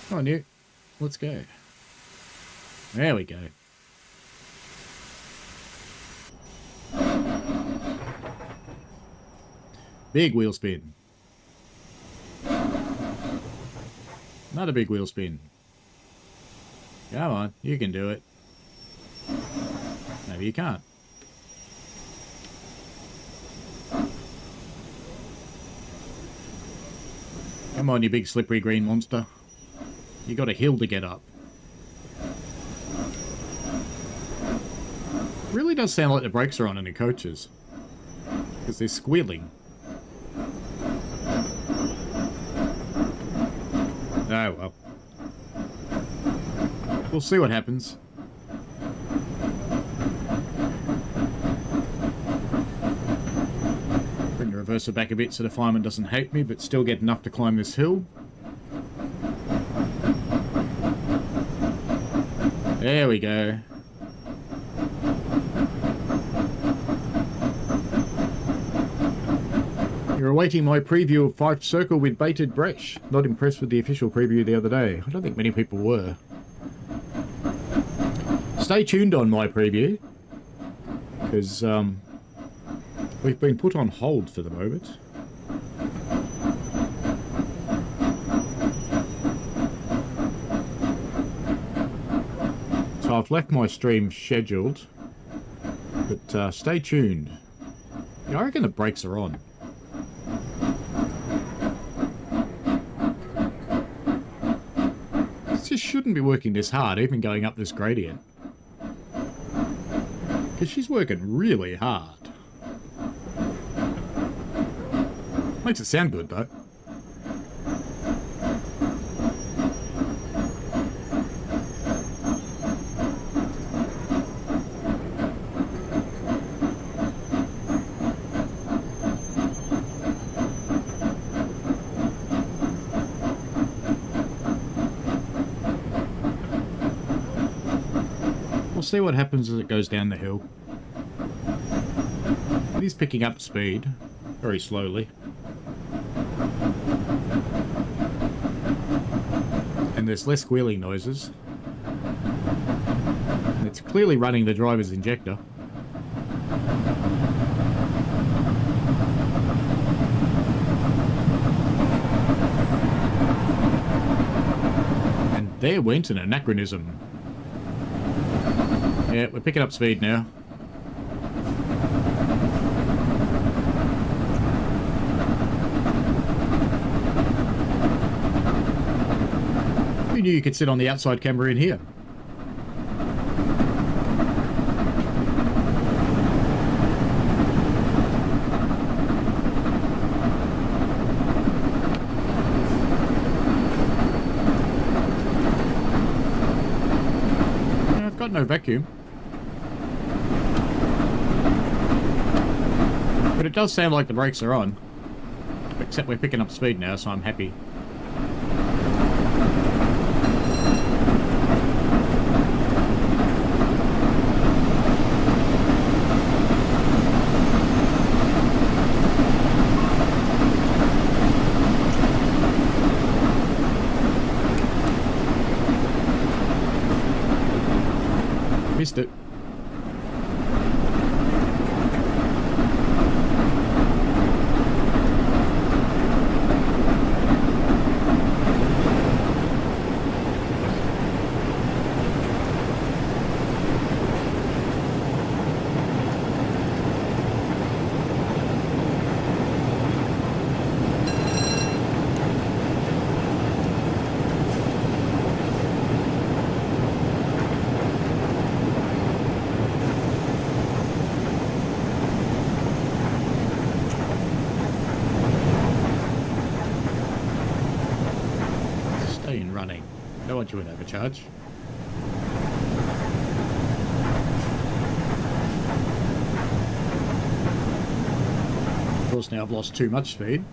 Come on, you. Let's go. There we go. Big wheel spin. Another big wheel spin. Come on, you can do it. Maybe you can't. Come on, you big slippery green monster. You got a hill to get up. Really does sound like the brakes are on in the coaches. Because they're squealing. Oh well. We'll see what happens. Bring the reverser back a bit so the fireman doesn't hate me, but still get enough to climb this hill. There we go. You're awaiting my preview of 5 Circle with baited bresh. Not impressed with the official preview the other day. I don't think many people were. Stay tuned on my preview, because we've been put on hold for the moment. So I've left my stream scheduled, but stay tuned. Yeah, I reckon the brakes are on. This just shouldn't be working this hard, even going up this gradient. Because she's working really hard. Makes it sound good, though. We'll see what happens as it goes down the hill. It is picking up speed, very slowly. And there's less squealing noises. And it's clearly running the driver's injector. And there went an anachronism. Yeah, we're picking up speed now. Who knew you could sit on the outside camera in here? Yeah, I've got no vacuum. But it does sound like the brakes are on. Except we're picking up speed now, so I'm happy. Missed it. thought you would have a charge. Of course, now I've lost too much speed.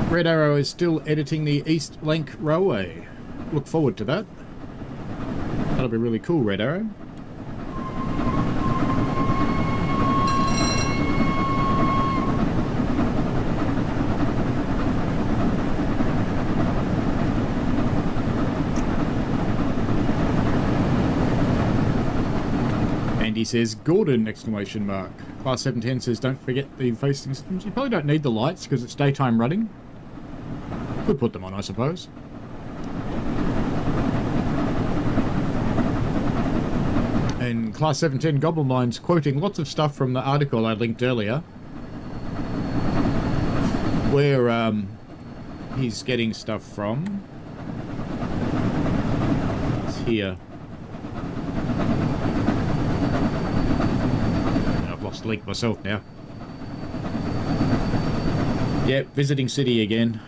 Red Arrow is still editing the East Link Railway. Look forward to that. That'll be really cool, Red Arrow. Andy says, Gordon, exclamation mark. Class 710 says, don't forget the facing systems. You probably don't need the lights because it's daytime running. Could put them on, I suppose. And Class 710 Goblin Line's quoting lots of stuff from the article I linked earlier, where he's getting stuff from. It's here. I've lost link myself now. Yep, visiting city again.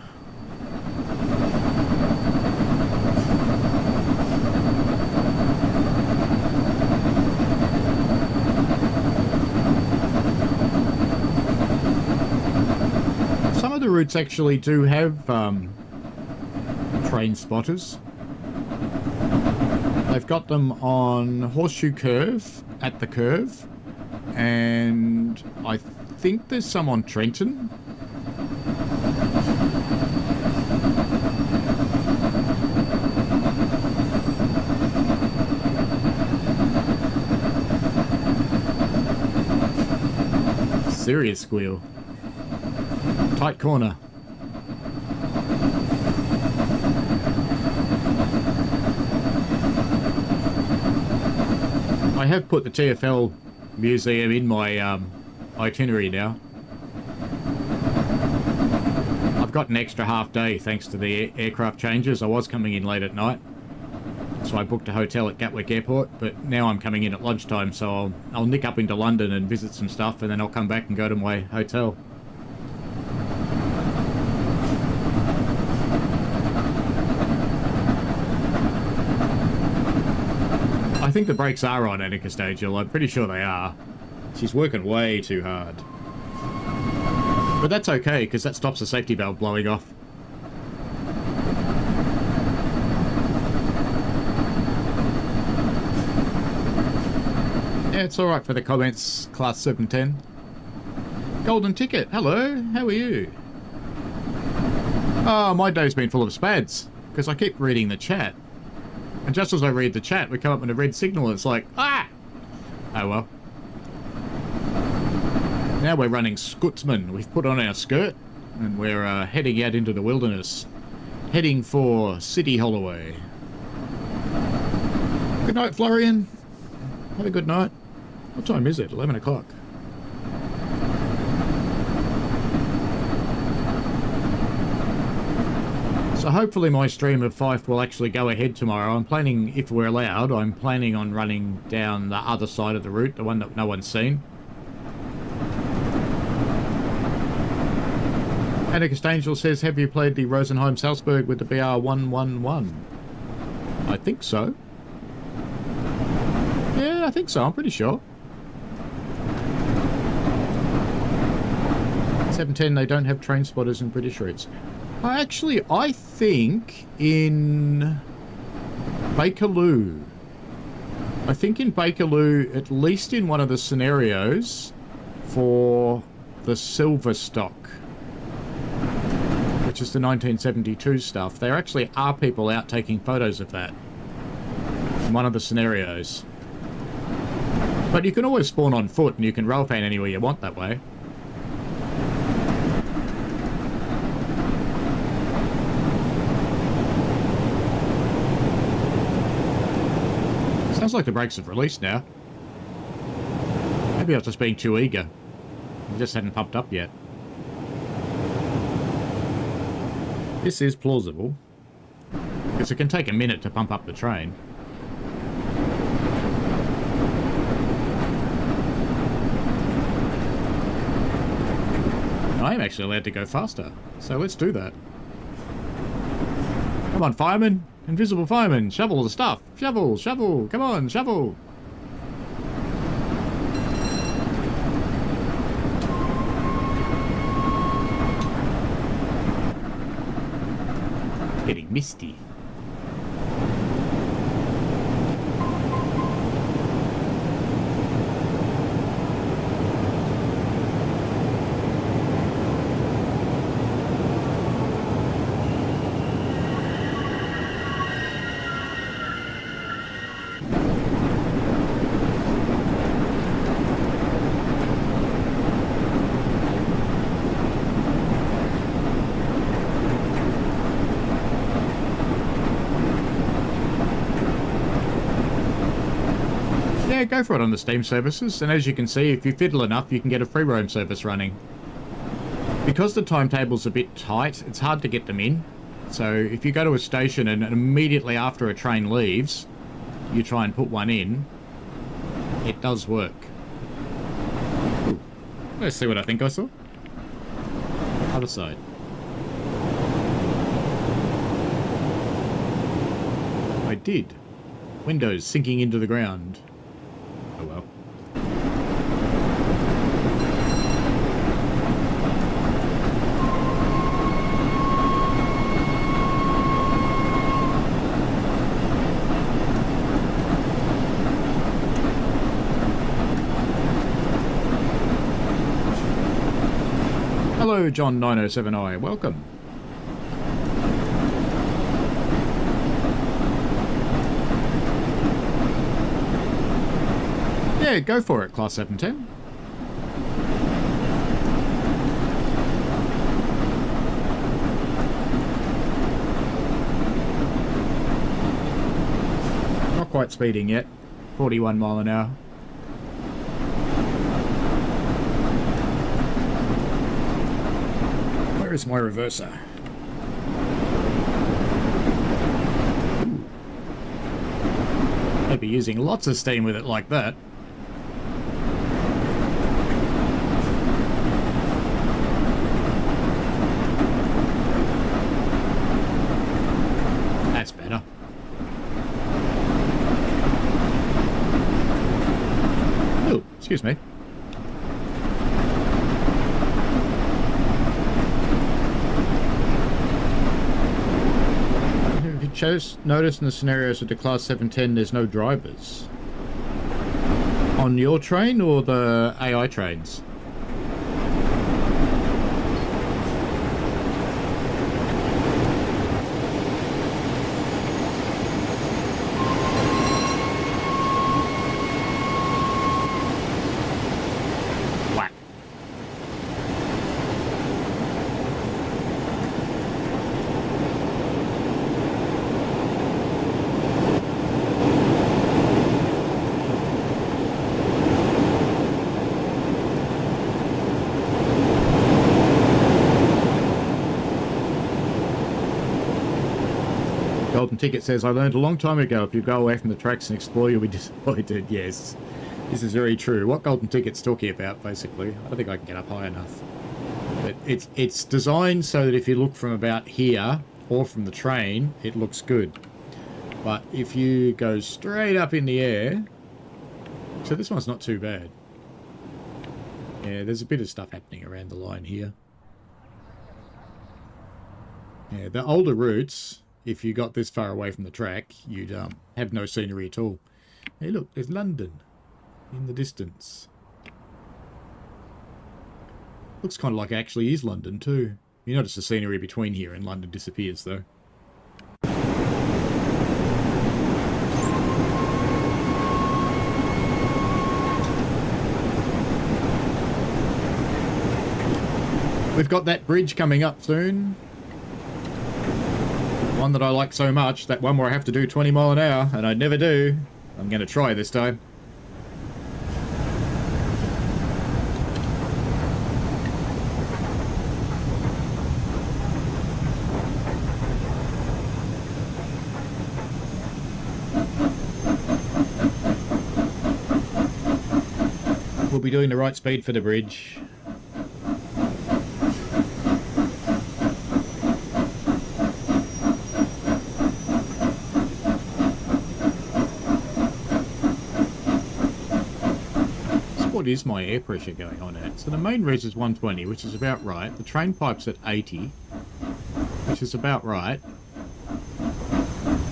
The routes actually do have train spotters. They've got them on Horseshoe Curve, at the curve, and I think there's some on Trenton. Serious squeal. Tight corner. I have put the TFL museum in my itinerary now. I've got an extra half day thanks to the aircraft changes. I was coming in late at night, so I booked a hotel at Gatwick Airport, but now I'm coming in at lunchtime, so I'll nick up into London and visit some stuff, and then I'll come back and go to my hotel. I think the brakes are on Annika Stagel. I'm pretty sure they are. She's working way too hard. But that's okay, because that stops the safety valve blowing off. Yeah, it's alright for the comments, Class 710. Golden Ticket, hello, how are you? Oh, my day's been full of spads, because I keep reading the chat. And just as I read the chat, we come up with a red signal, and it's like, ah! Oh well. Now we're running Scotsman. We've put on our skirt, and we're heading out into the wilderness. Heading for City Holloway. Good night, Florian. Have a good night. What time is it? 11 o'clock. So hopefully my stream of Fife will actually go ahead tomorrow. I'm planning, if we're allowed, I'm planning on running down the other side of the route, the one that no one's seen. Annika Stangel says, have you played the Rosenheim-Salzburg with the BR111? I think so. Yeah, I think so. I'm pretty sure. 710, they don't have train spotters in British routes. Actually, I think in Bakerloo. I think in Bakerloo, at least in one of the scenarios for the Silver Stock, which is the 1972 stuff, there actually are people out taking photos of that in one of the scenarios. But you can always spawn on foot and you can railpan anywhere you want that way. Sounds like the brakes have released now. Maybe I was just being too eager. I just hadn't pumped up yet. This is plausible, because it can take a minute to pump up the train. I am actually allowed to go faster. So let's do that. Come on, fireman. Invisible fireman. Shovel the stuff. Shovel, shovel. Come on, shovel. Getting misty. Yeah, go for it on the Steam services, and as you can see, if you fiddle enough, you can get a free roam service running. Because the timetable's a bit tight, it's hard to get them in. So if you go to a station and immediately after a train leaves, you try and put one in, it does work. Ooh. Let's see what I think I saw. Other side. I did. Windows sinking into the ground. Oh well. Hello, John 907i. Welcome. Yeah, go for it, Class 710. Not quite speeding yet. 41 mile an hour. Where is my reverser? I'd be using lots of steam with it like that. That's better. Oh, excuse me. Notice in the scenarios with the Class 710 there's no drivers. On your train or the AI trains? Whack. Golden Ticket says, I learned a long time ago, if you go away from the tracks and explore, you'll be disappointed. Yes, this is very true. What Golden Ticket's talking about, basically, I don't think I can get up high enough. But it's designed so that if you look from about here, or from the train, it looks good. But if you go straight up in the air, so this one's not too bad. Yeah, there's a bit of stuff happening around the line here. Yeah, the older routes, if you got this far away from the track, you'd have no scenery at all. Hey look, there's London in the distance. Looks kind of like it actually is London too. You notice the scenery between here and London disappears though. We've got that bridge coming up soon. One that I like so much, that one where I have to do 20 mile an hour, and I never do. I'm going to try this time. We'll be doing the right speed for the bridge. what is my air pressure going on at? So the main res is 120, which is about right. The train pipe's at 80, which is about right.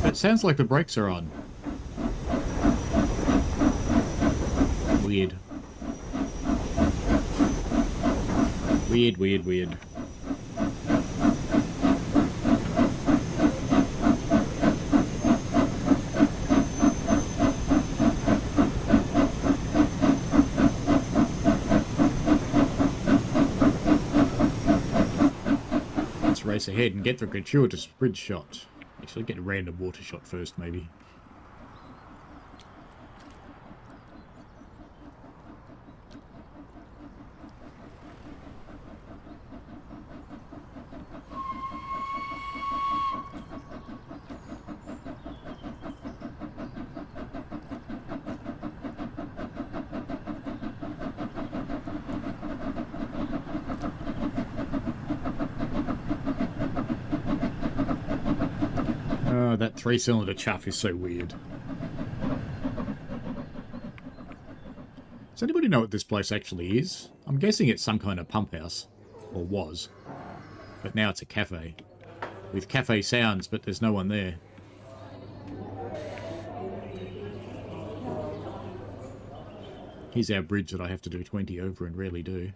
But it sounds like the brakes are on. Weird. Weird, weird, weird. Let's race ahead and get the gratuitous bridge shot. Actually, get a random water shot first, maybe. Oh, that three-cylinder chuff is so weird. Does anybody know what this place actually is? I'm guessing it's some kind of pump house. Or was. But now it's a cafe. With cafe sounds, but there's no one there. Here's our bridge that I have to do 20 over and rarely do.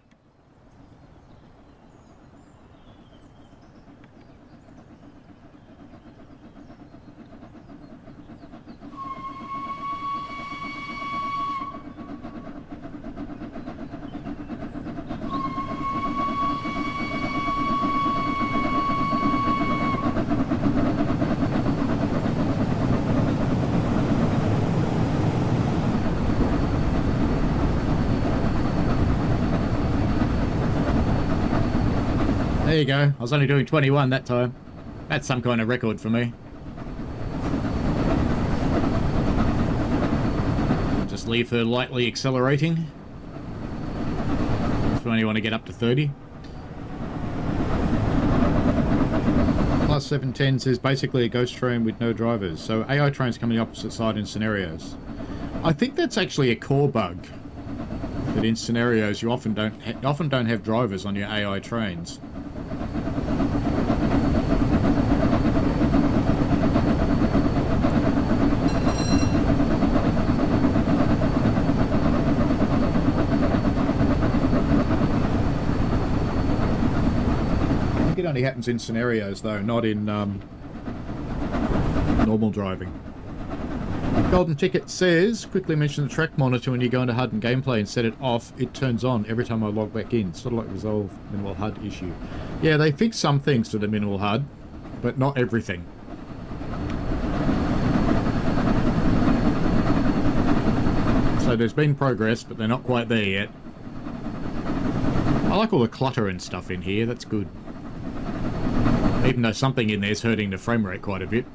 There you go. I was only doing 21 that time. That's some kind of record for me. Just leave her lightly accelerating. If you only want to get up to 30. Plus 710 says basically a ghost train with no drivers. So AI trains come on the opposite side in scenarios. I think that's actually a core bug. That in scenarios you often don't have drivers on your AI trains. It only happens in scenarios though, not in normal driving. Golden Ticket says, quickly mention the track monitor when you go into HUD and gameplay and set it off, it turns on every time I log back in. Sort of like resolve minimal HUD issue. Yeah, they fixed some things to the minimal HUD, but not everything. So there's been progress, but they're not quite there yet. I like all the clutter and stuff in here, that's good. Even though something in there's hurting the frame rate quite a bit.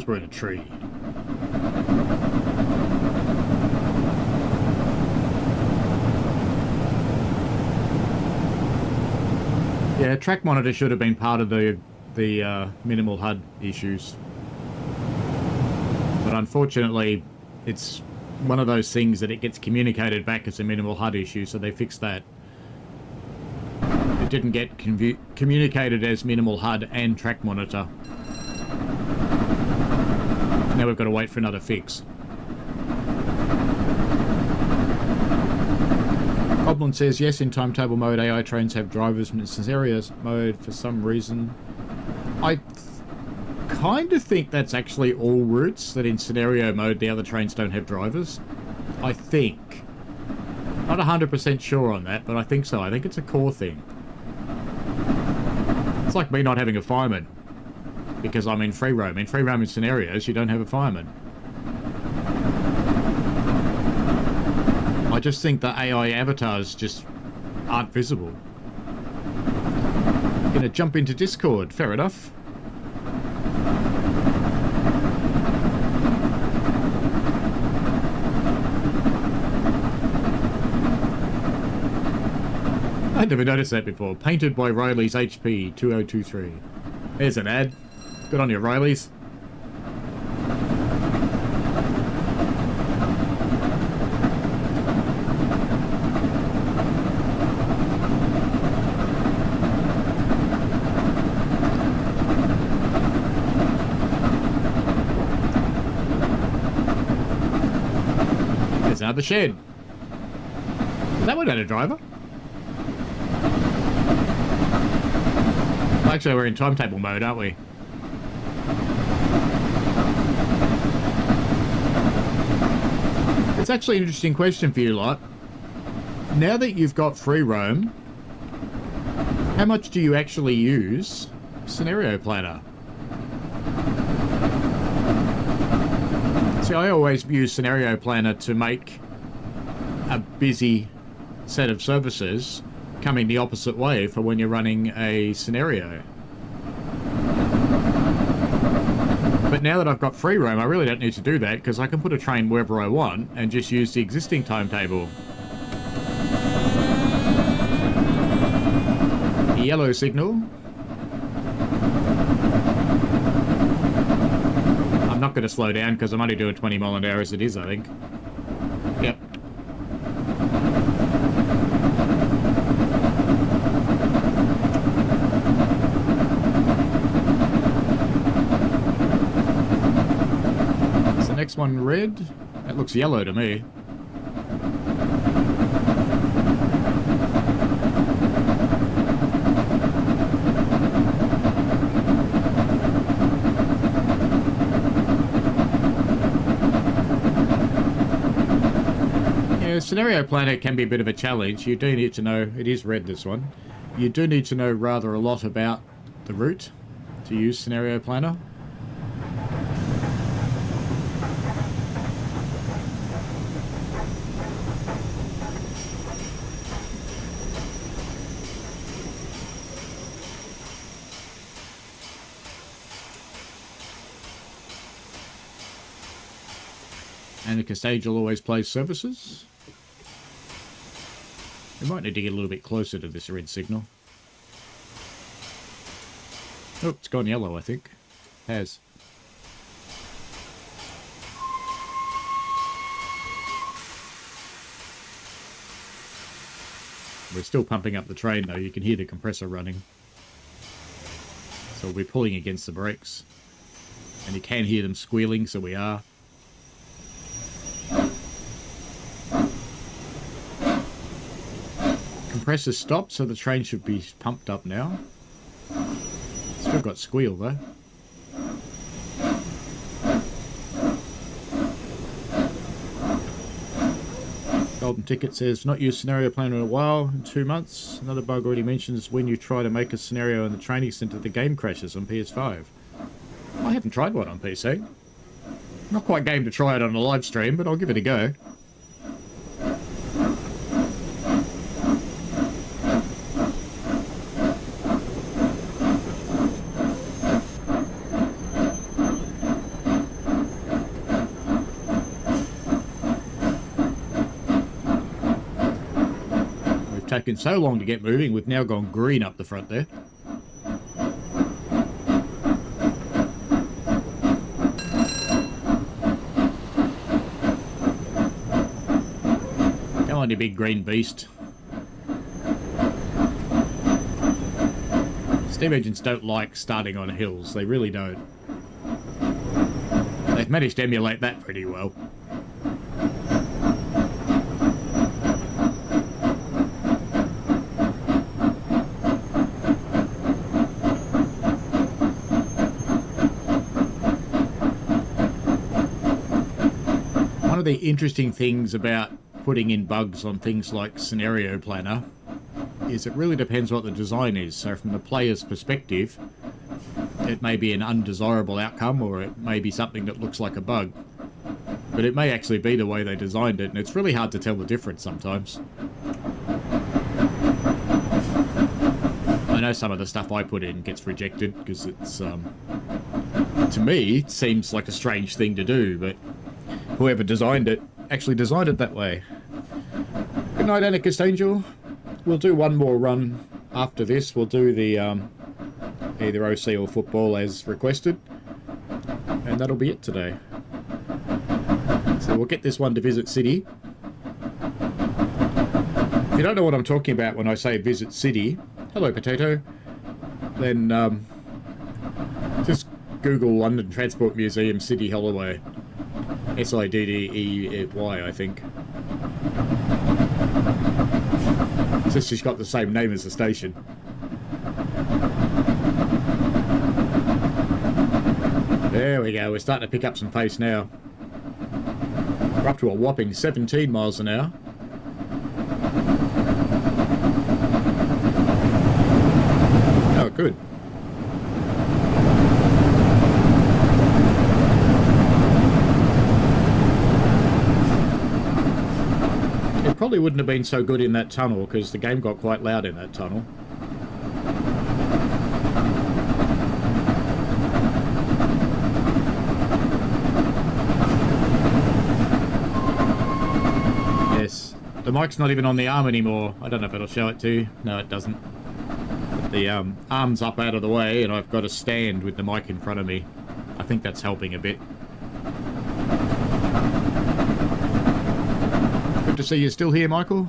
We're in a tree. Yeah, track monitor should have been part of the minimal HUD issues. But unfortunately, it's one of those things that it gets communicated back as a minimal HUD issue, so they fixed that. It didn't get communicated as minimal HUD and track monitor. Now we've got to wait for another fix. Goblin says, yes, in timetable mode, AI trains have drivers in scenarios mode for some reason. I kind of think that's actually all routes, that in scenario mode the other trains don't have drivers. I think. Not 100% sure on that, but I think so. I think it's a core thing. It's like me not having a fireman because I'm in free roam. In free roaming scenarios, you don't have a fireman. I just think the AI avatars just aren't visible. Gonna jump into Discord. Fair enough. I never noticed that before. Painted by Riley's HP 2023. There's an ad. Good on you, Riley's. There's another shed. That one had a driver. Actually, we're in timetable mode, aren't we? It's actually an interesting question for you lot. Now that you've got free roam, how much do you actually use Scenario Planner? See, I always use Scenario Planner to make a busy set of services coming the opposite way for when you're running a scenario. But now that I've got free roam, I really don't need to do that because I can put a train wherever I want and just use the existing timetable. Yellow signal. I'm not going to slow down because I'm only doing 20 mile an hour as it is, I think. Yep. Next one red. That looks yellow to me. Yeah, Scenario Planner can be a bit of a challenge. You do need to know, it is red this one, you do need to know rather a lot about the route to use Scenario Planner. And the stage will always play services. We might need to get a little bit closer to this red signal. Oh, it's gone yellow, I think. Has. We're still pumping up the train though, you can hear the compressor running. So we're pulling against the brakes. And you can hear them squealing, so we are. Compressor stopped, so the train should be pumped up now. Still got squeal though. Golden Ticket says, not used Scenario Planner in a while, in 2 months. Another bug already mentions when you try to make a scenario in the training center, the game crashes on PS5. I haven't tried one on PC. Not quite game to try it on a live stream, but I'll give it a go. Taken so long to get moving, we've now gone green up the front there. Come on, you big green beast. Steam engines don't like starting on hills, they really don't. They've managed to emulate that pretty well. One of the interesting things about putting in bugs on things like Scenario Planner is it really depends what the design is. So from the player's perspective, it may be an undesirable outcome, or it may be something that looks like a bug. But it may actually be the way they designed it, and it's really hard to tell the difference sometimes. I know some of the stuff I put in gets rejected because it's, to me, it seems like a strange thing to do, but whoever designed it actually designed it that way. Good night, Anarchist Angel. We'll do one more run after this. We'll do the either OC or football as requested, and that'll be it today. So we'll get this one to Visit City. If you don't know what I'm talking about when I say Visit City, hello Potato, then just Google London Transport Museum City Holloway. SIDDEY, I think. It's just she's got the same name as the station. There we go, we're starting to pick up some pace now. We're up to a whopping 17 miles an hour. Oh, good. It probably wouldn't have been so good in that tunnel because the game got quite loud in that tunnel. Yes, the mic's not even on the arm anymore. I don't know if it'll show it to you. No, it doesn't. But the arm's up out of the way and I've got a stand with the mic in front of me. I think that's helping a bit. Good to see you still here, Michael.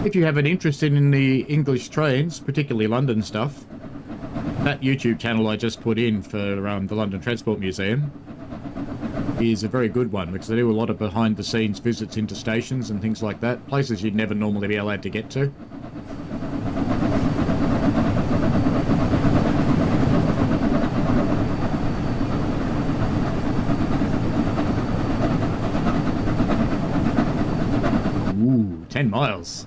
If you have an interest in the English trains, particularly London stuff, that YouTube channel I just put in for the London Transport Museum is a very good one because they do a lot of behind-the-scenes visits into stations and things like that, places you'd never normally be allowed to get to. Ooh, 10 miles.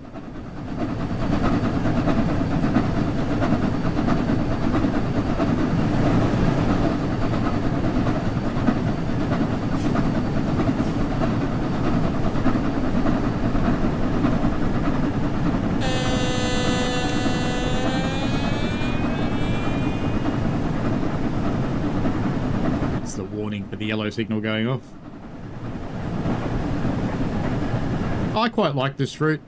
For the yellow signal going off. I quite like this route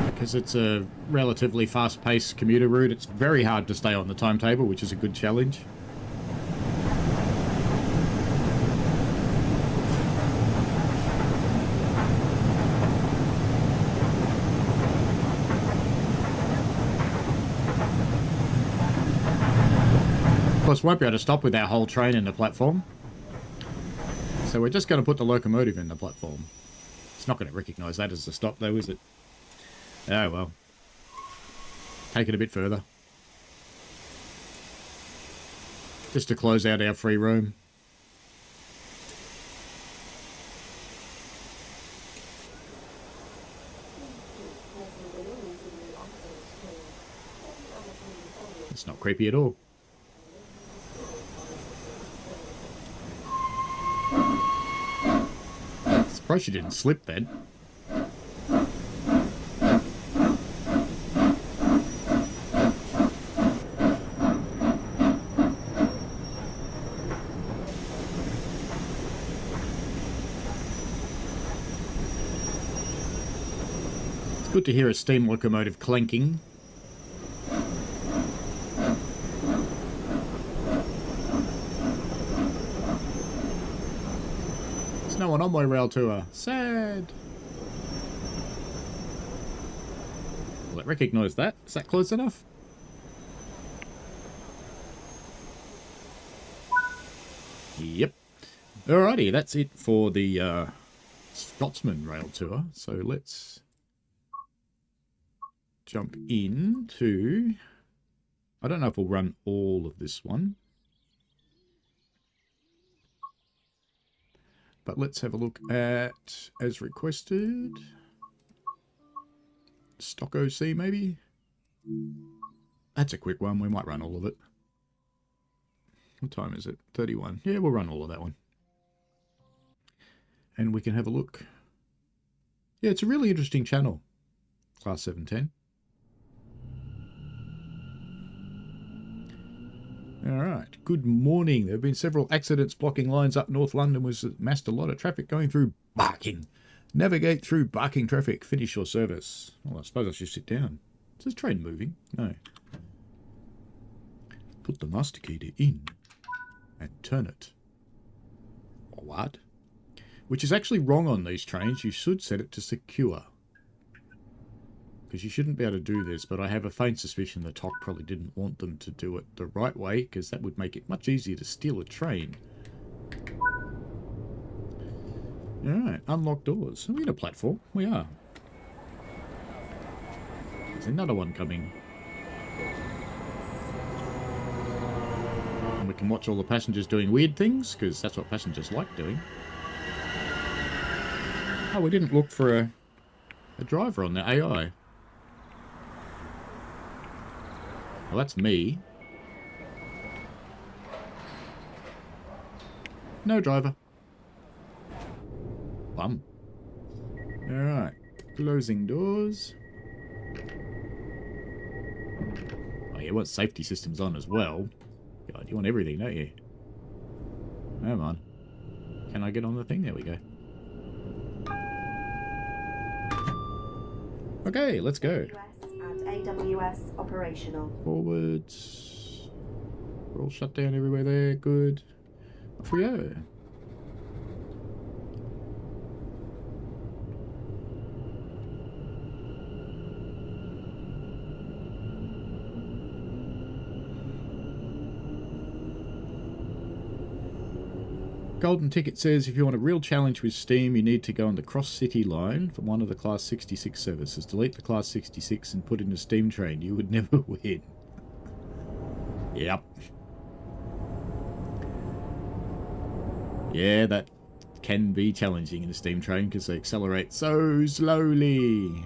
because it's a relatively fast-paced commuter route. It's very hard to stay on the timetable, which is a good challenge. Of course, won't be able to stop with our whole train in the platform. So we're just going to put the locomotive in the platform. It's not going to recognise that as a stop though, is it? Oh well. Take it a bit further. Just to close out our free roam. It's not creepy at all. Surprised she didn't slip then. It's good to hear a steam locomotive clanking. There's no one on my rail tour. Sad. Will it recognise that? Is that close enough? Yep. Alrighty, that's it for the Scotsman rail tour. So let's jump into... I don't know if we'll run all of this one. But let's have a look at, as requested, Stock OC maybe? That's a quick one. We might run all of it. What time is it? 31. Yeah, we'll run all of that one. And we can have a look. Yeah, it's a really interesting channel. Class 710. Alright, good morning. There have been several accidents blocking lines up North London, which has amassed a lot of traffic going through Barking. Navigate through Barking traffic. Finish your service. Well, I suppose I should sit down. Is this train moving? No. Put the masticator in and turn it. What? Which is actually wrong on these trains. You should set it to secure. Because you shouldn't be able to do this, but I have a faint suspicion the TOC probably didn't want them to do it the right way, because that would make it much easier to steal a train. Alright, unlock doors. Are we in a platform? We are. There's another one coming. And we can watch all the passengers doing weird things, because that's what passengers like doing. Oh, we didn't look for a driver on the AI. Well, that's me. No driver. Bum. Alright. Closing doors. Oh, you want safety systems on as well. God, you want everything, don't you? Come on. Can I get on the thing? There we go. Okay, let's go. US and AWS operational. Forwards. We're all shut down everywhere there. Good. Off we go. Golden Ticket says if you want a real challenge with Steam, you need to go on the Cross City line from one of the Class 66 services. Delete the Class 66 and put in a Steam train. You would never win. Yep. Yeah, that can be challenging in a Steam train because they accelerate so slowly.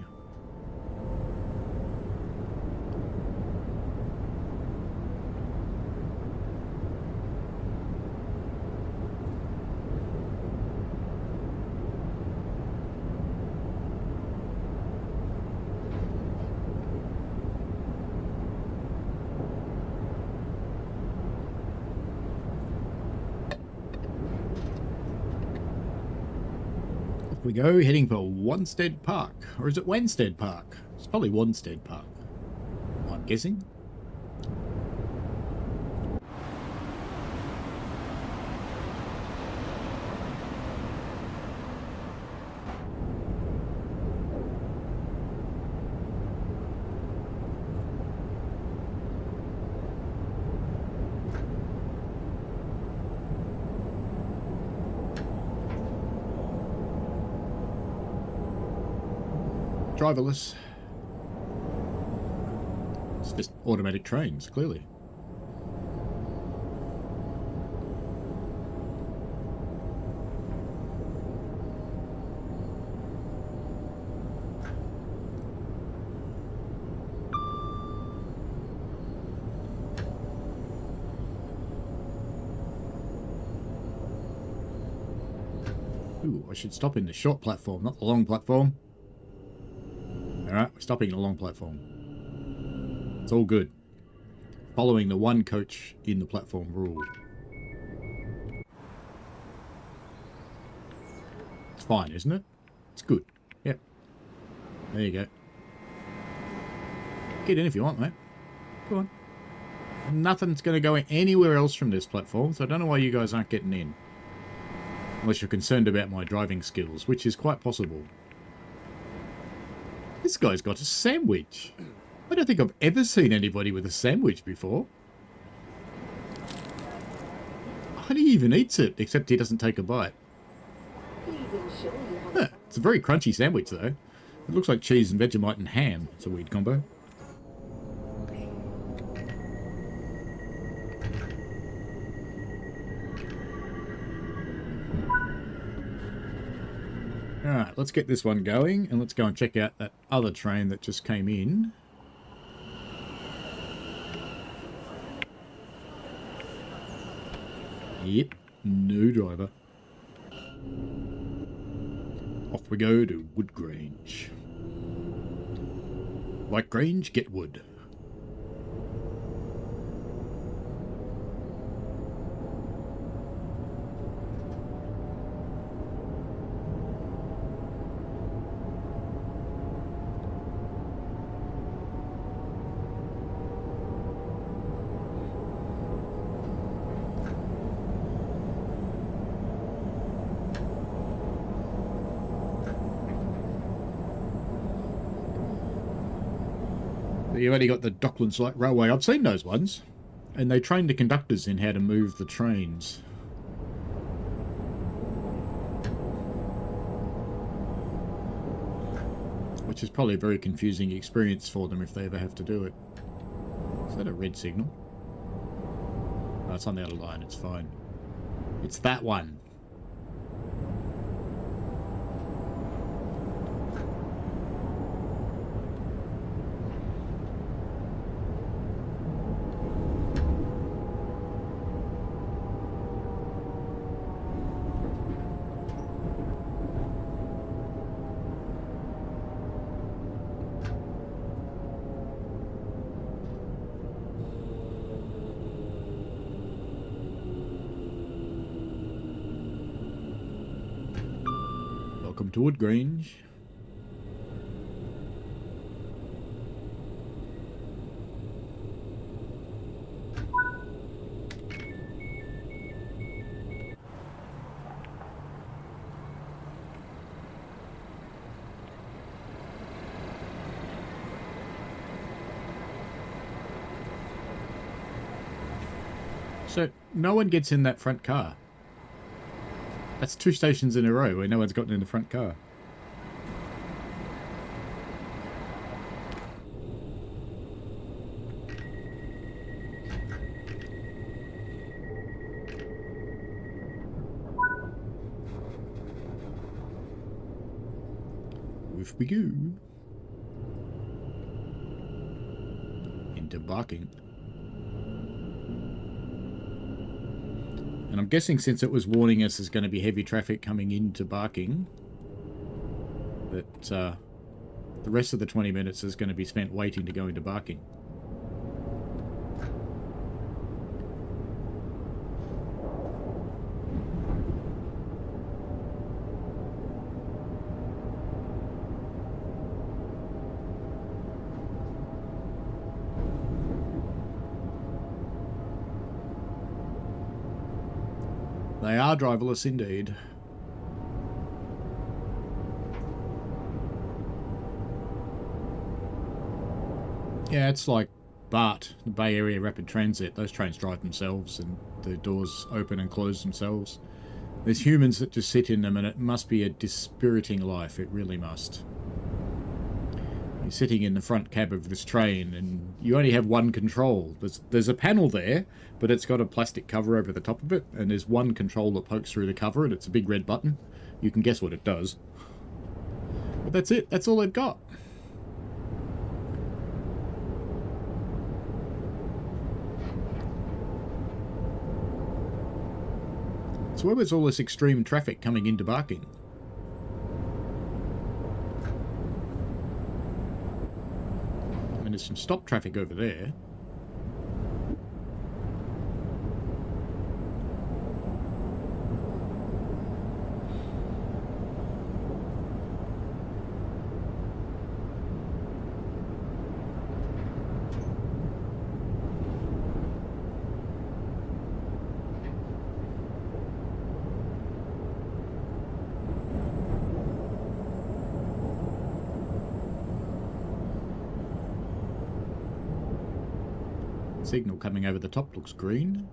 We go, heading for Wanstead Park. Or is it Wanstead Park? It's probably Wanstead Park, I'm guessing. Driverless. It's just automatic trains, clearly. Ooh, I should stop in the short platform, not the long platform. Alright, we're stopping in a long platform. It's all good. Following the one coach in the platform rule. It's fine, isn't it? It's good. Yep. There you go. Get in if you want, mate. Go on. Nothing's going to go anywhere else from this platform, so I don't know why you guys aren't getting in. Unless you're concerned about my driving skills, which is quite possible. This guy's got a sandwich. I don't think I've ever seen anybody with a sandwich before. How do he even eats it, except he doesn't take a bite? Please ensure you have Huh, it's a very crunchy sandwich, though. It looks like cheese and Vegemite and ham. It's a weird combo. Alright, let's get this one going, and let's go and check out that other train that just came in. Yep, no driver. Off we go to Wood Grange. Like Grange, get wood. You've only got the Docklands Light Railway. I've seen those ones. And they train the conductors in how to move the trains. Which is probably a very confusing experience for them if they ever have to do it. Is that a red signal? No, it's on the other line. It's fine. It's that one. Welcome to Wood Grange. So, no one gets in that front car. That's 2 stations in a row where no one's gotten in the front car. Off we go. Into Barking. And I'm guessing since it was warning us there's going to be heavy traffic coming into Barking, that the rest of the 20 minutes is going to be spent waiting to go into Barking. They are driverless indeed. Yeah, it's like BART, the Bay Area Rapid Transit. Those trains drive themselves and the doors open and close themselves. There's humans that just sit in them, and it must be a dispiriting life. It really must. You're sitting in the front cab of this train and you only have one control. There's a panel there, but it's got a plastic cover over the top of it, and there's one control that pokes through the cover, and it's a big red button. You can guess what it does. But that's it. That's all they've got. So where was all this extreme traffic coming into Barking? There's some stop traffic over there. signal coming over the top looks green.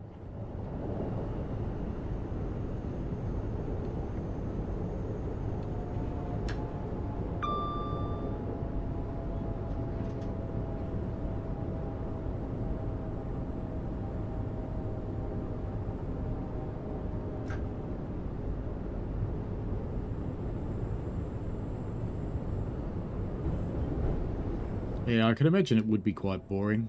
Yeah, I can imagine it would be quite boring.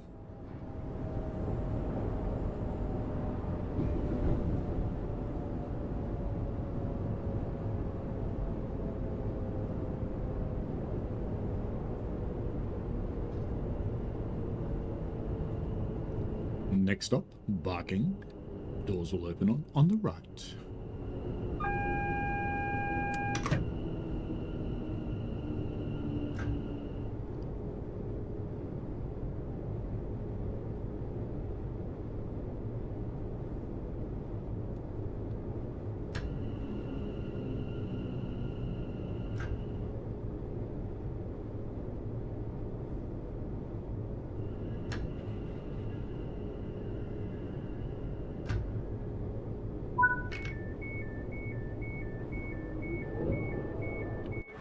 Next stop, Barking. Doors will open on the right.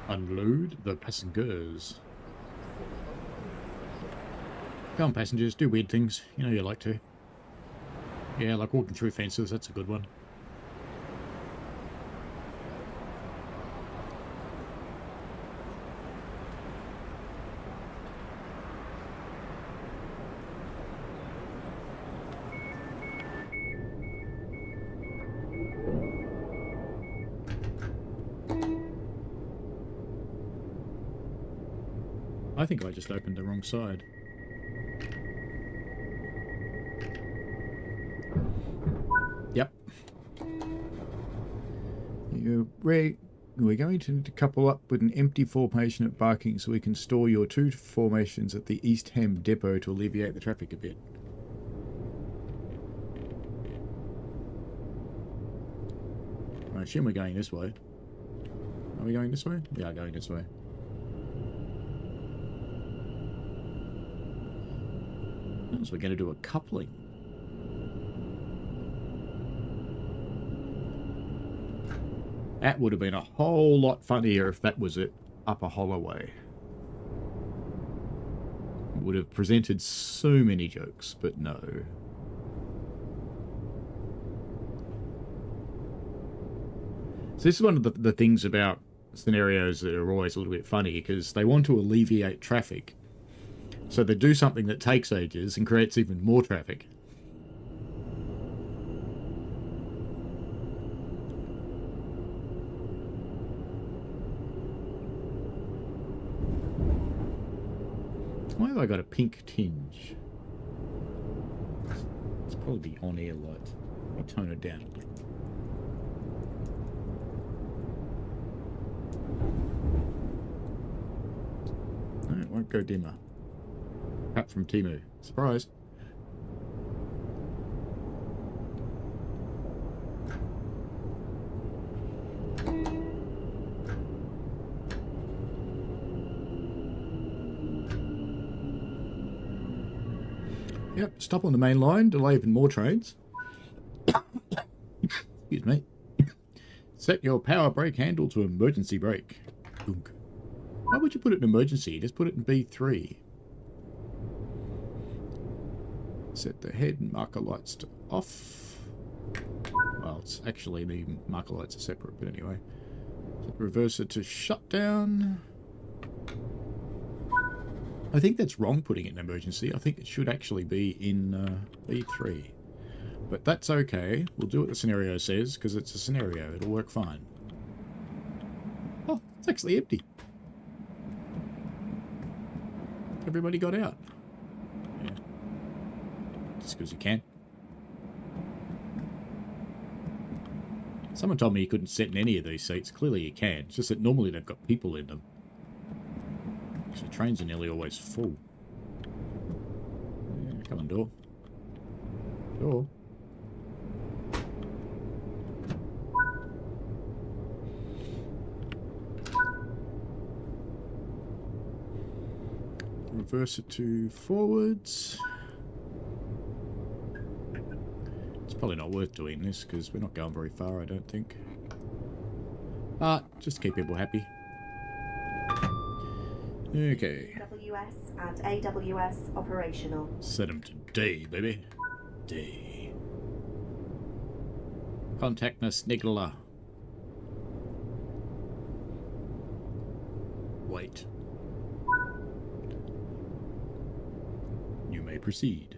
Unload the passengers. Come on, passengers, do weird things. You know you like to. Yeah, like walking through fences, that's a good one. I think I just opened the wrong side. Yep. We're going to need to couple up with an empty formation at Barking so we can store your 2 formations at the East Ham depot to alleviate the traffic a bit. I assume we're going this way. Are we going this way? Yeah, going this way. So we're going to do a coupling. That would have been a whole lot funnier if that was it up a holloway. It would have presented so many jokes, but no. So this is one of the things about scenarios that are always a little bit funny, because they want to alleviate traffic. So they do something that takes ages and creates even more traffic. Why have I got a pink tinge? It's probably the on-air light. Let me tone it down a little. No, it won't go dimmer. Cut from Temu. Surprise. Yep, stop on the main line, delay even more trains. Excuse me. Set your power brake handle to emergency brake. Gunk. Why would you put it in emergency? Just put it in B3. Set the head and marker lights to off. Well, it's actually the marker lights are separate, but anyway. Set reverser to shutdown. I think that's wrong putting it in emergency. I think it should actually be in B3. But that's okay. We'll do what the scenario says, because it's a scenario. It'll work fine. Oh, it's actually empty. Everybody got out. Yeah. Just because you can. Someone told me you couldn't sit in any of these seats. Clearly you can. It's just that normally they've got people in them. So trains are nearly always full. Yeah, come on, door. Door. Reverse it to forwards. It's probably not worth doing this because we're not going very far, I don't think. But just to keep people happy. Okay. WS and AWS operational. Set them to D, baby. D. Contact Niggler. Wait. You may proceed.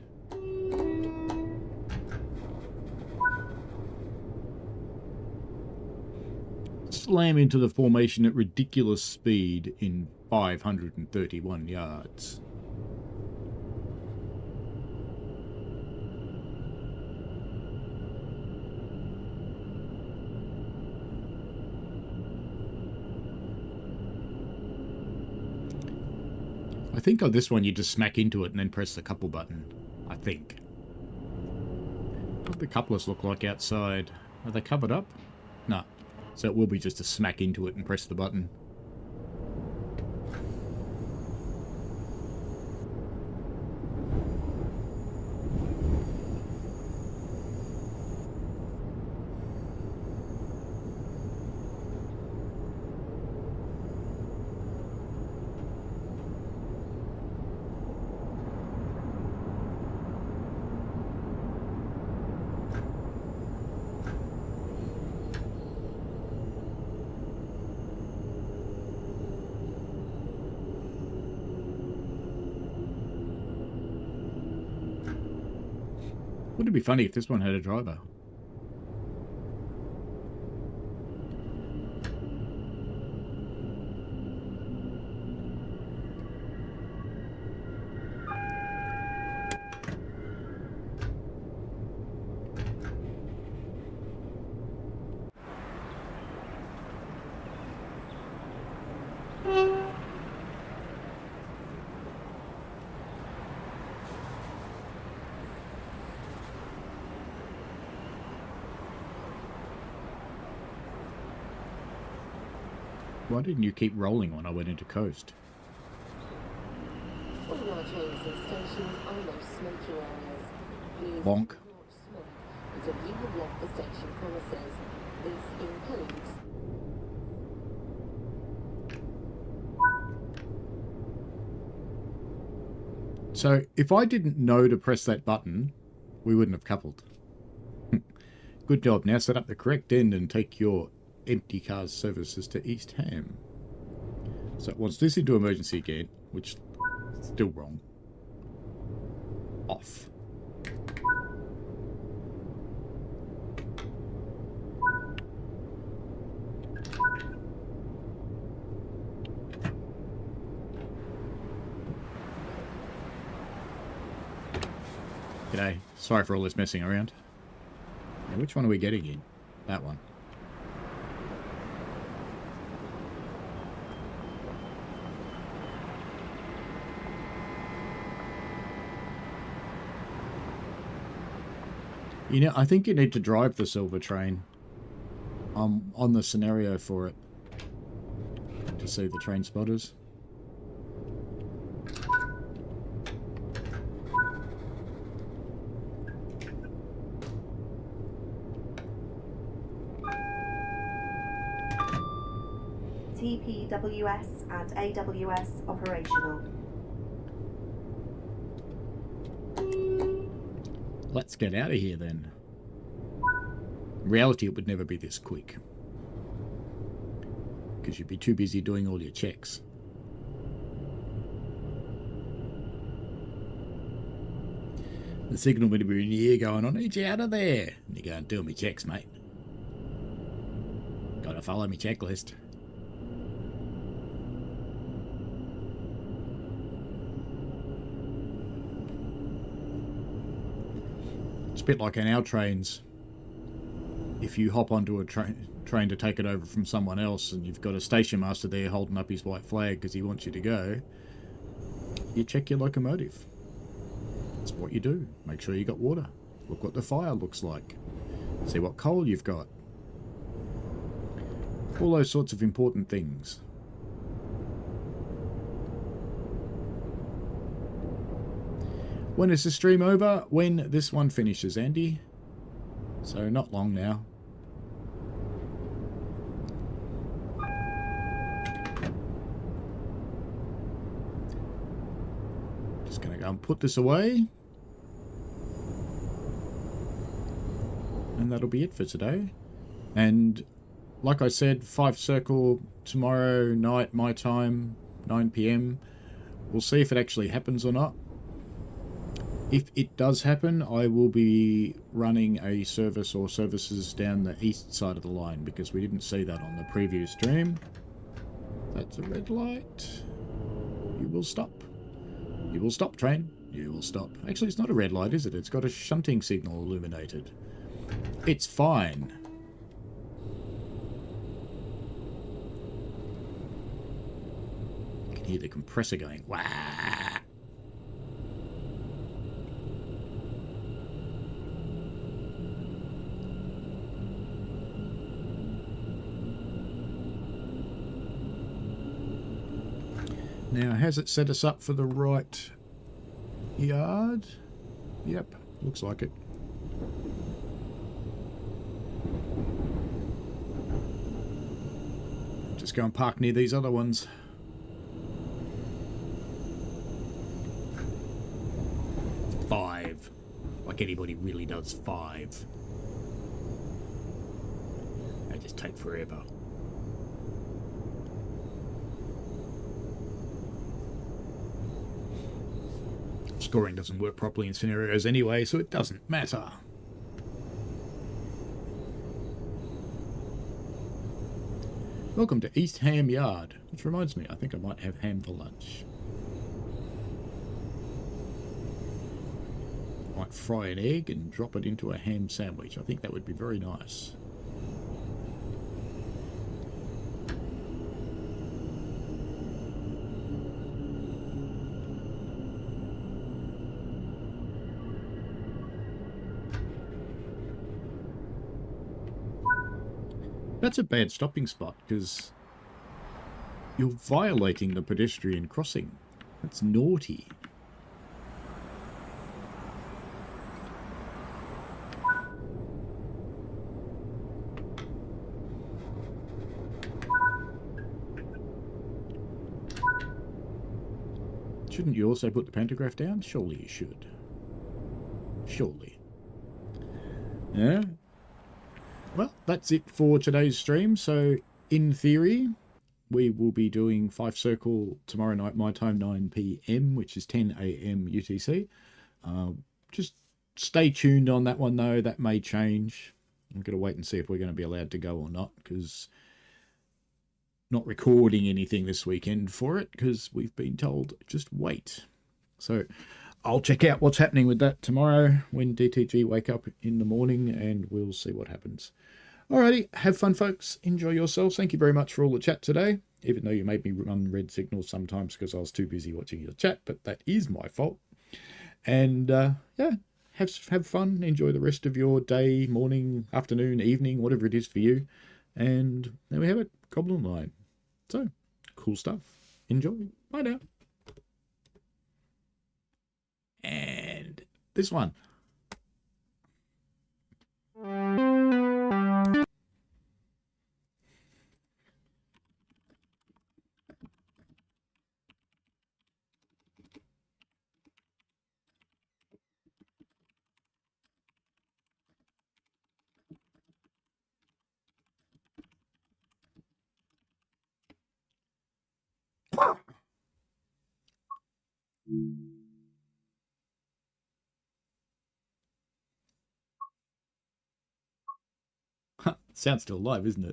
Slam into the formation at ridiculous speed in 531 yards. I think on this one you just smack into it and then press the couple button. I think. What do the couplers look like outside? Are they covered up? No. So it will be just to smack into it and press the button. Wouldn't it be funny if this one had a driver? Why didn't you keep rolling when I went into coast? All of our trains and stations are no smoking areas. Please Bonk. do not smoke until you have left the station premises. This includes So, if I didn't know to press that button, we wouldn't have coupled. Good job. Now set up the correct end and take your empty cars services to East Ham. So it wants this into emergency again, which is still wrong. Off. G'day. Sorry for all this messing around. Now, which one are we getting in? That one. You know, I think you need to drive the silver train. I'm on the scenario for it. To see the train spotters. TPWS and AWS operational. Let's get out of here then. In reality, it would never be this quick. Because you'd be too busy doing all your checks. The signal would be in your ear going, I need you out of there. And you're going, do me checks, mate. Gotta follow me checklist. It's a bit like in our trains. If you hop onto a train to take it over from someone else and you've got a station master there holding up his white flag because he wants you to go, you check your locomotive. That's what you do. Make sure you got water. Look what the fire looks like. See what coal you've got. All those sorts of important things. When is the stream over? When this one finishes, Andy. So not long now. Just going to go and put this away. And that'll be it for today. And like I said, 5 Circle tomorrow night, my time, 9 PM. We'll see if it actually happens or not. If it does happen, I will be running a service or services down the east side of the line, because we didn't see that on the previous stream. That's a red light. You will stop. You will stop, train. You will stop. Actually, it's not a red light, is it? It's got a shunting signal illuminated. It's fine. You can hear the compressor going, wah. Now, has it set us up for the right yard? Yep, looks like it. Just go and park near these other ones. Five. Like anybody really does 5. They just take forever. Scoring doesn't work properly in scenarios anyway, so it doesn't matter. Welcome to East Ham Yard, which reminds me, I think I might have ham for lunch. Might fry an egg and drop it into a ham sandwich. I think that would be very nice. That's a bad stopping spot, because you're violating the pedestrian crossing. That's naughty. Shouldn't you also put the pantograph down? Surely you should. Surely. Yeah. Well, that's it for today's stream. So, in theory, we will be doing 5 Circle tomorrow night, my time, 9 PM, which is 10 AM UTC. Just stay tuned on that one, though. That may change. I'm going to wait and see if we're going to be allowed to go or not, because not recording anything this weekend for it, because we've been told just wait. So I'll check out what's happening with that tomorrow when DTG wake up in the morning, and we'll see what happens. Alrighty, have fun, folks. Enjoy yourselves. Thank you very much for all the chat today, even though you made me run red signals sometimes because I was too busy watching your chat, but that is my fault. And yeah, have fun. Enjoy the rest of your day, morning, afternoon, evening, whatever it is for you. And there we have it, Goblin Line. So, cool stuff. Enjoy. Bye now. And this one. Sounds still alive, isn't it?